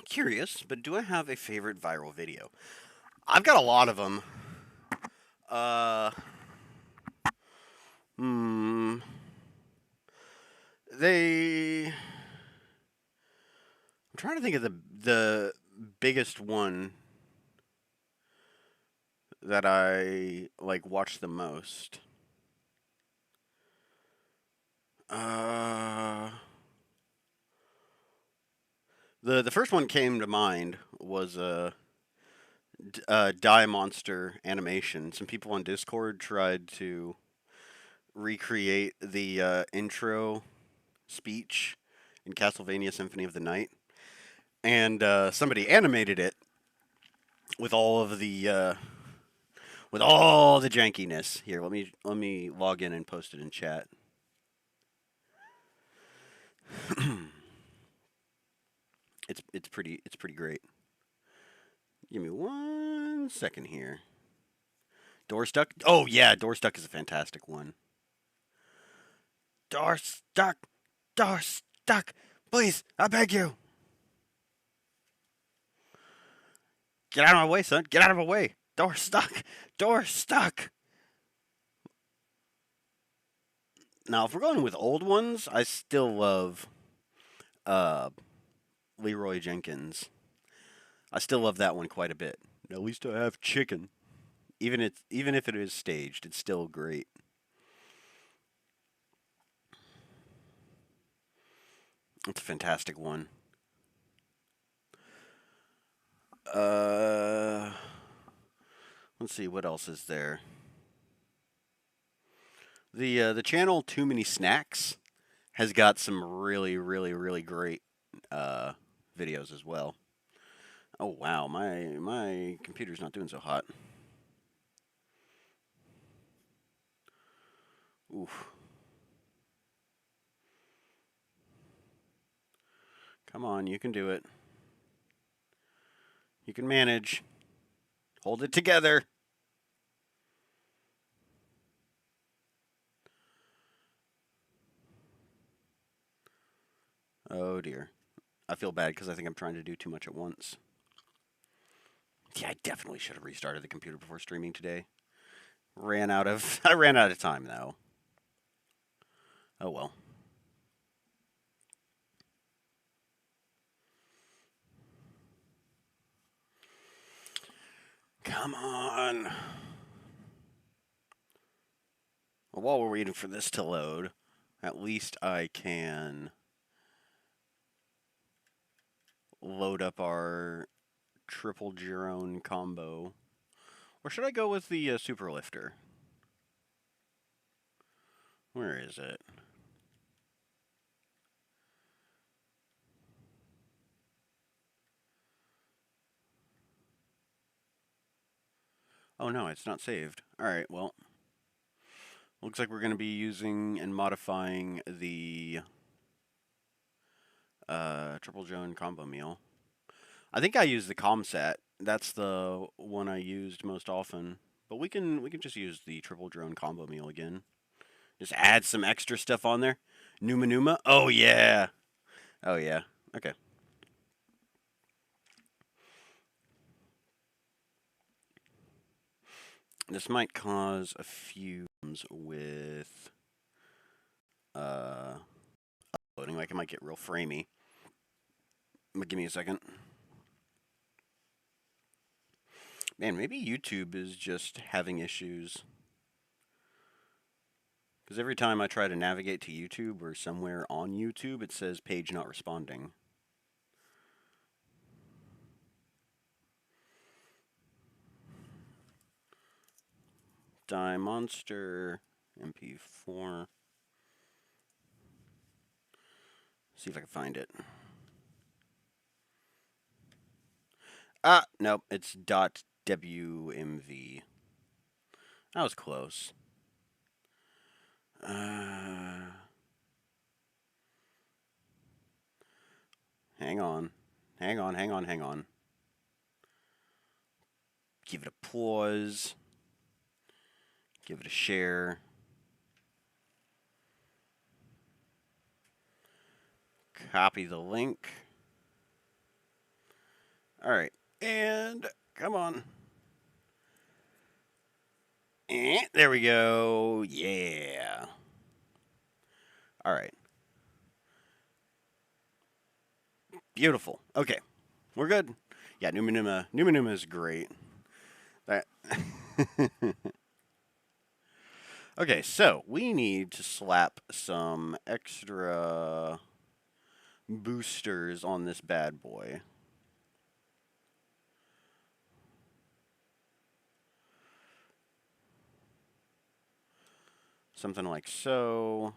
Speaker 1: Curious, but do I have a favorite viral video? I've got a lot of them. I'm trying to think of the biggest one that I like watched the most. The first one came to mind was Die Monster animation. Some people on Discord tried to recreate the intro speech in Castlevania Symphony of the Night, and somebody animated it with all of the with all the jankiness. Here, let me log in and post it in chat. It's pretty great. Give me 1 second here. Door stuck. Oh yeah, door stuck is a fantastic one. Door stuck. Door stuck. Please, I beg you. Get out of my way, son. Get out of my way. Door stuck. Door stuck. Now, if we're going with old ones, I still love Leroy Jenkins. I still love that one quite a bit. At least I have chicken. Even if it is staged, it's still great. It's a fantastic one. Let's see what else is there. The channel Too Many Snacks has got some really great videos as well. Oh wow, my computer's not doing so hot. Oof. Come on, you can do it. You can manage. Hold it together. Oh dear. I feel bad because I think I'm trying to do too much at once. Yeah, I definitely should have restarted the computer before streaming today. I ran out of time though. Oh well. Come on. Well, while we're waiting for this to load, at least I can load up our triple Girone combo. Or should I go with the super lifter? Where is it? Oh no, it's not saved. Alright, well. Looks like we're going to be using and modifying the triple Joan combo meal. I think I use the Comsat. That's the one I used most often. But we can just use the triple drone combo meal again. Just add some extra stuff on there. Numa Numa. Oh yeah. Oh yeah. Okay. This might cause a few problems with uploading. Like it might get real framey. But give me a second. Man, maybe YouTube is just having issues. Because every time I try to navigate to YouTube or somewhere on YouTube, it says page not responding. Die Monster, MP4. See if I can find it. Ah, nope, it's .wmv. That was close. Hang on. Hang on, hang on, hang on. Give it a pause. Give it a share. Copy the link. Alright, and come on. There we go. Yeah. Alright. Beautiful. Okay. We're good. Yeah, Numanuma is great. That Okay, so we need to slap some extra boosters on this bad boy. Something like so.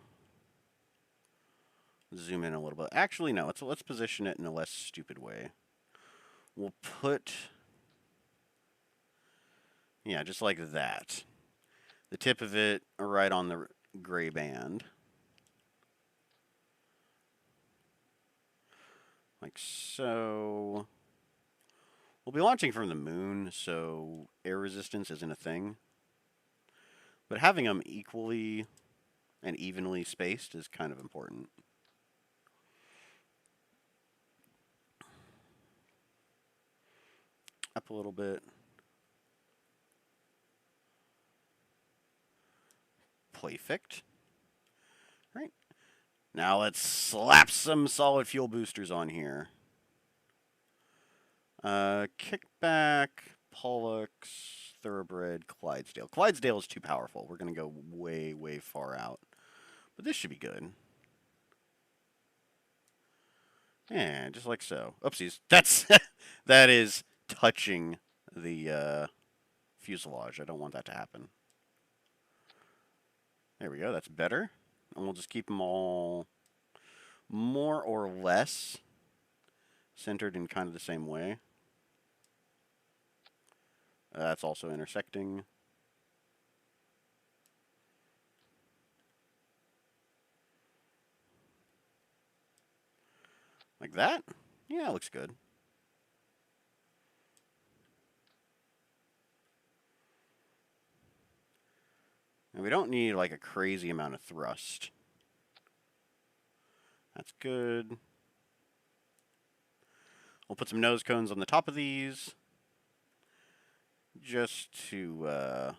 Speaker 1: Zoom in a little bit. Actually, no. Let's position it in a less stupid way. We'll put, yeah, just like that. The tip of it right on the gray band. Like so. We'll be launching from the moon, so air resistance isn't a thing. But having them equally and evenly spaced is kind of important. Up a little bit. Perfect. Right. Now let's slap some solid fuel boosters on here. Kickback, Pollux, Thoroughbred, Clydesdale. Clydesdale is too powerful. We're going to go way, way far out. But this should be good. Yeah, just like so. Oopsies. That is touching the fuselage. I don't want that to happen. There we go. That's better. And we'll just keep them all more or less centered in kind of the same way. That's also intersecting. Like that? Yeah, it looks good. And we don't need like a crazy amount of thrust. That's good. We'll put some nose cones on the top of these. Just to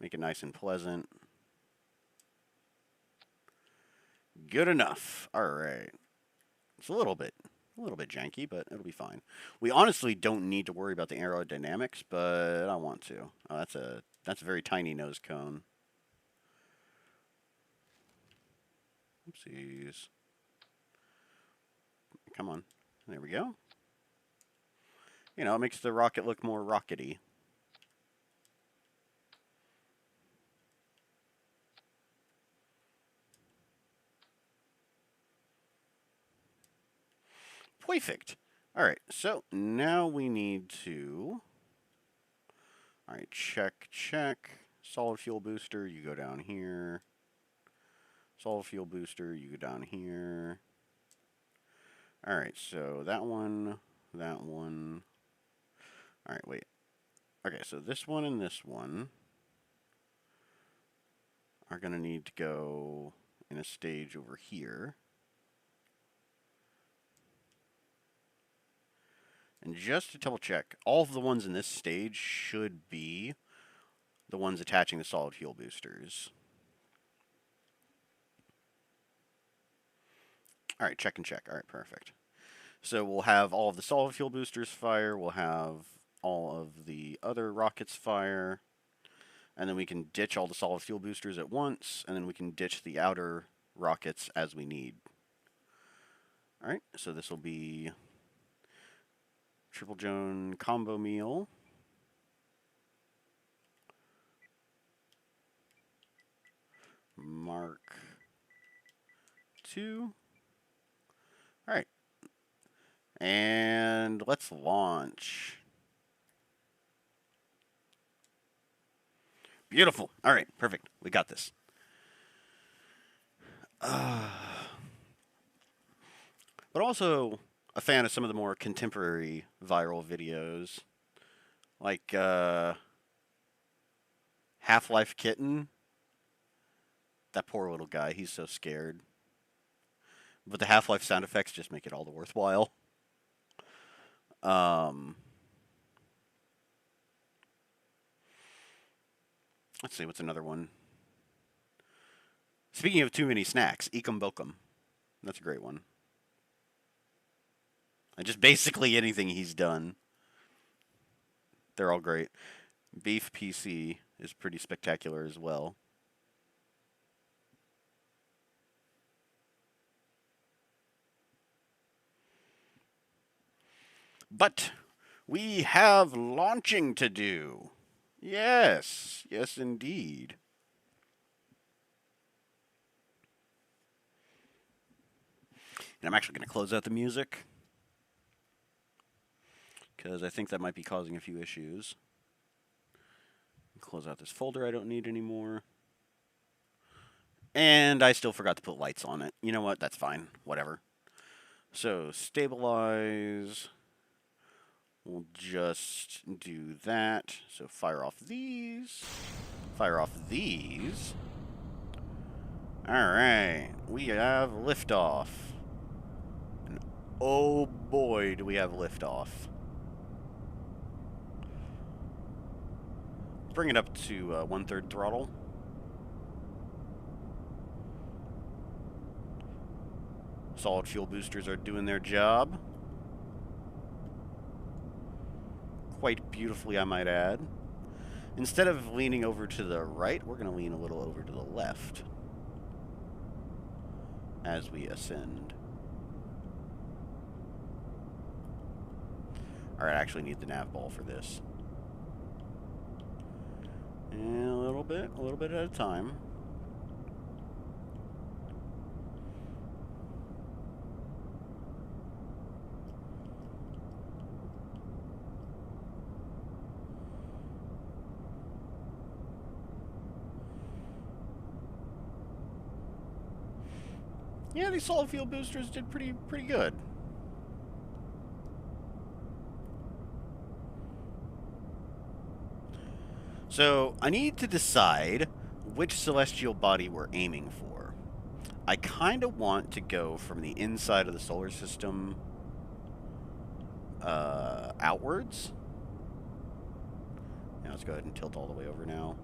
Speaker 1: make it nice and pleasant. Good enough. Alright. It's a little bit janky, but it'll be fine. We honestly don't need to worry about the aerodynamics, but I want to. Oh, that's a very tiny nose cone. Oopsies. Come on. There we go. You know, it makes the rocket look more rockety. Perfect. Alright, so now we need to... Alright, check. Solid fuel booster, you go down here. Solid fuel booster, you go down here. Alright, so that one. Alright, wait. Okay, so this one and this one are going to need to go in a stage over here. And just to double check, all of the ones in this stage should be the ones attaching the solid fuel boosters. All right, check and check. All right, perfect. So we'll have all of the solid fuel boosters fire. We'll have all of the other rockets fire. And then we can ditch all the solid fuel boosters at once. And then we can ditch the outer rockets as we need. All right, so this will be Triple Joan combo meal. Mark 2. All right. And let's launch. Beautiful. All right, perfect. We got this. But also a fan of some of the more contemporary viral videos, like Half-Life Kitten. That poor little guy, he's so scared. But the Half-Life sound effects just make it all the worthwhile. Let's see, what's another one? Speaking of too many snacks, Ekum Bokum. That's a great one. And just basically anything he's done. They're all great. Beef PC is pretty spectacular as well. But we have launching to do. Yes, yes indeed. And I'm actually going to close out the music, because I think that might be causing a few issues. Close out this folder I don't need anymore. And I still forgot to put lights on it. You know what? That's fine. Whatever. So, stabilize. We'll just do that. So, fire off these. Fire off these. Alright. We have liftoff. And oh boy, do we have liftoff. Bring it up to 1/3 throttle. Solid fuel boosters are doing their job. Quite beautifully, I might add. Instead of leaning over to the right, we're going to lean a little over to the left as we ascend. Alright, I actually need the nav ball for this. And a little bit at a time. Yeah, these solid fuel boosters did pretty good. So, I need to decide which celestial body we're aiming for. I kind of want to go from the inside of the solar system outwards. Now let's go ahead and tilt all the way over now.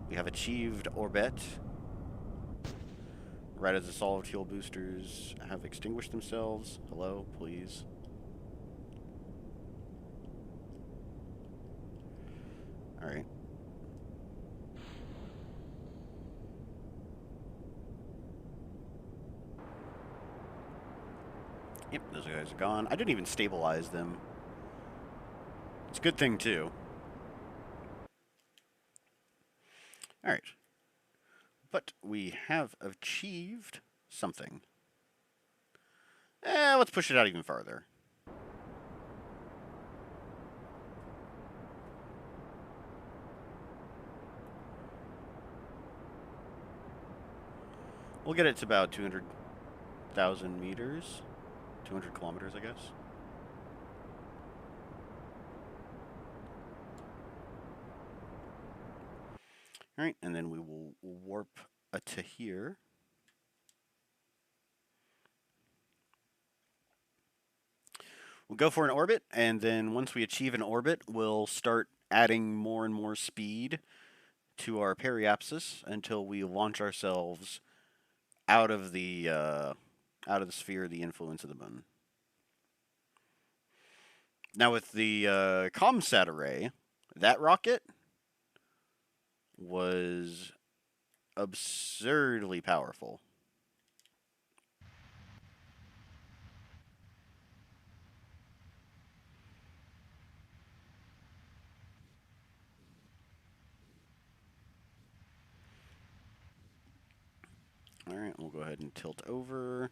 Speaker 1: We have achieved orbit. Right as the solid fuel boosters have extinguished themselves. Hello, please. Alright. Yep, those guys are gone. I didn't even stabilize them. It's a good thing, too. Alright. But we have achieved something. Let's push it out even farther. We'll get it to about 200,000 meters. 200 kilometers, I guess. Alright, and then we will warp to here. We'll go for an orbit, and then once we achieve an orbit, we'll start adding more and more speed to our periapsis until we launch ourselves out of the sphere of the influence of the moon. Now with the ComSat array, that rocket was absurdly powerful. Alright, we'll go ahead and tilt over.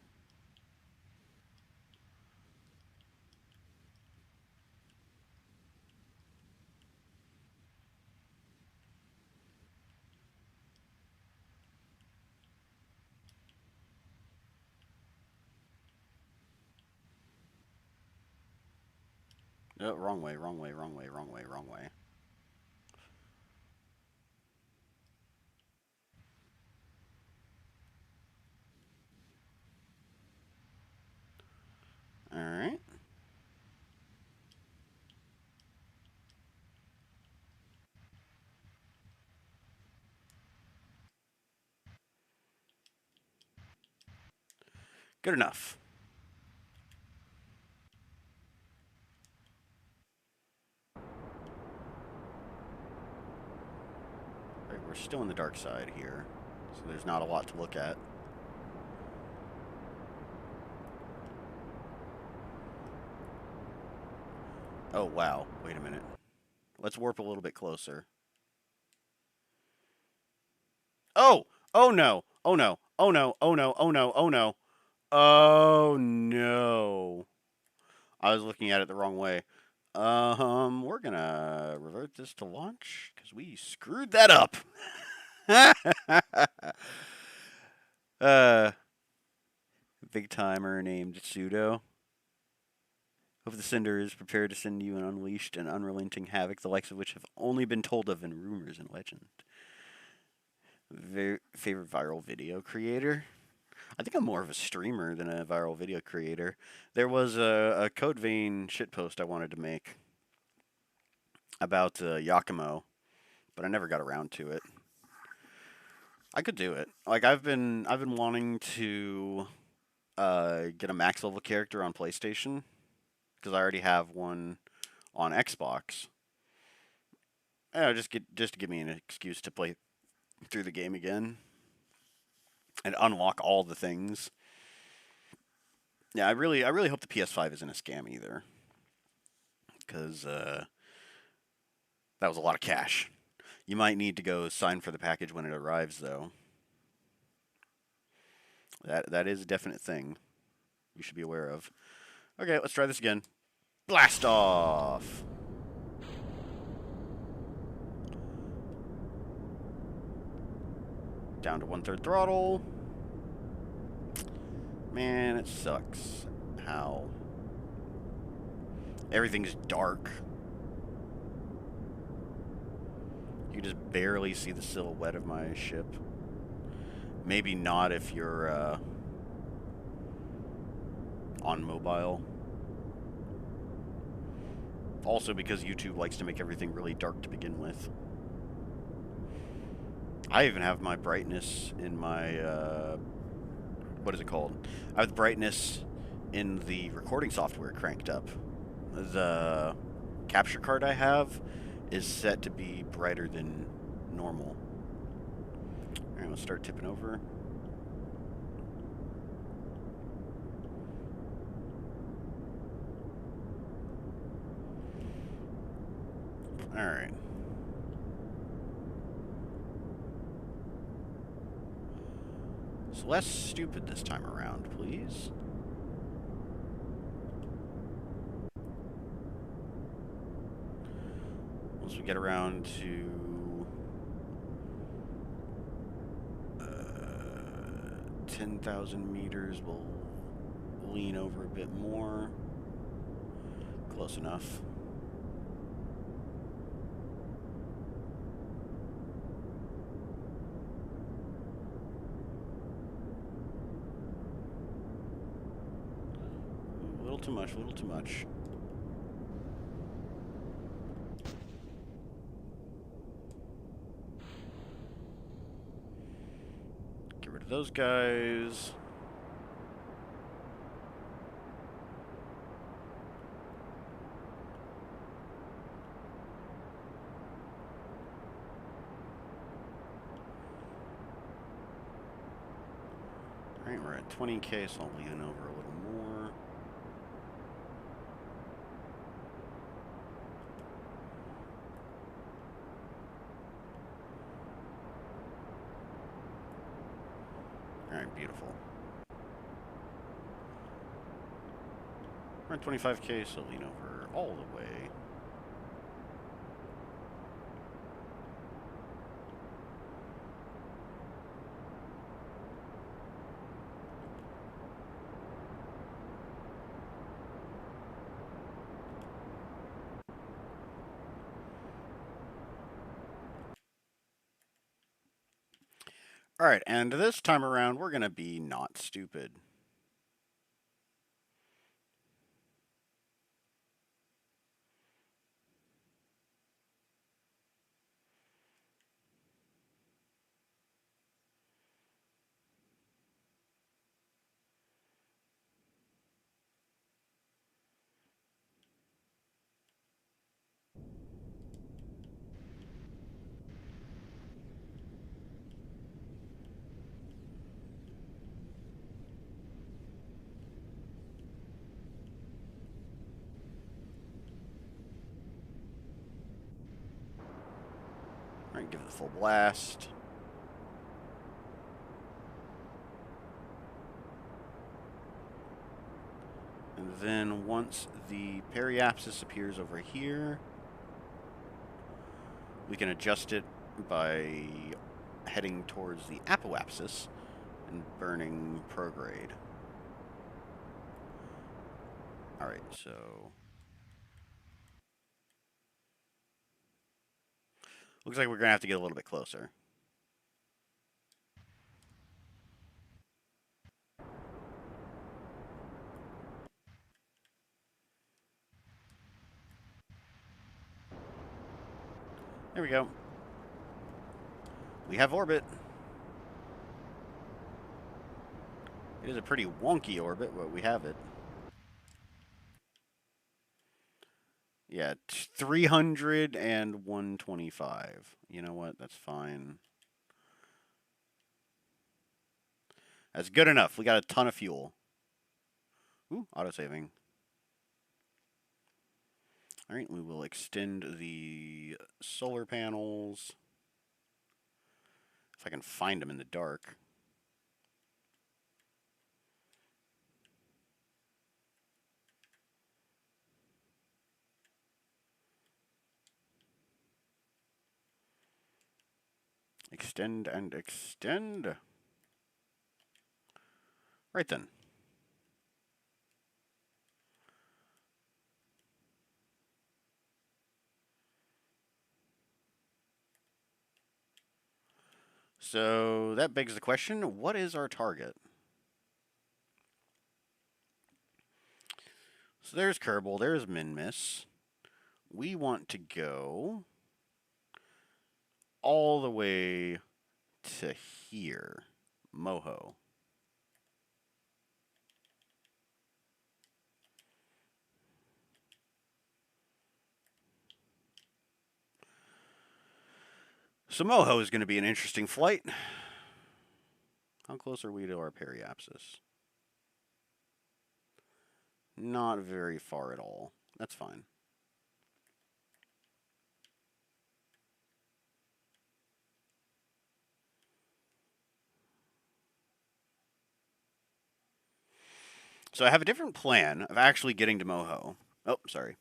Speaker 1: Oh, wrong way, wrong way, wrong way, wrong way, wrong way. Alright. Good enough. Right, we're still in the dark side here, so there's not a lot to look at. Oh, wow. Wait a minute. Let's warp a little bit closer. Oh! Oh no! Oh no! Oh no! Oh no! Oh no! Oh no! Oh no! I was looking at it the wrong way. We're gonna revert this to launch because we screwed that up. uh, Big timer named Pseudo. Hope the sender is prepared to send you an unleashed and unrelenting havoc, the likes of which have only been told of in rumors and legend. Favorite viral video creator? I think I'm more of a streamer than a viral video creator. There was a Code Vein shitpost I wanted to make about Yakumo, but I never got around to it. I could do it. Like I've been wanting to get a max level character on PlayStation because I already have one on Xbox. Just to give me an excuse to play through the game again and unlock all the things. Yeah, I really hope the PS5 isn't a scam either, because that was a lot of cash. You might need to go sign for the package when it arrives, though. That is a definite thing you should be aware of. Okay, let's try this again. Blast off! Down to 1/3 throttle. Man, it sucks. How? Everything's dark. You can just barely see the silhouette of my ship. Maybe not if you're on mobile. Also because YouTube likes to make everything really dark to begin with. I even have my brightness in my, what is it called? I have the brightness in the recording software cranked up. The capture card I have is set to be brighter than normal. Alright, let's start tipping over. Alright. So less stupid this time around, please. Once we get around to 10,000 meters, we'll lean over a bit more. Close enough. A little too much, a little too much. those guys. Alright, we're at 20k, so I'll lean over a little more. Alright, beautiful. We're at 25k, so lean over all the way. Alright, and this time around, we're going to be not stupid. Alright, give it a full blast. And then once the periapsis appears over here, we can adjust it by heading towards the apoapsis and burning prograde. Alright, so looks like we're going to have to get a little bit closer. There we go. We have orbit. It is a pretty wonky orbit, but we have it. Yeah, 300 and 125. You know what? That's fine. That's good enough. We got a ton of fuel. Ooh, autosaving. Alright, we will extend the solar panels. If I can find them in the dark. Extend and extend. Right then. So that begs the question, what is our target? So there's Kerbal, there's Minmus. We want to go all the way to here. Moho. So Moho is going to be an interesting flight. How close are we to our periapsis? Not very far at all. That's fine. So I have a different plan of actually getting to Moho. Oh, sorry.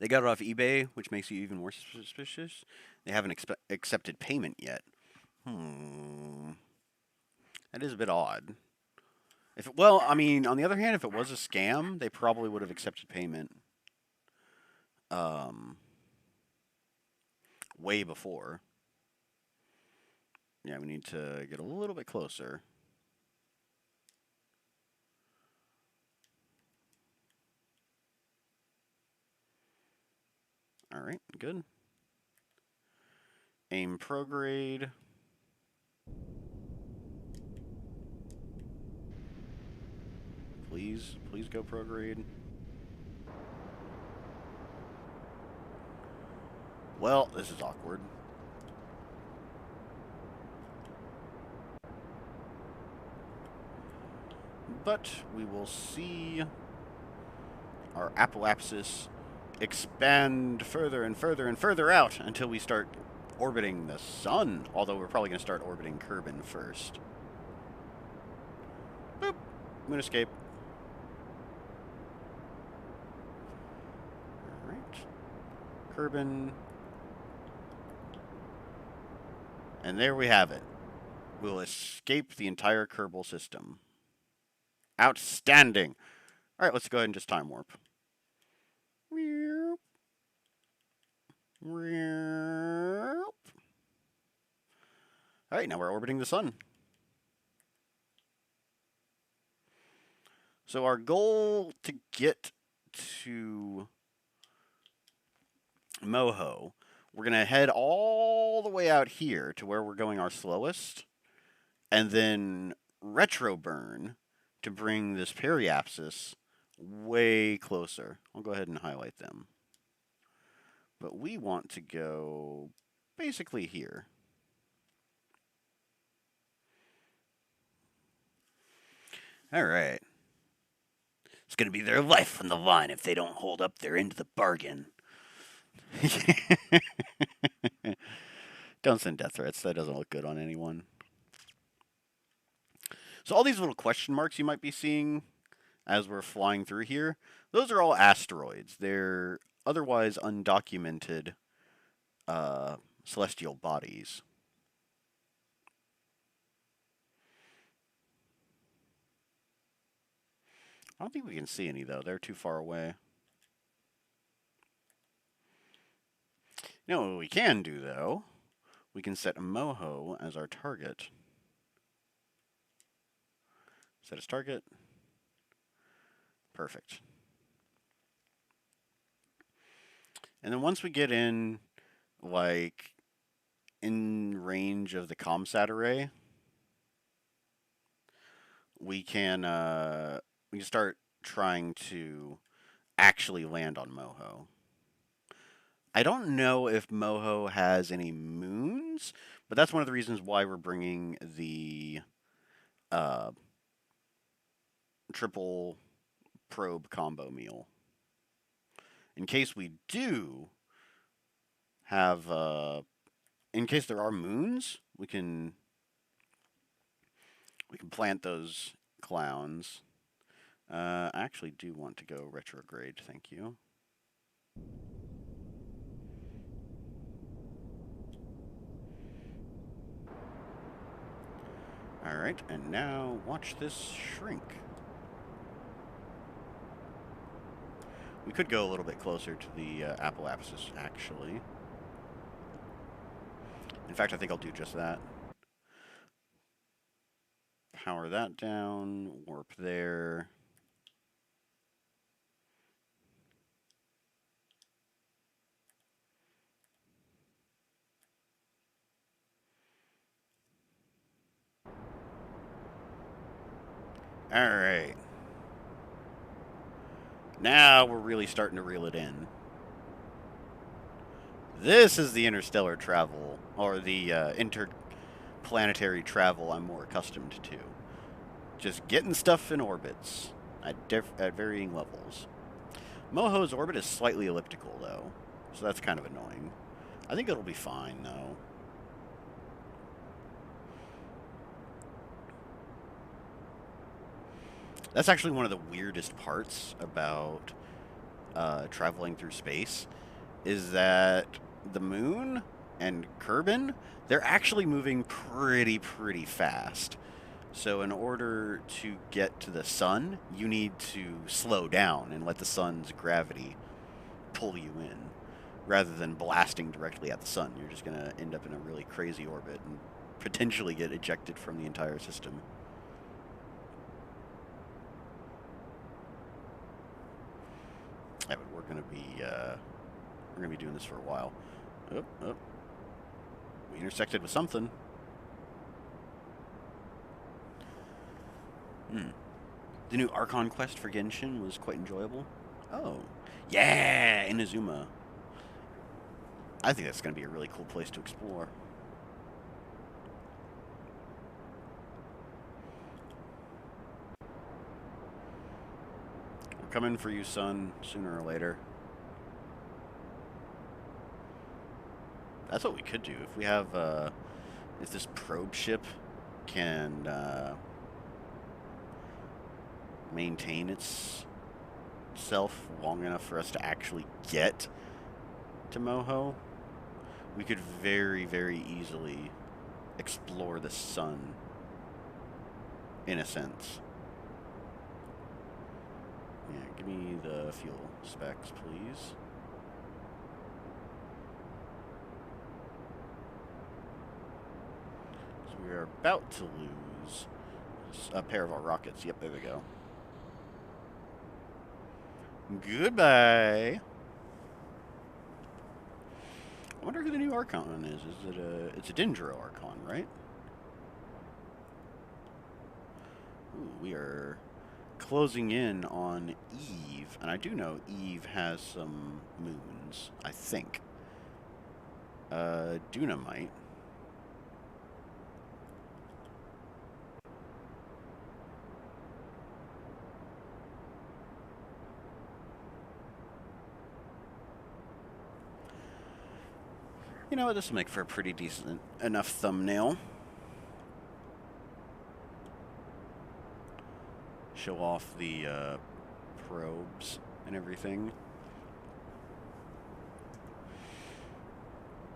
Speaker 1: They got it off eBay, which makes you even more suspicious. They haven't accepted payment yet. That is a bit odd. Well, I mean, on the other hand, if it was a scam, they probably would have accepted payment way before. Yeah, we need to get a little bit closer. All right, good. Aim prograde. Please, please go prograde. Well, this is awkward. But we will see our apoapsis expand further and further and further out until we start orbiting the sun. Although we're probably going to start orbiting Kerbal first. Boop. Moon escape. Alright. Kerbal. And there we have it. We'll escape the entire Kerbal system. Outstanding. Alright, let's go ahead and just time warp. Alright, now we're orbiting the sun. So our goal to get to Moho, we're going to head all the way out here to where we're going our slowest, and then retro burn to bring this periapsis way closer. I'll go ahead and highlight them. But we want to go basically here. All right. It's going to be their life on the line if they don't hold up their end of the bargain. Don't send death threats. That doesn't look good on anyone. So all these little question marks you might be seeing as we're flying through here, those are all asteroids. They're otherwise undocumented celestial bodies. I don't think we can see any, though. They're too far away. You know what we can do, though? We can set Moho as our target. Set as target. Perfect. And then once we get in, like, in range of the ComSat array, we can start trying to actually land on Moho. I don't know if Moho has any moons, but that's one of the reasons why we're bringing the triple probe combo meal. In case we do have, in case there are moons, we can plant those clowns. I actually do want to go retrograde, thank you. Alright, and now watch this shrink. We could go a little bit closer to the apoapsis, actually. In fact, I think I'll do just that. Power that down, warp there. Alright. Now we're really starting to reel it in. This is the interstellar travel, or the interplanetary travel I'm more accustomed to. Just getting stuff in orbits at varying levels. Moho's orbit is slightly elliptical, though, so that's kind of annoying. I think it'll be fine, though. That's actually one of the weirdest parts about traveling through space, is that the moon and Kerbal, they're actually moving pretty fast. So in order to get to the sun, you need to slow down and let the sun's gravity pull you in, rather than blasting directly at the sun. You're just going to end up in a really crazy orbit and potentially get ejected from the entire system. Yeah, but we're gonna be doing this for a while. Oh. We intersected with something. The new Archon quest for Genshin was quite enjoyable. Oh. Yeah, Inazuma. I think that's going to be a really cool place to explore. We're coming for you, son, sooner or later. That's what we could do. If we have, if this probe ship can maintain itself long enough for us to actually get to Moho, we could very, very easily explore the sun, in a sense. Yeah, give me the fuel specs, please. So we are about to lose a pair of our rockets. Yep, there we go. Goodbye. I wonder who the new Archon is. Is it it's a Dendro Archon, right? Ooh, we are closing in on Eve, and I do know Eve has some moons, I think. Dunamite. You know what, this will make for a pretty decent enough thumbnail. Show off the probes and everything.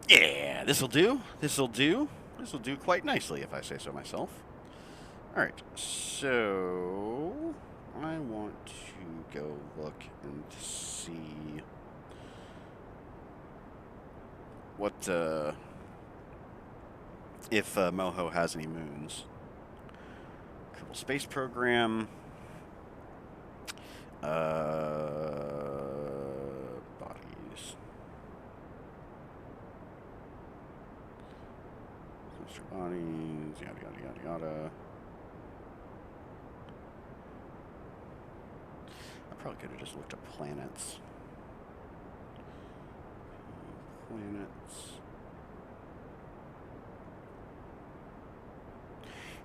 Speaker 1: Yeah, this'll do. This'll do. This'll do quite nicely, if I say so myself. Alright, so I want to go look and see what if Moho has any moons. Kerbal Space Program. Bodies. Mr. Bodies, yada yada yada yada. I probably could have just looked up planets. Planets.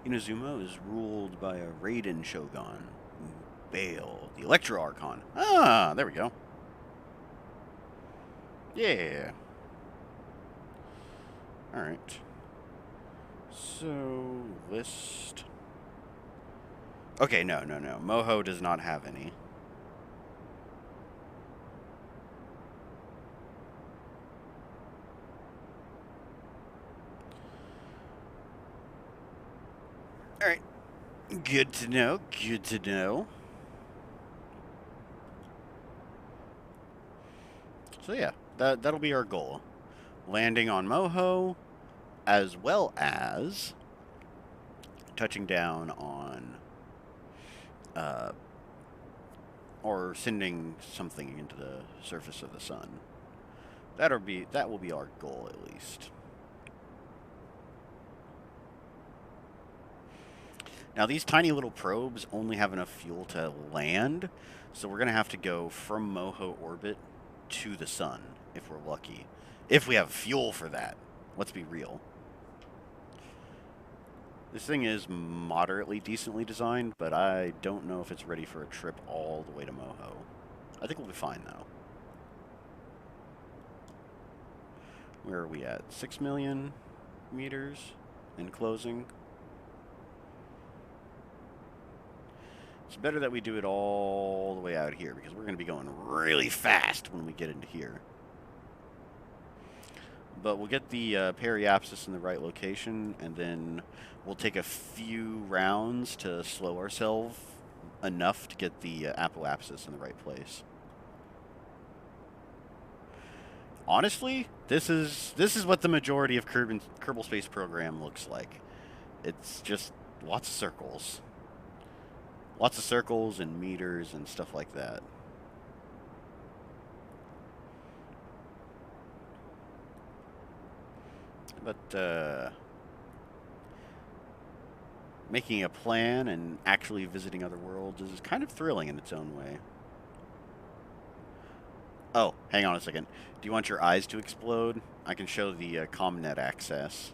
Speaker 1: Inazuma is ruled by a Raiden Shogun, Bale, the Electro Archon. Ah, there we go. Yeah. Alright. So, list. Okay, no. Moho does not have any. Alright. Good to know. Good to know. So yeah, that'll be our goal. Landing on Moho, as well as touching down on or sending something into the surface of the sun. That will be our goal, at least. Now, these tiny little probes only have enough fuel to land, so we're going to have to go from Moho orbit to the sun, if we're lucky. If we have fuel for that. Let's be real. This thing is moderately decently designed, but I don't know if it's ready for a trip all the way to Moho. I think we'll be fine, though. Where are we at? 6 million meters in closing. It's better that we do it all the way out here, because we're going to be going really fast when we get into here. But we'll get the periapsis in the right location, and then we'll take a few rounds to slow ourselves enough to get the apoapsis in the right place. Honestly, this is what the majority of Kerbal Space Program looks like. It's just lots of circles. Lots of circles and meters and stuff like that. But, making a plan and actually visiting other worlds is kind of thrilling in its own way. Oh, hang on a second. Do you want your eyes to explode? I can show the ComNet access.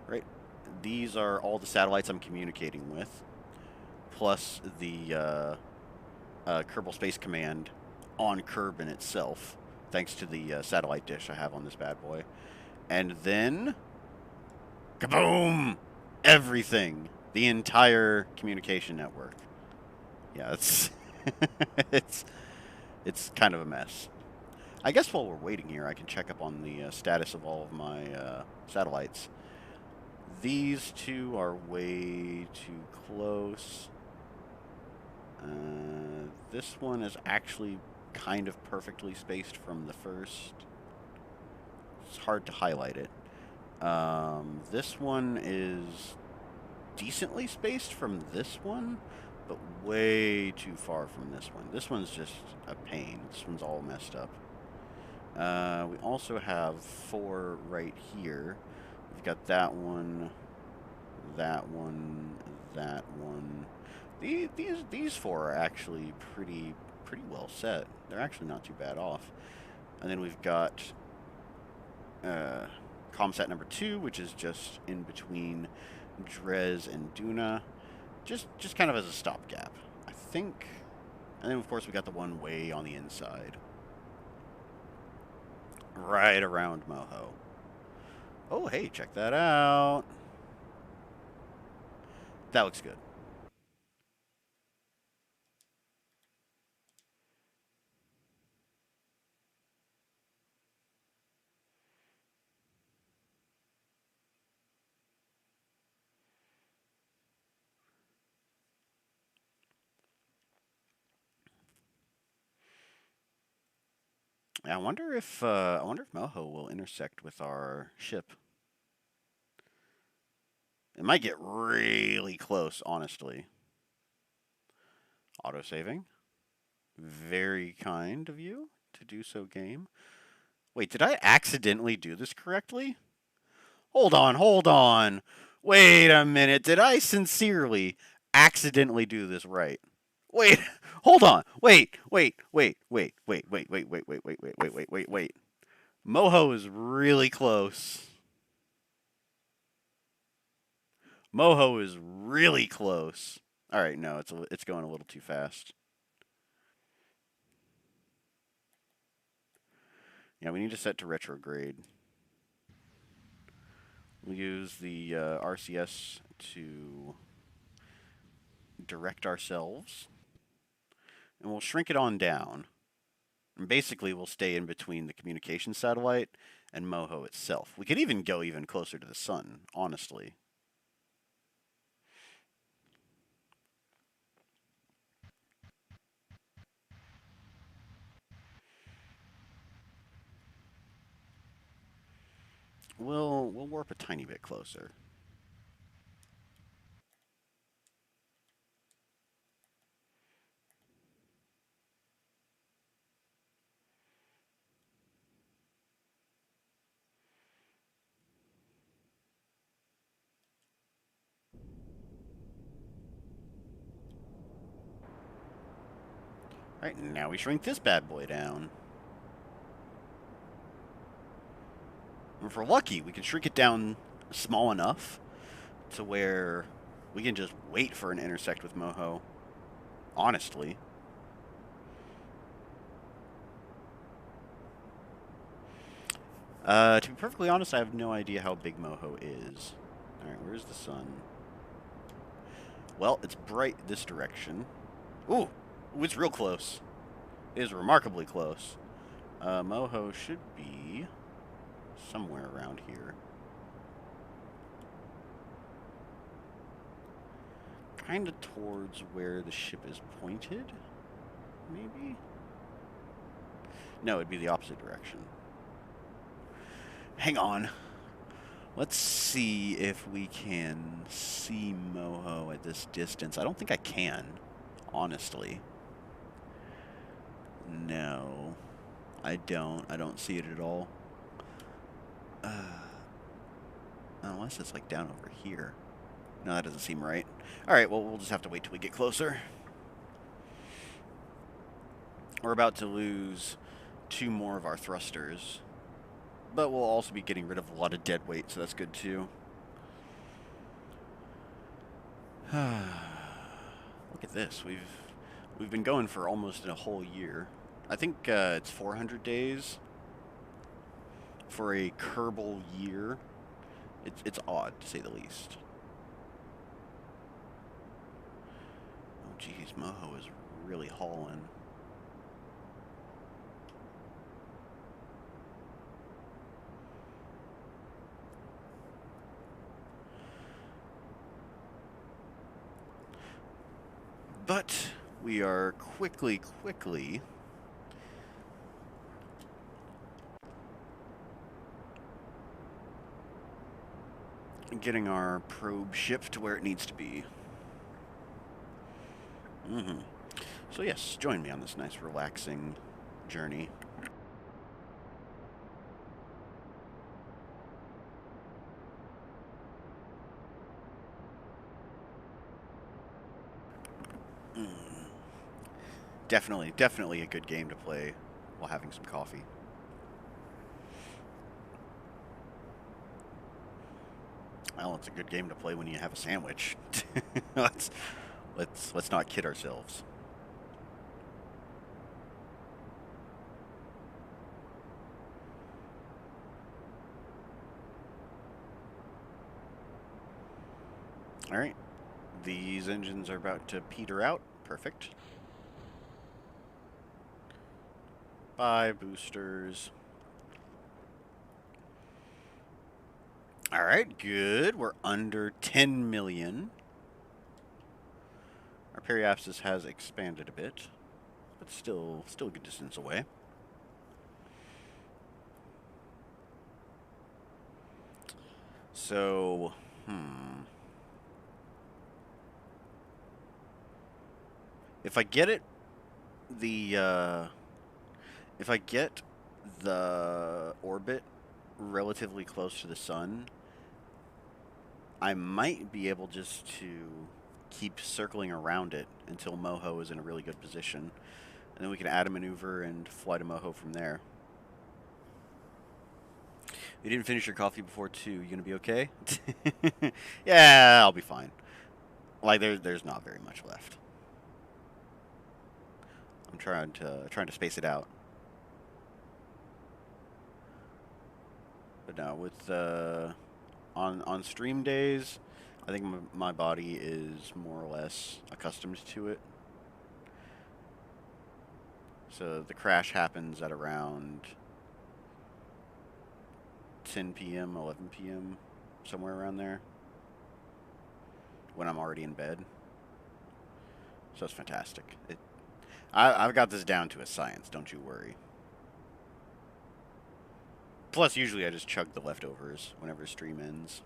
Speaker 1: Right. These are all the satellites I'm communicating with, plus the Kerbal Space Command on Kerbin itself, thanks to the satellite dish I have on this bad boy. And then, kaboom! Everything. The entire communication network. Yeah, it's it's it's kind of a mess. I guess while we're waiting here, I can check up on the status of all of my satellites. These two are way too close. This one is actually kind of perfectly spaced from the first. It's hard to highlight it. This one is decently spaced from this one, but way too far from this one. This one's just a pain. This one's all messed up. We also have 4 right here. We've got that one, that one, that one. These 4 are actually pretty well set. They're actually not too bad off. And then we've got ComSat number 2, which is just in between Drez and Duna, just kind of as a stopgap, I think. And then of course we got the one way on the inside, right around Moho. Oh, hey, check that out. That looks good. I wonder if Moho will intersect with our ship. It might get really close, honestly. Autosaving. Very kind of you to do so, game. Wait, did I accidentally do this correctly? Hold on, hold on. Wait a minute. Did I sincerely accidentally do this right? Wait, hold on. Wait. Moho is really close. Moho is really close. All right, no, it's going a little too fast. Yeah, we need to set to retrograde. We'll use the RCS to direct ourselves, and we'll shrink it on down. And basically, we'll stay in between the communication satellite and Moho itself. We could even go even closer to the sun, honestly. We'll warp a tiny bit closer. All right, now we shrink this bad boy down. And if we're lucky, we can shrink it down small enough to where we can just wait for an intersect with Moho. Honestly. To be perfectly honest, I have no idea how big Moho is. Alright, where's the sun? Well, it's bright this direction. Ooh, it's real close. It is remarkably close. Moho should be somewhere around here. Kind of towards where the ship is pointed, maybe? No, it'd be the opposite direction. Hang on. Let's see if we can see Moho at this distance. I don't think I can, honestly. No, I don't. I don't see it at all. Unless it's like down over here. No, that doesn't seem right. Alright, well, we'll just have to wait till we get closer. We're about to lose 2 more of our thrusters. But we'll also be getting rid of a lot of dead weight, so that's good too. Look at this. We've been going for almost a whole year. I think it's 400 days for a Kerbal year. It's odd, to say the least. Oh, geez, Moho is really hauling. But we are quickly getting our probe ship to where it needs to be. So yes, join me on this nice relaxing journey. Definitely a good game to play while having some coffee. Well, it's a good game to play when you have a sandwich. let's not kid ourselves. All right, these engines are about to peter out. Perfect. Bye, boosters. All right, good. We're under 10 million. Our periapsis has expanded a bit, but still a good distance away. So, if I get it, if I get the orbit relatively close to the sun, I might be able just to keep circling around it until Moho is in a really good position. And then we can add a maneuver and fly to Moho from there. You didn't finish your coffee before 2. You gonna be okay? Yeah, I'll be fine. Like, there's not very much left. I'm trying to space it out. But no, with on stream days, I think my body is more or less accustomed to it. So the crash happens at around 10 p.m., 11 p.m., somewhere around there, when I'm already in bed. So it's fantastic. I've got this down to a science, don't you worry. Plus, usually I just chug the leftovers whenever stream ends.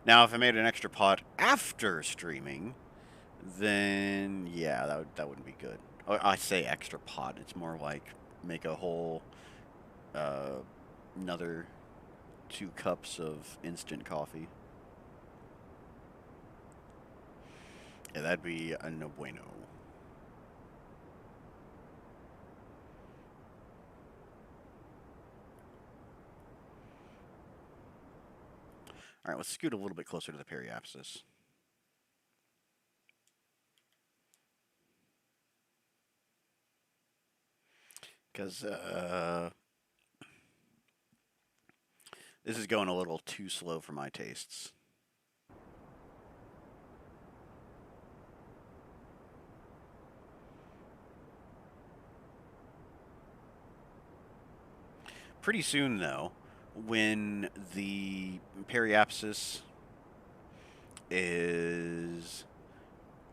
Speaker 1: Now, if I made an extra pot after streaming, then yeah, that wouldn't be good. I say extra pot. It's more like make a whole another 2 cups of instant coffee. Yeah, that'd be a no bueno. All right, let's scoot a little bit closer to the periapsis. Because this is going a little too slow for my tastes. Pretty soon, though, when the periapsis is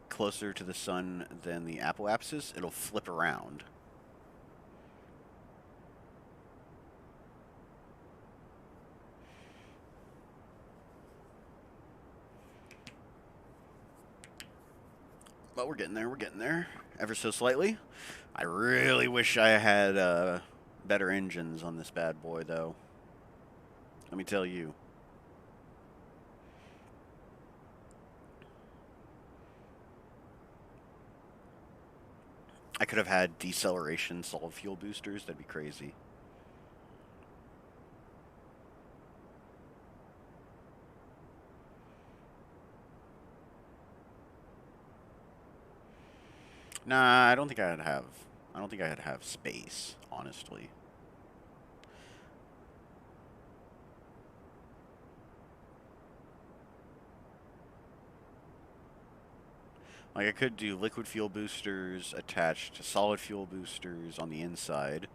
Speaker 1: closer to the sun than the apoapsis, it'll flip around. But we're getting there, we're getting there. Ever so slightly. I really wish I had better engines on this bad boy, though. Let me tell you. I could have had deceleration solid fuel boosters. That'd be crazy. Nah, I don't think I'd have. I don't think I'd have space, honestly. Like, I could do liquid fuel boosters attached to solid fuel boosters on the inside.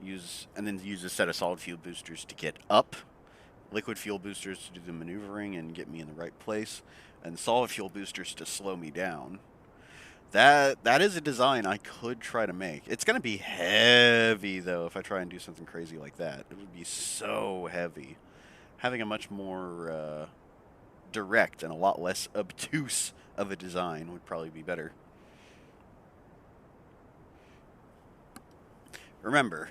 Speaker 1: And then use a set of solid fuel boosters to get up. Liquid fuel boosters to do the maneuvering and get me in the right place. And solid fuel boosters to slow me down. That is a design I could try to make. It's going to be heavy, though, if I try and do something crazy like that. It would be so heavy. Having a much more direct and a lot less obtuse of a design would probably be better. Remember,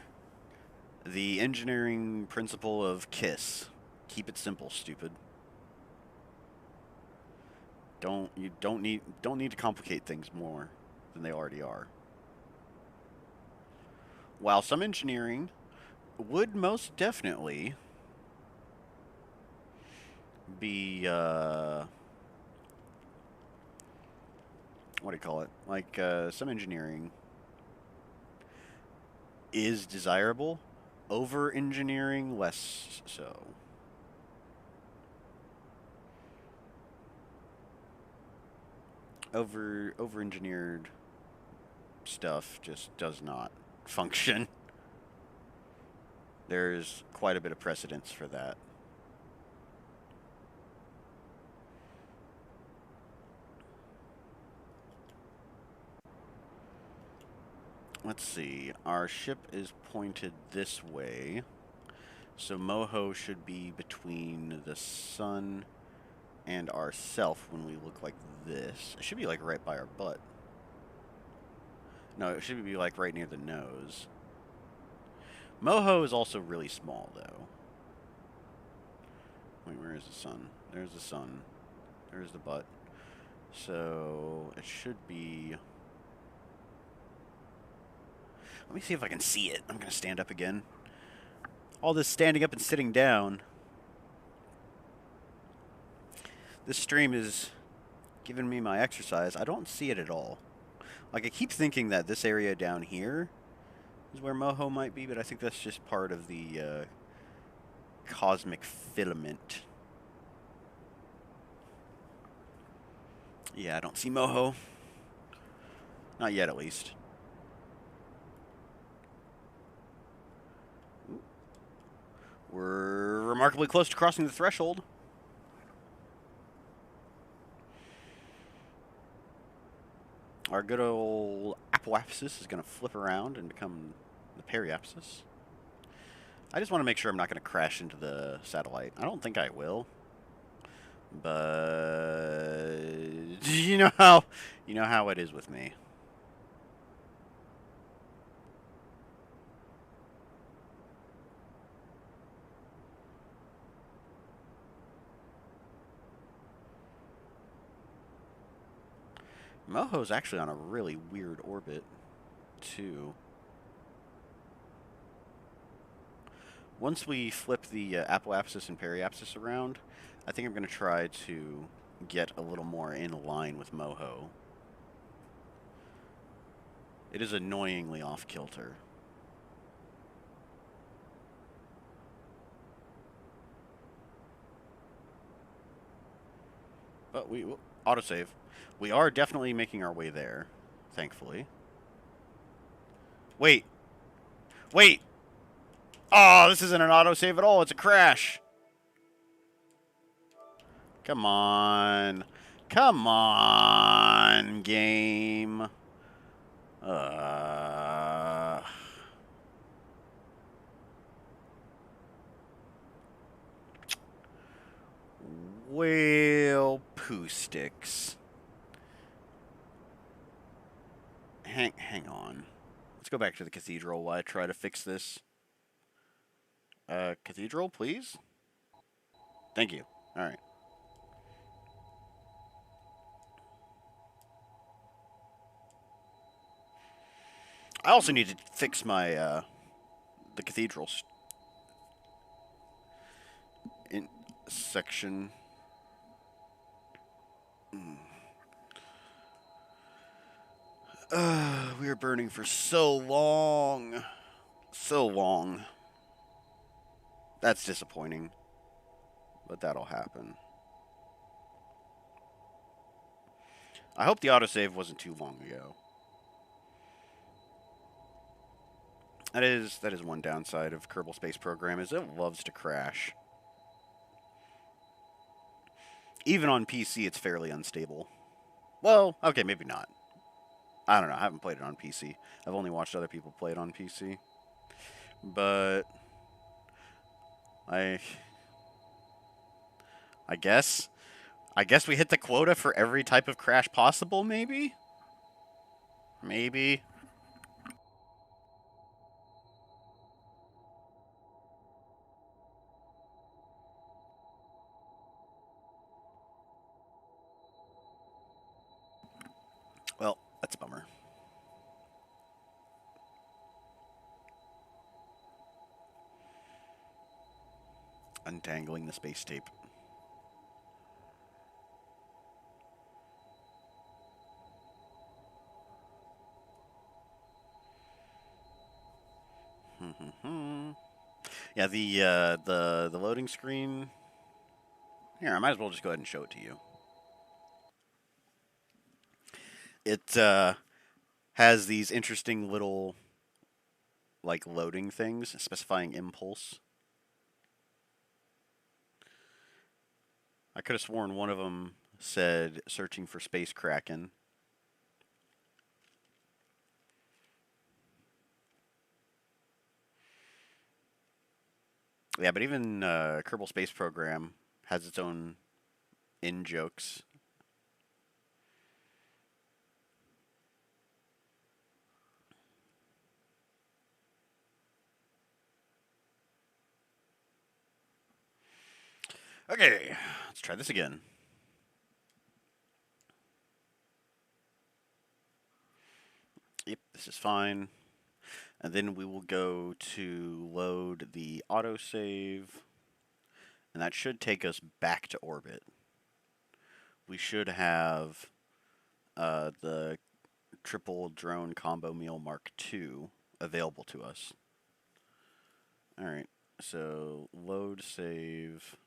Speaker 1: the engineering principle of KISS. Keep it simple, stupid. Don't need to complicate things more than they already are. While some engineering would most definitely be what do you call it? Like some engineering is desirable, over engineering less so. Over engineered stuff just does not function. There's quite a bit of precedence for that. Let's see. Our ship is pointed this way. So Moho should be between the sun and ourself when we look like this. It should be like right by our butt. No, it should be like right near the nose. Moho is also really small, though. Wait, where is the sun? There's the sun. There's the butt. So it should be... Let me see if I can see it. I'm going to stand up again. All this standing up and sitting down. This stream is giving me my exercise. I don't see it at all. Like, I keep thinking that this area down here is where Moho might be, but I think that's just part of the cosmic filament. Yeah, I don't see Moho. Not yet, at least. We're remarkably close to crossing the threshold. Our good old apoapsis is going to flip around and become the periapsis. I just want to make sure I'm not going to crash into the satellite. I don't think I will. But you know how it is with me. Moho's actually on a really weird orbit, too. Once we flip the apoapsis and periapsis around, I think I'm going to try to get a little more in line with Moho. It is annoyingly off-kilter. But we will autosave. We are definitely making our way there, thankfully. Wait. Wait! Oh, this isn't an autosave at all. It's a crash. Come on. Come on, game. Well, poo sticks. hang on. Let's go back to the cathedral while I try to fix this. Cathedral, please? Thank you. Alright. I also need to fix my, the cathedral in section. We were burning for so long. So long. That's disappointing. But that'll happen. I hope the autosave wasn't too long ago. That is one downside of Kerbal Space Program, is it loves to crash. Even on PC, it's fairly unstable. Well, okay, maybe not. I don't know. I haven't played it on PC. I've only watched other people play it on PC. But I guess we hit the quota for every type of crash possible, maybe? Maybe. Well, that's a bummer. Untangling the space tape. Yeah, the loading screen. Here, I might as well just go ahead and show it to you. It has these interesting little like loading things specifying impulse. I could have sworn one of them said searching for space kraken. Yeah, but even Kerbal Space Program has its own in-jokes. Okay, let's try this again. Yep, this is fine. And then we will go to load the autosave. And that should take us back to orbit. We should have the triple drone combo meal Mark II available to us. Alright, so load save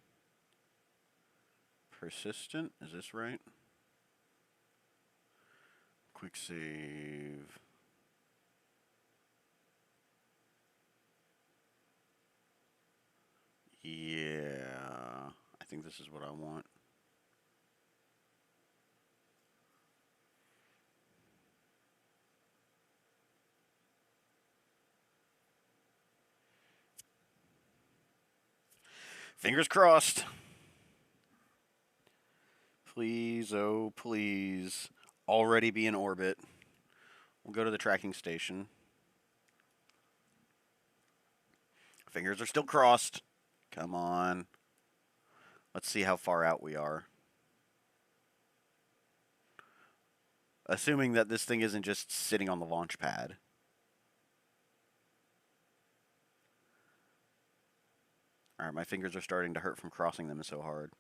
Speaker 1: persistent, is this right? Quick save. Yeah, I think this is what I want. Fingers crossed. Please, oh please, already be in orbit. We'll go to the tracking station. Fingers are still crossed. Come on. Let's see how far out we are. Assuming that this thing isn't just sitting on the launch pad. Alright, my fingers are starting to hurt from crossing them so hard.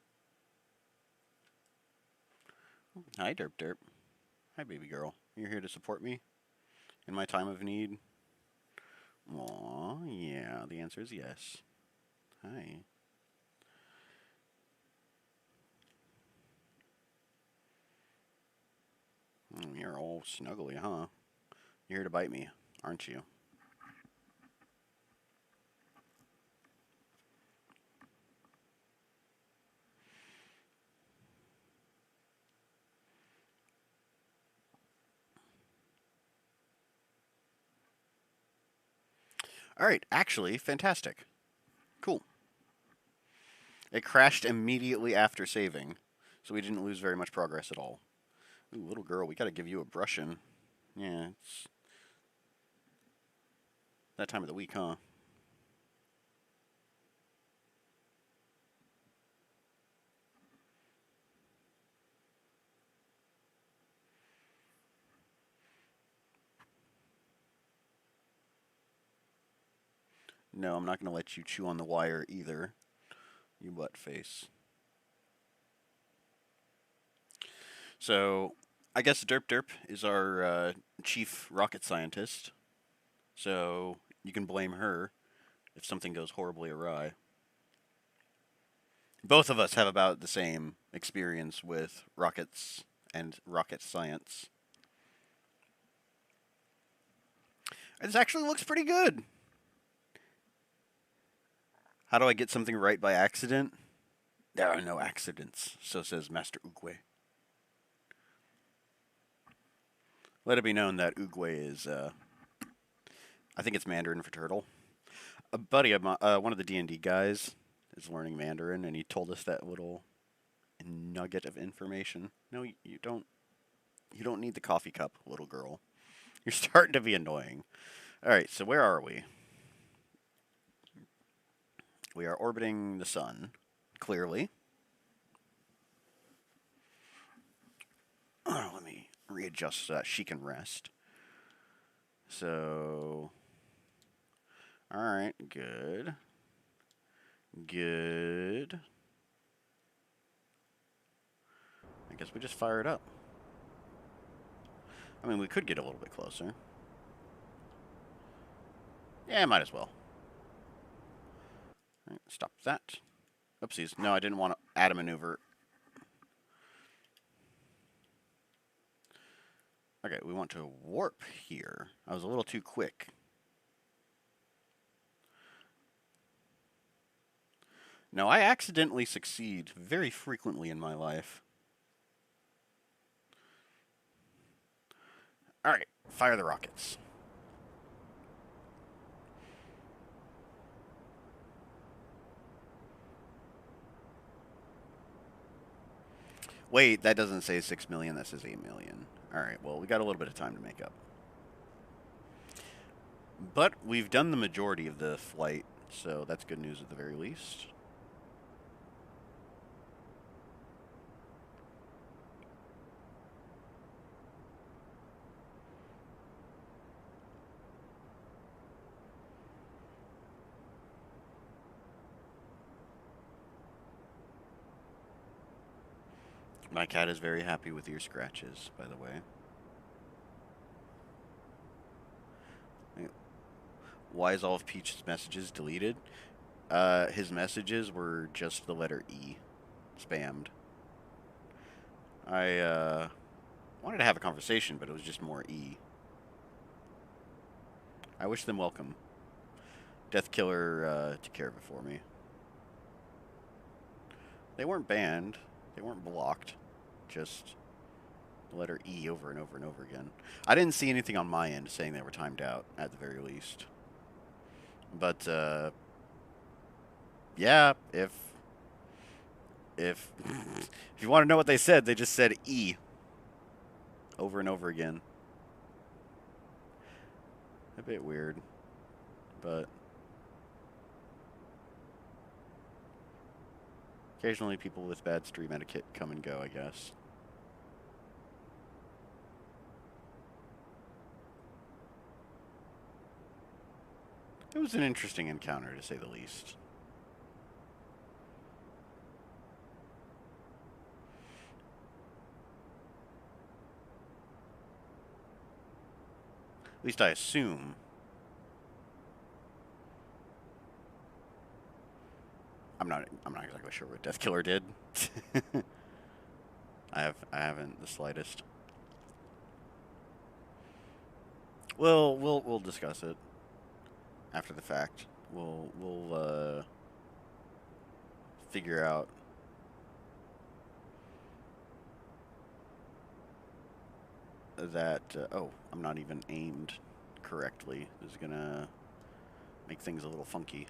Speaker 1: Hi, Derp Derp. Hi, baby girl. You're here to support me in my time of need? Aw, yeah, the answer is yes. Hi. You're all snuggly, huh? You're here to bite me, aren't you? Alright, actually, fantastic. Cool. It crashed immediately after saving, so we didn't lose very much progress at all. Ooh, little girl, we gotta give you a brushing. Yeah, it's that time of the week, huh? No, I'm not going to let you chew on the wire either, you butt face. So, I guess Derp Derp is our chief rocket scientist. So, you can blame her if something goes horribly awry. Both of us have about the same experience with rockets and rocket science. This actually looks pretty good. How do I get something right by accident? There are no accidents, so says Master Oogway. Let it be known that Oogway is, I think it's Mandarin for turtle. A buddy of my, one of the D&D guys is learning Mandarin, and he told us that little nugget of information. No, you don't. You don't need the coffee cup, little girl. You're starting to be annoying. All right, so where are we? We are orbiting the sun, clearly. Oh, let me readjust so that she can rest. So, all right, good. Good. I guess we just fire it up. I mean, we could get a little bit closer. Yeah, might as well. All right, stop that. Oopsies. No, I didn't want to add a maneuver. Okay, we want to warp here. I was a little too quick. No, I accidentally succeed very frequently in my life. Alright, fire the rockets. Wait, that doesn't say 6 million, that says 8 million. Alright, well, we got a little bit of time to make up. But we've done the majority of the flight, so that's good news at the very least. My cat is very happy with your scratches, by the way. Why is all of Peach's messages deleted? His messages were just the letter E. Spammed. I wanted to have a conversation, but it was just more E. I wish them welcome. Death Killer took care of it for me. They weren't banned. They weren't blocked. Just the letter E over and over and over again. I didn't see anything on my end saying they were timed out, at the very least. But, yeah, if if you want to know what they said, they just said E over and over again. A bit weird, but occasionally people with bad stream etiquette come and go, I guess. It was an interesting encounter, to say the least. At least I assume. I'm not exactly sure what Death Killer did. I haven't the slightest. We'll discuss it after the fact. We'll figure out that oh, I'm not even aimed correctly. This is gonna make things a little funky.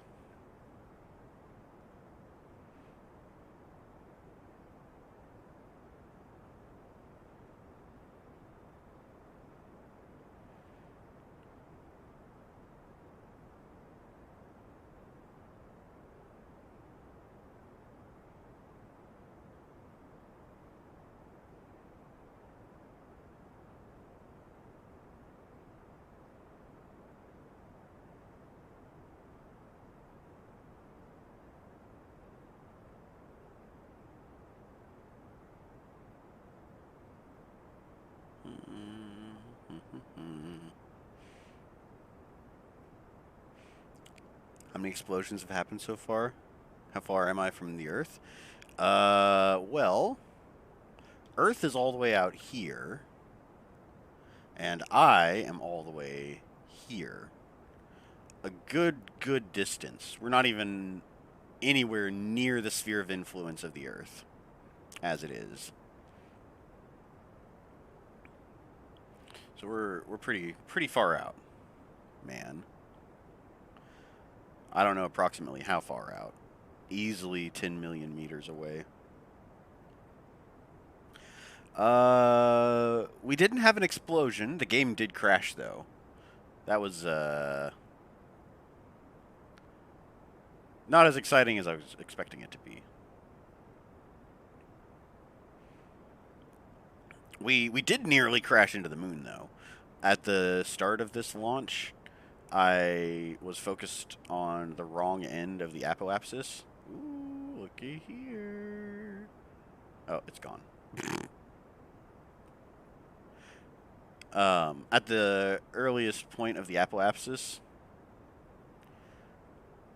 Speaker 1: How many explosions have happened so far? How far am I from the Earth? Well, Earth is all the way out here, and I am all the way here. A good distance. We're not even anywhere near the sphere of influence of the Earth, as it is. So we're pretty far out, man. I don't know approximately how far out. Easily 10 million meters away. We didn't have an explosion. The game did crash though. That was not as exciting as I was expecting it to be. We did nearly crash into the moon though. At the start of this launch, I was focused on the wrong end of the apoapsis. Ooh, looky here. Oh, it's gone. At the earliest point of the apoapsis,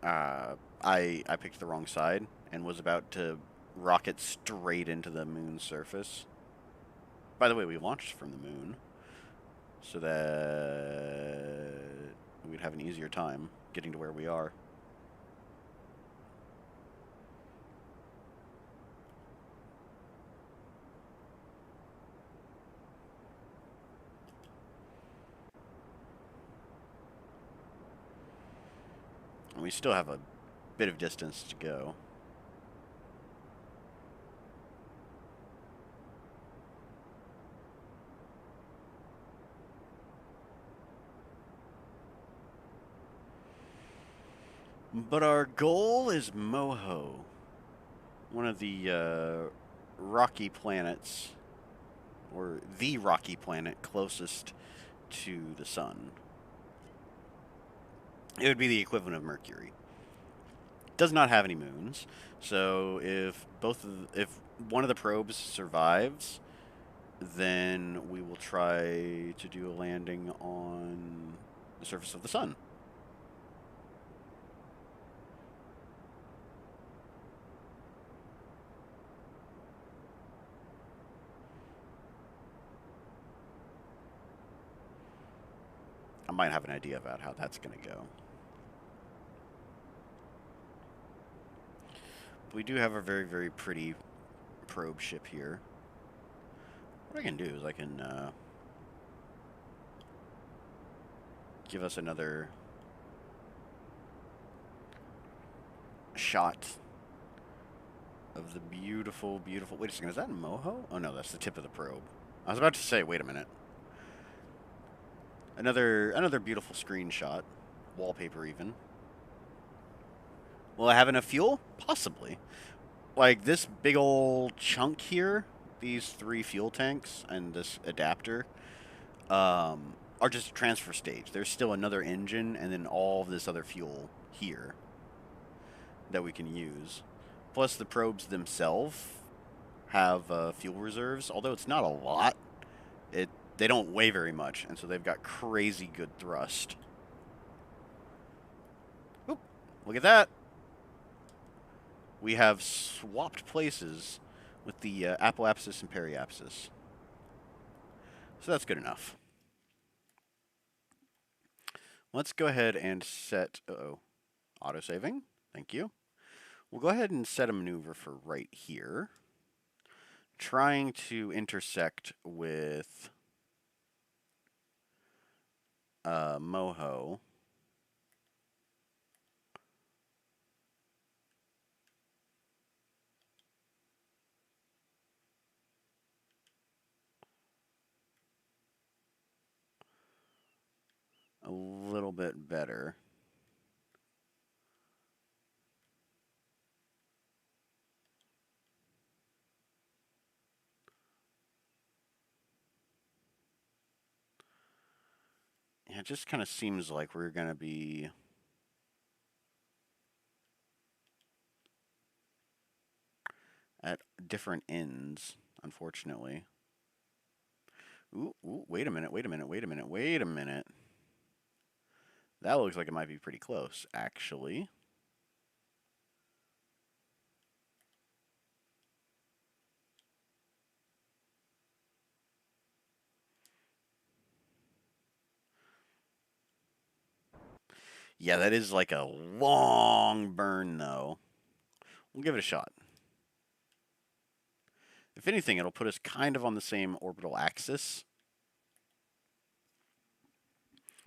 Speaker 1: I picked the wrong side and was about to rocket straight into the moon's surface. By the way, we launched from the moon so that we'd have an easier time getting to where we are. And we still have a bit of distance to go. But our goal is Moho, one of the rocky planets, or the rocky planet closest to the sun. It would be the equivalent of Mercury. Does not have any moons, so if one of the probes survives, then we will try to do a landing on the surface of the sun. I might have an idea about how that's going to go. We do have a very pretty probe ship here. What I can do is I can give us another shot of the beautiful. Wait a second, is that Moho? Oh no, that's the tip of the probe. I was about to say, wait a minute. Another beautiful screenshot, wallpaper even. Will I have enough fuel? Possibly. Like this big old chunk here, these 3 fuel tanks and this adapter, are just a transfer stage. There's still another engine and then all of this other fuel here that we can use. Plus the probes themselves have fuel reserves, although it's not a lot. They don't weigh very much, and so they've got crazy good thrust. Oop, look at that. We have swapped places with the apoapsis and periapsis. So that's good enough. Let's go ahead and set... Uh-oh. Autosaving. Thank you. We'll go ahead and set a maneuver for right here. Trying to intersect with Moho. A little bit better. It just kind of seems like we're going to be... at different ends, unfortunately. Ooh, wait a minute. That looks like it might be pretty close, actually. Yeah, that is like a long burn, though. We'll give it a shot. If anything, it'll put us kind of on the same orbital axis,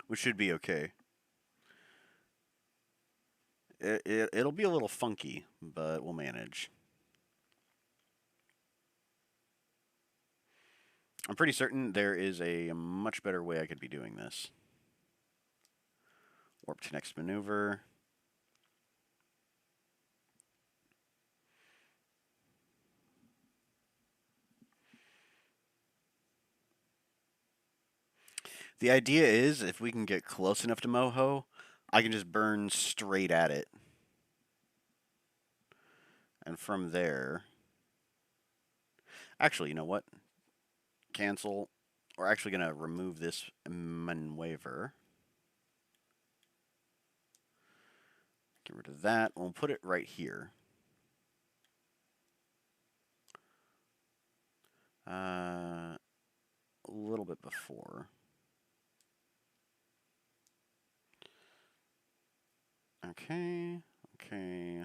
Speaker 1: which should be okay. It'll be a little funky, but we'll manage. I'm pretty certain there is a much better way I could be doing this. Warp to next maneuver. The idea is, if we can get close enough to Moho, I can just burn straight at it. And from there... Actually, you know what? Cancel. We're actually going to remove this maneuver. Get rid of that. We'll put it right here. A little bit before. Okay. Okay.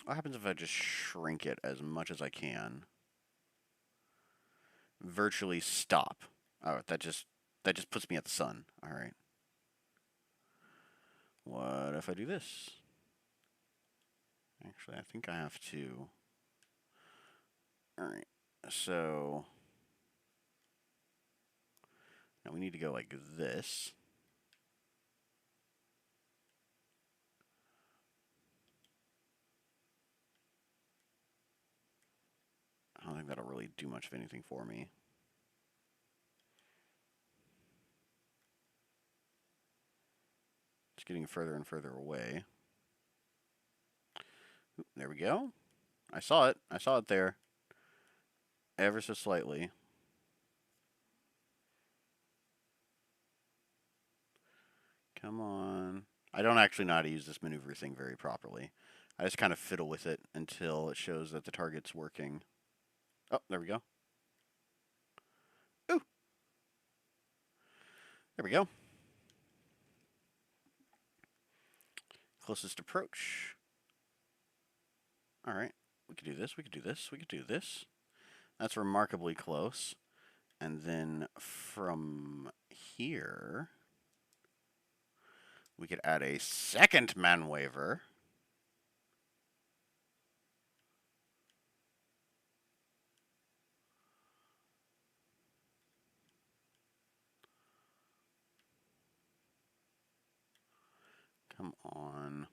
Speaker 1: What happens if I just shrink it as much as I can? Virtually stop. Oh, that just puts me at the sun. All right. What if I do this? Actually, I think I have to. All right. So now we need to go like this. I don't think that'll really do much of anything for me. It's getting further and further away. Oop, there we go. I saw it. I saw it there. Ever so slightly. Come on. I don't actually know how to use this maneuver thing very properly. I just kind of fiddle with it until it shows that the target's working. Oh, there we go. Ooh. There we go. Closest approach. All right. We could do this. We could do this. We could do this. That's remarkably close. And then from here, we could add a second maneuver. Come on.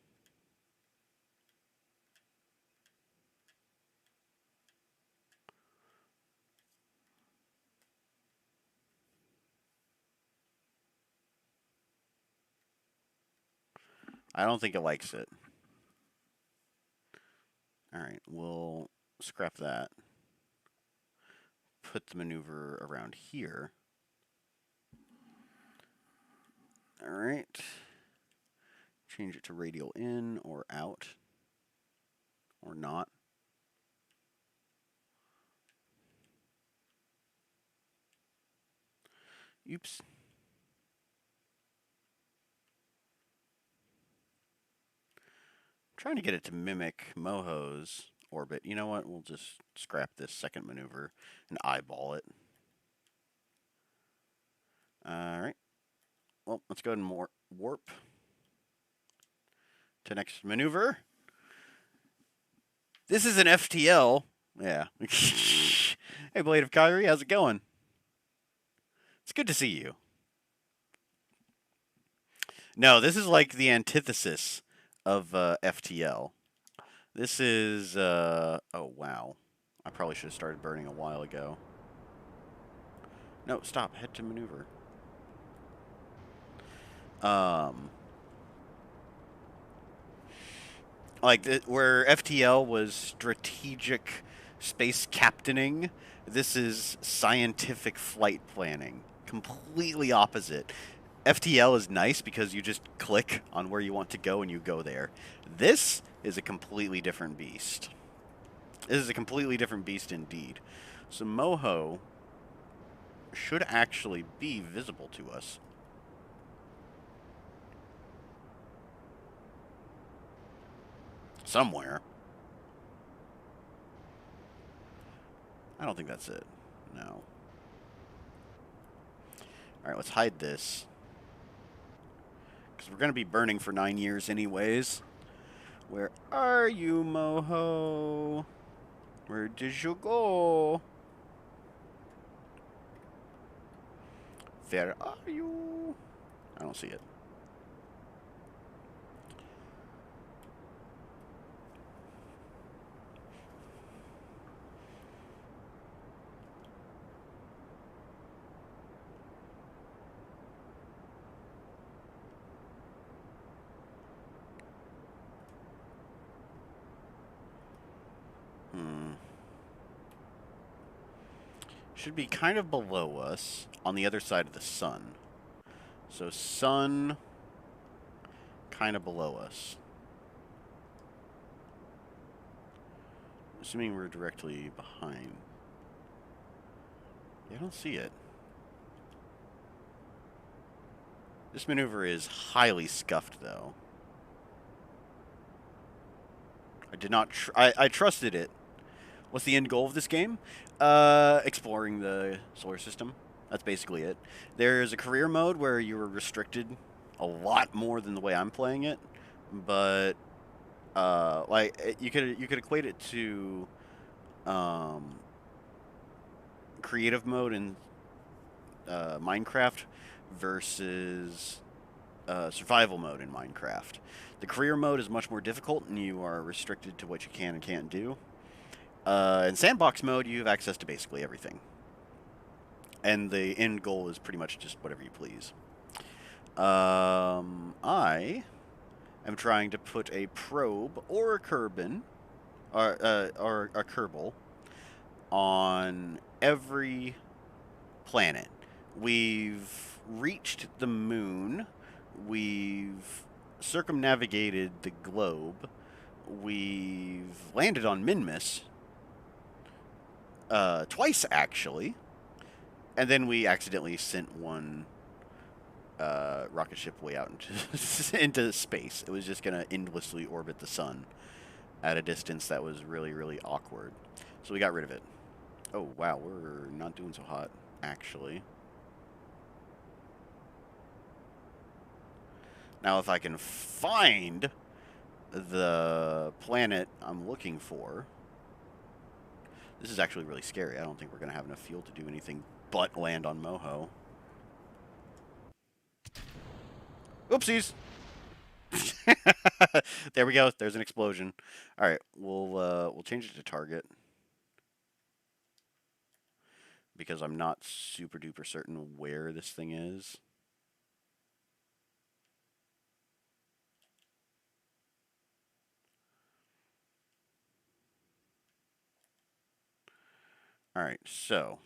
Speaker 1: I don't think it likes it. All right, we'll scrap that. Put the maneuver around here. All right. Change it to radial in or out. Or not. Oops. Trying to get it to mimic Moho's orbit. You know what? We'll just scrap this second maneuver and eyeball it. All right. Well, let's go ahead and warp to next maneuver. This is an FTL. Yeah. Hey, Blade of Kyrie, how's it going? It's good to see you. No, this is like the antithesis of FTL. This is, oh, wow. I probably should have started burning a while ago. No, stop. Head to maneuver. Like, where FTL was strategic space captaining. This is scientific flight planning. Completely opposite. FTL is nice because you just click on where you want to go and you go there. This is a completely different beast. This is a completely different beast indeed. So Moho should actually be visible to us. Somewhere. I don't think that's it. No. Alright, let's hide this. Because we're going to be burning for 9 years anyways. Where are you, Moho? Where did you go? Where are you? I don't see it. Should be kind of below us on the other side of the sun. So sun kind of below us. Assuming we're directly behind. Yeah, I don't see it. This maneuver is highly scuffed, though. I did not. I trusted it. What's the end goal of this game? Exploring the solar system. That's basically it. There's a career mode where you are restricted a lot more than the way I'm playing it, but you could equate it to creative mode in Minecraft versus survival mode in Minecraft. The career mode is much more difficult, and you are restricted to what you can and can't do. In sandbox mode, you have access to basically everything. And the end goal is pretty much just whatever you please. I am trying to put a probe or a Kerbin, or a Kerbal, on every planet. We've reached the moon. We've circumnavigated the globe. We've landed on Minmus. Twice, actually. And then we accidentally sent one rocket ship way out into space. It was just going to endlessly orbit the sun at a distance that was really, really awkward. So we got rid of it. Oh, wow, we're not doing so hot, actually. Now, if I can find the planet I'm looking for... This is actually really scary. I don't think we're going to have enough fuel to do anything but land on Moho. Oopsies! There we go. There's an explosion. All right, we'll change it to target because I'm not super duper certain where this thing is. All right, so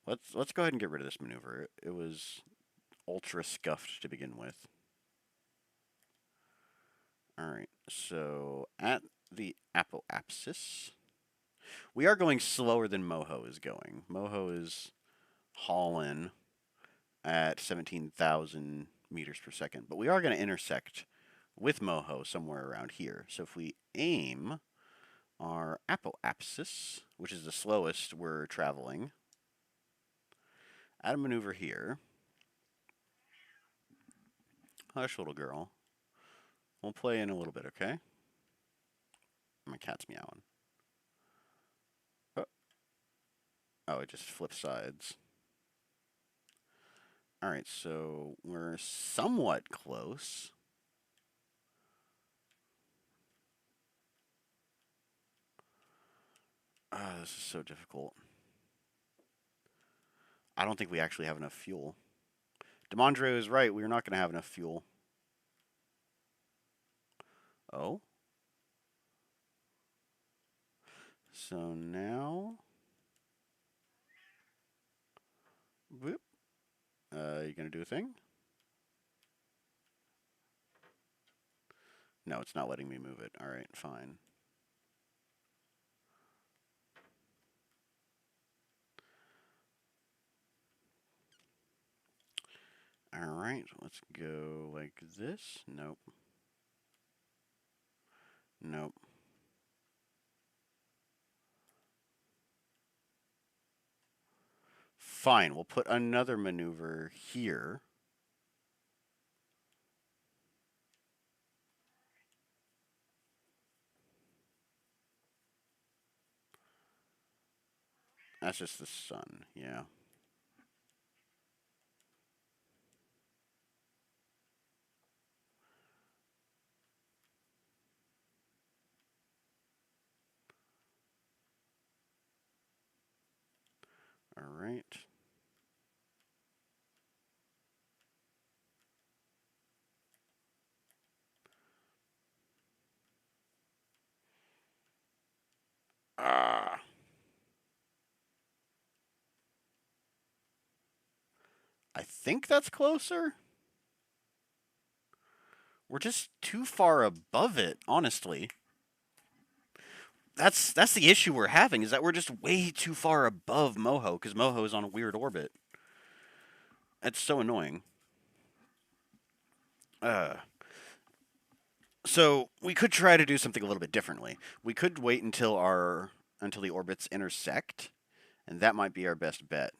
Speaker 1: let's go ahead and get rid of this maneuver. It was ultra scuffed to begin with. All right, so at the apoapsis, we are going slower than Moho is going. Moho is hauling at 17,000 meters per second, but we are going to intersect with Moho somewhere around here. So if we aim our apoapsis, which is the slowest we're traveling, add a maneuver here. Hush, little girl. We'll play in a little bit, okay? My cat's meowing. Oh, it just flips sides. Alright, so we're somewhat close. This is so difficult. I don't think we actually have enough fuel. Demondre is right. We're not going to have enough fuel. Oh. So now... Whoop. You gonna do a thing? No, it's not letting me move it. Alright, fine. Alright, let's go like this. Nope. Nope. Fine, we'll put another maneuver here. That's just the sun, yeah. Alright. Ah. I think that's closer. We're just too far above it, honestly. That's the issue we're having, is that we're just way too far above Moho, because Moho is on a weird orbit. That's so annoying. Uh, so we could try to do something a little bit differently. We could wait until the orbits intersect, and that might be our best bet.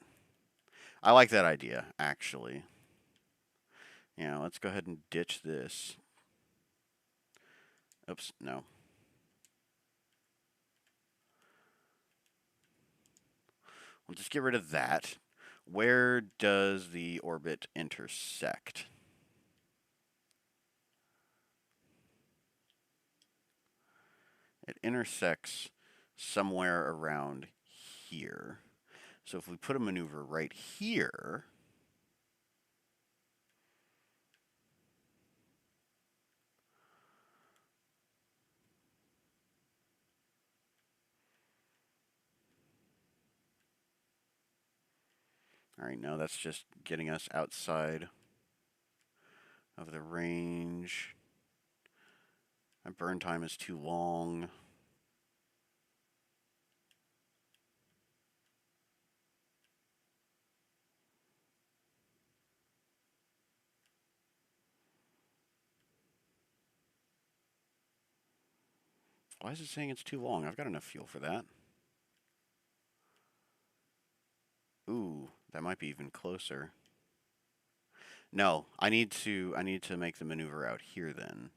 Speaker 1: I like that idea, actually. Yeah, let's go ahead and ditch this. Oops, no. We'll just get rid of that. Where does the orbit intersect? It intersects somewhere around here. So if we put a maneuver right here, all right, no, that's just getting us outside of the range. My burn time is too long. Why is it saying it's too long? I've got enough fuel for that. Ooh, that might be even closer. No, I need to make the maneuver out here then.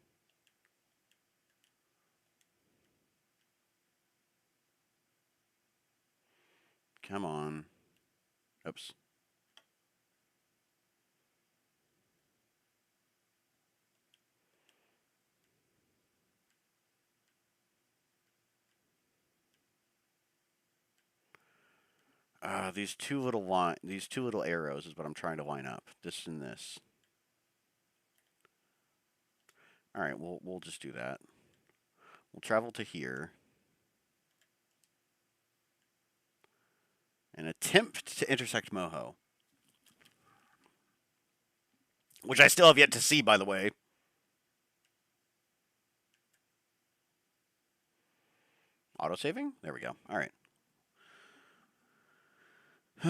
Speaker 1: Come on. Oops. These two little arrows is what I'm trying to line up. This and this. All right, we'll just do that. We'll travel to here and attempt to intersect Moho, which I still have yet to see, by the way. Autosaving? There we go. All right. So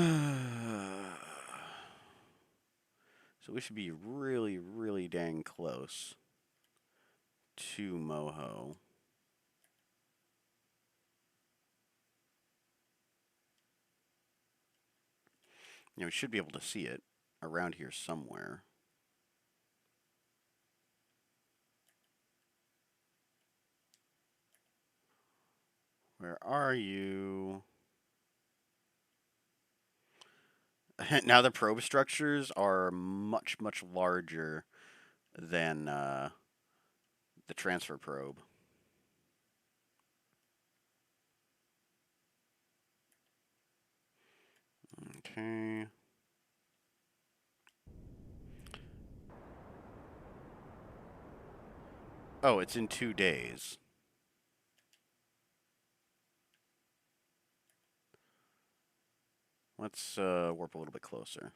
Speaker 1: we should be really, really dang close to Moho. You know, we should be able to see it around here somewhere. Where are you? Now the probe structures are much, much larger than the transfer probe. Okay. Oh, it's in 2 days. Let's warp a little bit closer.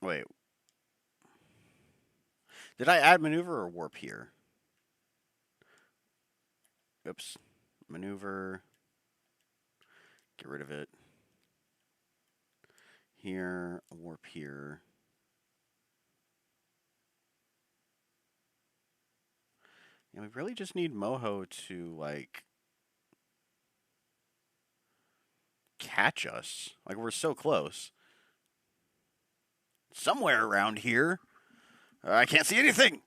Speaker 1: Wait, did I add maneuver or warp here? Oops. Maneuver. Get rid of it. Here, warp here. And we really just need Moho to, like, catch us. Like, we're so close. Somewhere around here. I can't see anything.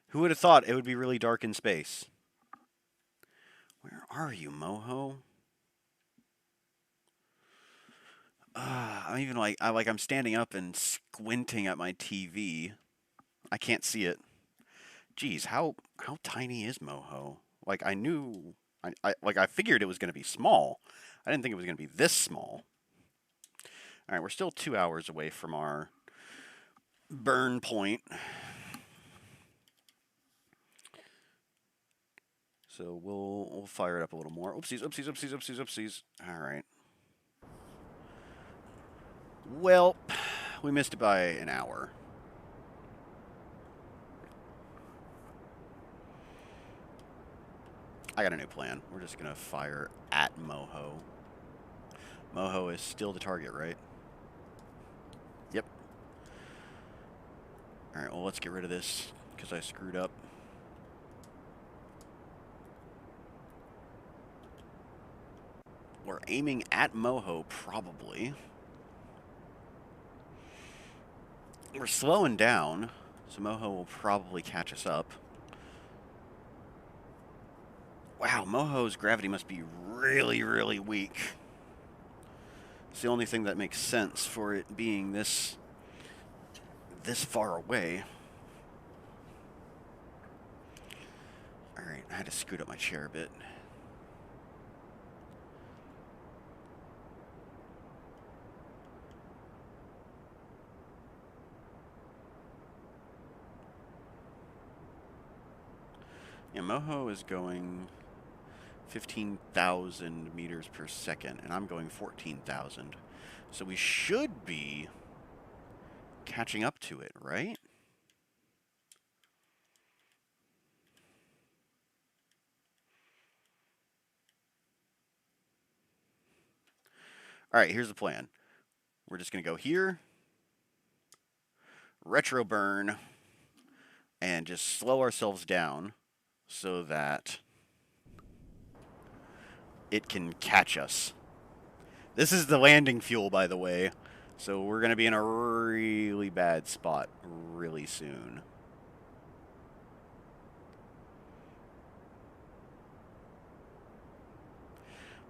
Speaker 1: Who would have thought it would be really dark in space? Where are you, Moho? I'm even I'm standing up and squinting at my TV. I can't see it. Geez, how tiny is Moho? Like I knew, I figured it was going to be small. I didn't think it was going to be this small. All right, we're still 2 hours away from our burn point. So we'll fire it up a little more. Oopsies, oopsies, oopsies, oopsies, oopsies. All right. Well, we missed it by an hour. I got a new plan. We're just gonna fire at Moho. Moho is still the target, right? Yep. All right. Well, let's get rid of this because I screwed up. We're aiming at Moho, probably. We're slowing down, so Moho will probably catch us up. Wow, Moho's gravity must be really, really weak. It's the only thing that makes sense for it being this far away. Alright, I had to scoot up my chair a bit. Yeah, Moho is going 15,000 meters per second, and I'm going 14,000. So we should be catching up to it, right? All right, here's the plan. We're just going to go here, retro burn, and just slow ourselves down so that it can catch us. This is the landing fuel, by the way. So we're going to be in a really bad spot really soon.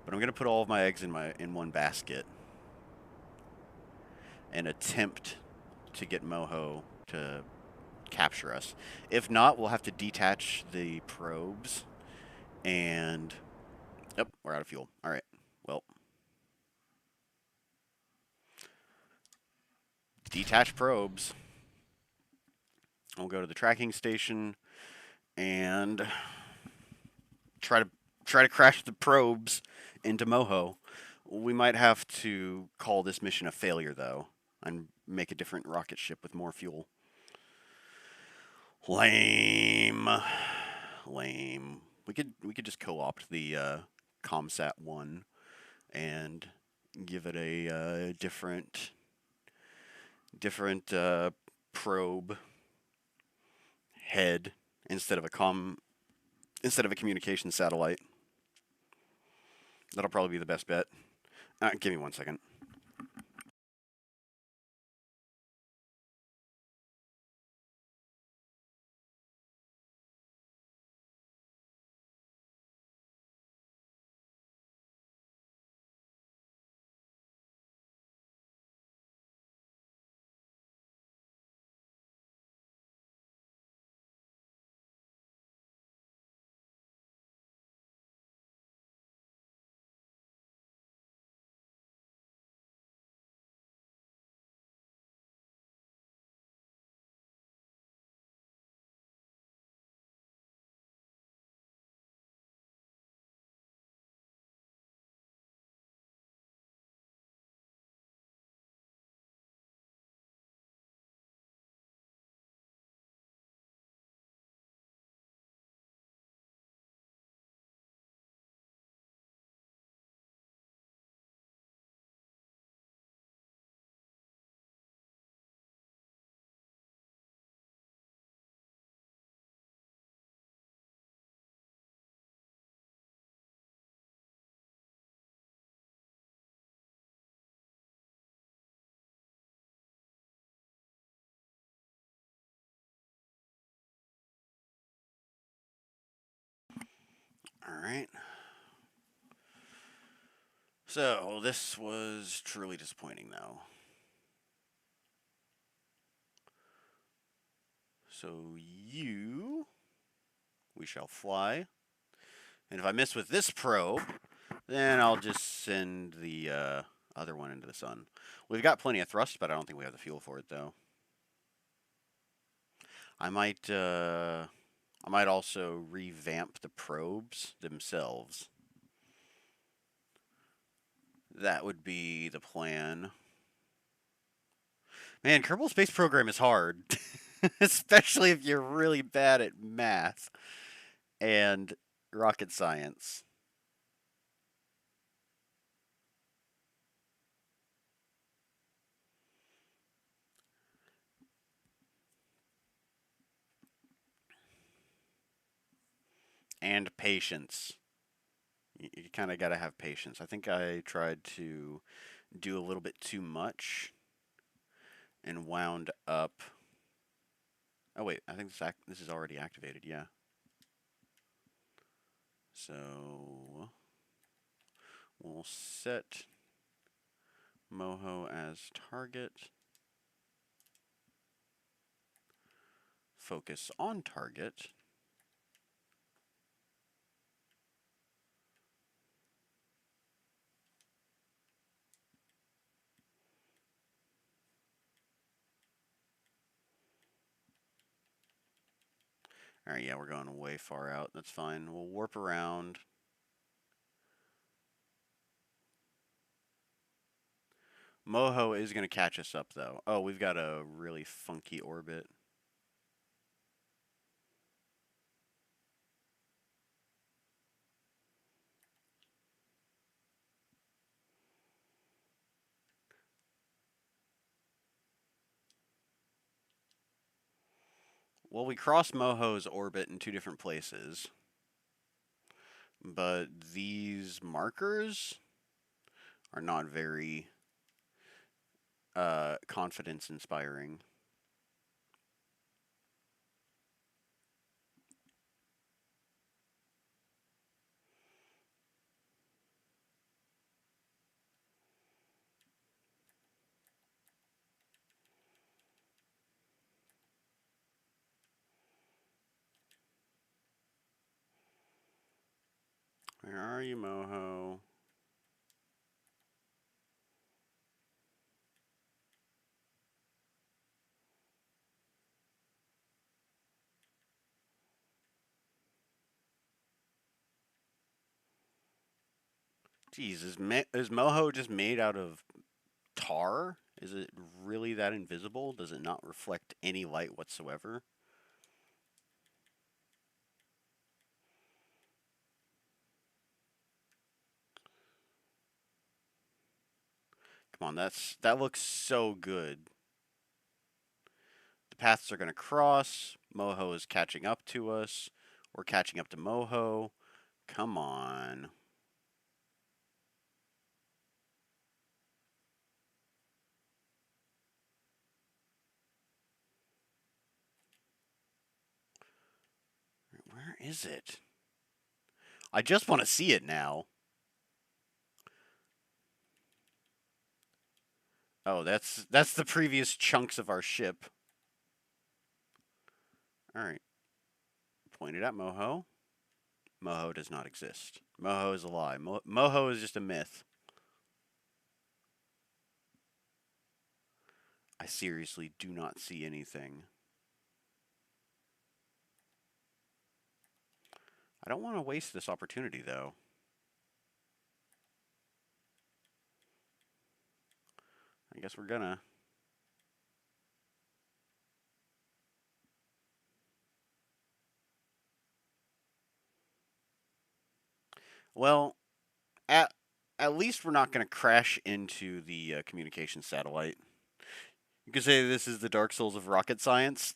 Speaker 1: But I'm going to put all of my eggs in one basket and attempt to get Moho to capture us. If not, we'll have to detach the probes and... Yep, we're out of fuel. All right, well... Detach probes. We'll go to the tracking station and try to crash the probes into Moho. We might have to call this mission a failure, though, and make a different rocket ship with more fuel. Lame. Lame. We could just co-opt the ComSat 1 and give it a different probe head instead of a communication satellite. That'll probably be the best bet. Give me 1 second. Alright. So, this was truly disappointing, though. So, we shall fly. And if I miss with this probe, then I'll just send the other one into the sun. We've got plenty of thrust, but I don't think we have the fuel for it, though. I might also revamp the probes themselves. That would be the plan. Man, Kerbal Space Program is hard. Especially if you're really bad at math and rocket science. And patience. You kind of got to have patience. I think I tried to do a little bit too much and wound up. Oh wait, I think this is already activated. Yeah. So we'll set Moho as target. Focus on target. Alright, yeah, we're going way far out. That's fine. We'll warp around. Moho is going to catch us up, though. Oh, we've got a really funky orbit. Well, we crossed Moho's orbit in two different places. But these markers are not very confidence-inspiring. Where are you, Moho? Jeez, is Moho just made out of tar? Is it really that invisible? Does it not reflect any light whatsoever? Come on, that looks so good. The paths are going to cross. Moho is catching up to us. We're catching up to Moho. Come on. Where is it? I just want to see it now. Oh, that's the previous chunks of our ship. All right. Pointed at Moho. Moho does not exist. Moho is a lie. Moho is just a myth. I seriously do not see anything. I don't want to waste this opportunity, though. I guess we're gonna. Well, at least we're not gonna crash into the communication satellite. You could say this is the Dark Souls of rocket science.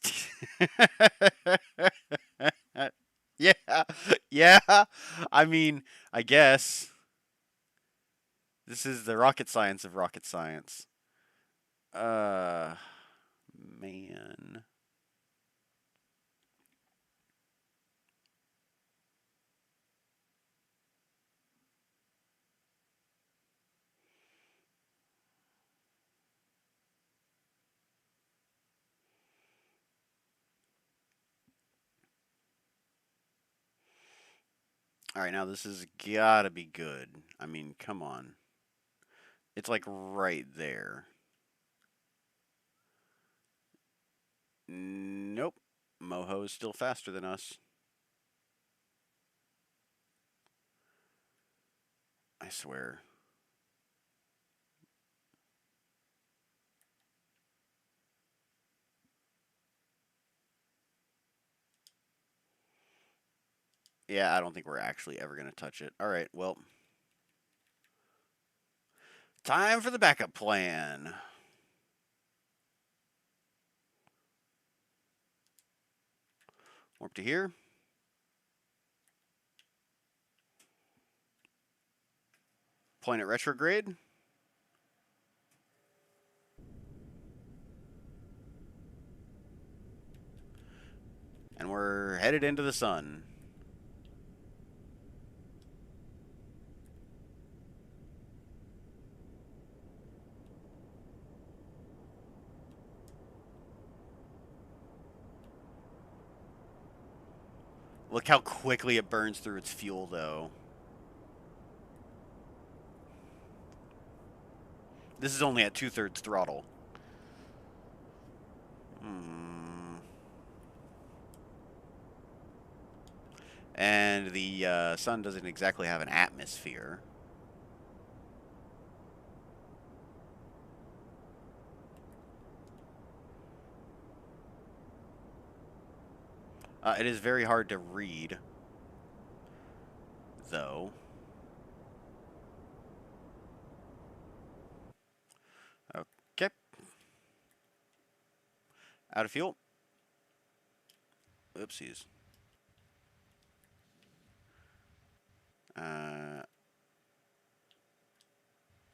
Speaker 1: Yeah, yeah. I mean, I guess this is the rocket science of rocket science. Man. Alright, now this has gotta be good. I mean, come on. It's like right there. Nope. Moho is still faster than us. I swear. Yeah, I don't think we're actually ever going to touch it. Alright, well. Time for the backup plan. Warp to here. Point at retrograde. And we're headed into the sun. Look how quickly it burns through its fuel, though. This is only at 2/3 throttle. And the sun doesn't exactly have an atmosphere. It is very hard to read, though. Okay. Out of fuel. Oopsies.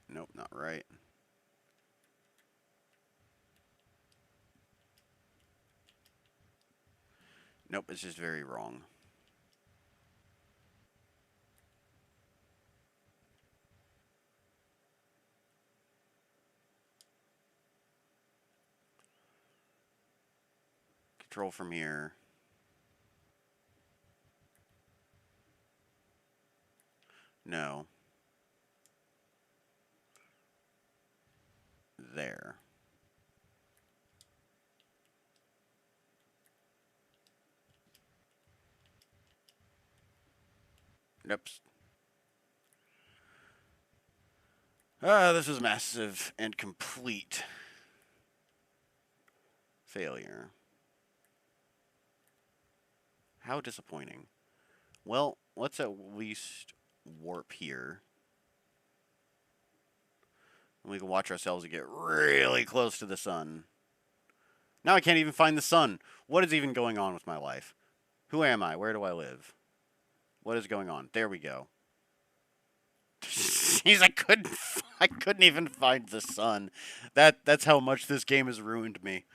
Speaker 1: Nope, not right. Nope, it's just very wrong. Control from here. No. There. Nope. This is massive and complete failure. How disappointing. Well, let's at least warp here. And we can watch ourselves get really close to the sun. Now I can't even find the sun. What is even going on with my life? Who am I? Where do I live? What is going on? There we go. Jeez, I couldn't even find the sun. That's how much this game has ruined me.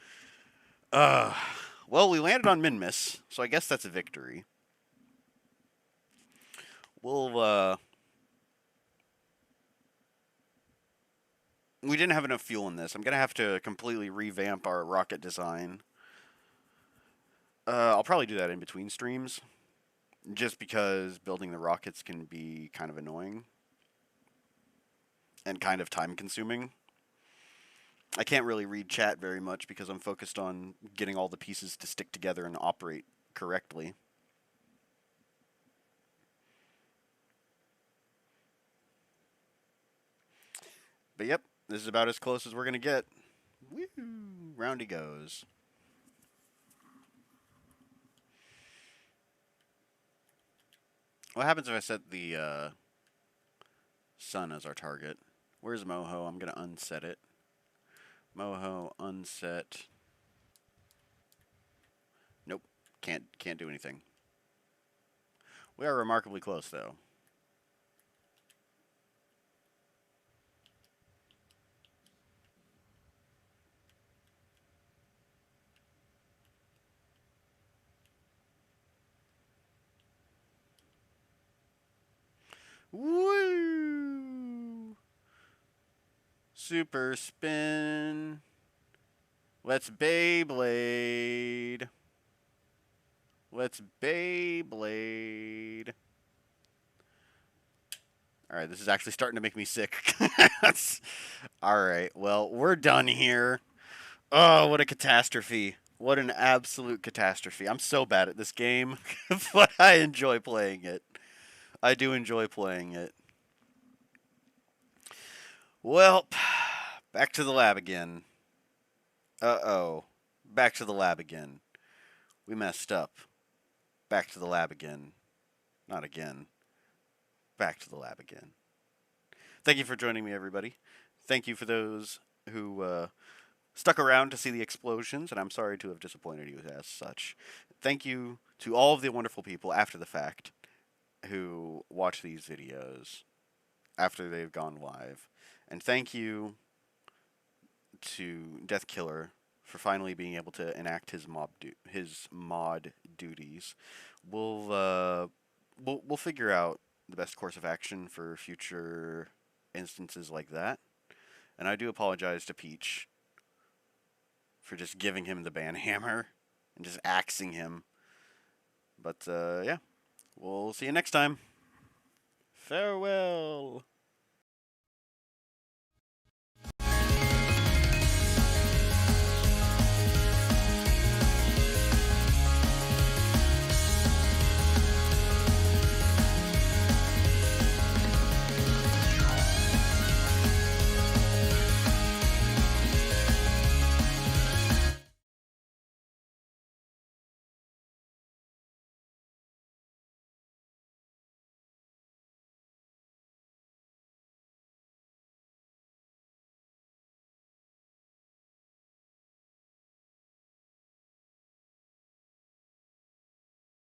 Speaker 1: Well, we landed on Minmus, so I guess that's a victory. We'll we didn't have enough fuel in this. I'm gonna have to completely revamp our rocket design. I'll probably do that in between streams, just because building the rockets can be kind of annoying and kind of time consuming. I can't really read chat very much because I'm focused on getting all the pieces to stick together and operate correctly. But yep, this is about as close as we're going to get. Woo! Round he goes. What happens if I set the sun as our target? Where's Moho? I'm going to unset it. Moho, unset. Nope. Can't do anything. We are remarkably close, though. Woo! Super spin. Let's Beyblade. Let's Beyblade. Alright, this is actually starting to make me sick. Alright, well, we're done here. Oh, what a catastrophe. What an absolute catastrophe. I'm so bad at this game, but I enjoy playing it. I do enjoy playing it. Well, back to the lab again. Uh-oh. Back to the lab again. We messed up. Back to the lab again. Not again. Back to the lab again. Thank you for joining me, everybody. Thank you for those who stuck around to see the explosions, and I'm sorry to have disappointed you as such. Thank you to all of the wonderful people after the fact who watch these videos after they've gone live. And thank you to Death Killer for finally being able to enact his mod duties. We'll figure out the best course of action for future instances like that. And I do apologize to Peach for just giving him the banhammer and just axing him. But yeah, we'll see you next time. Farewell.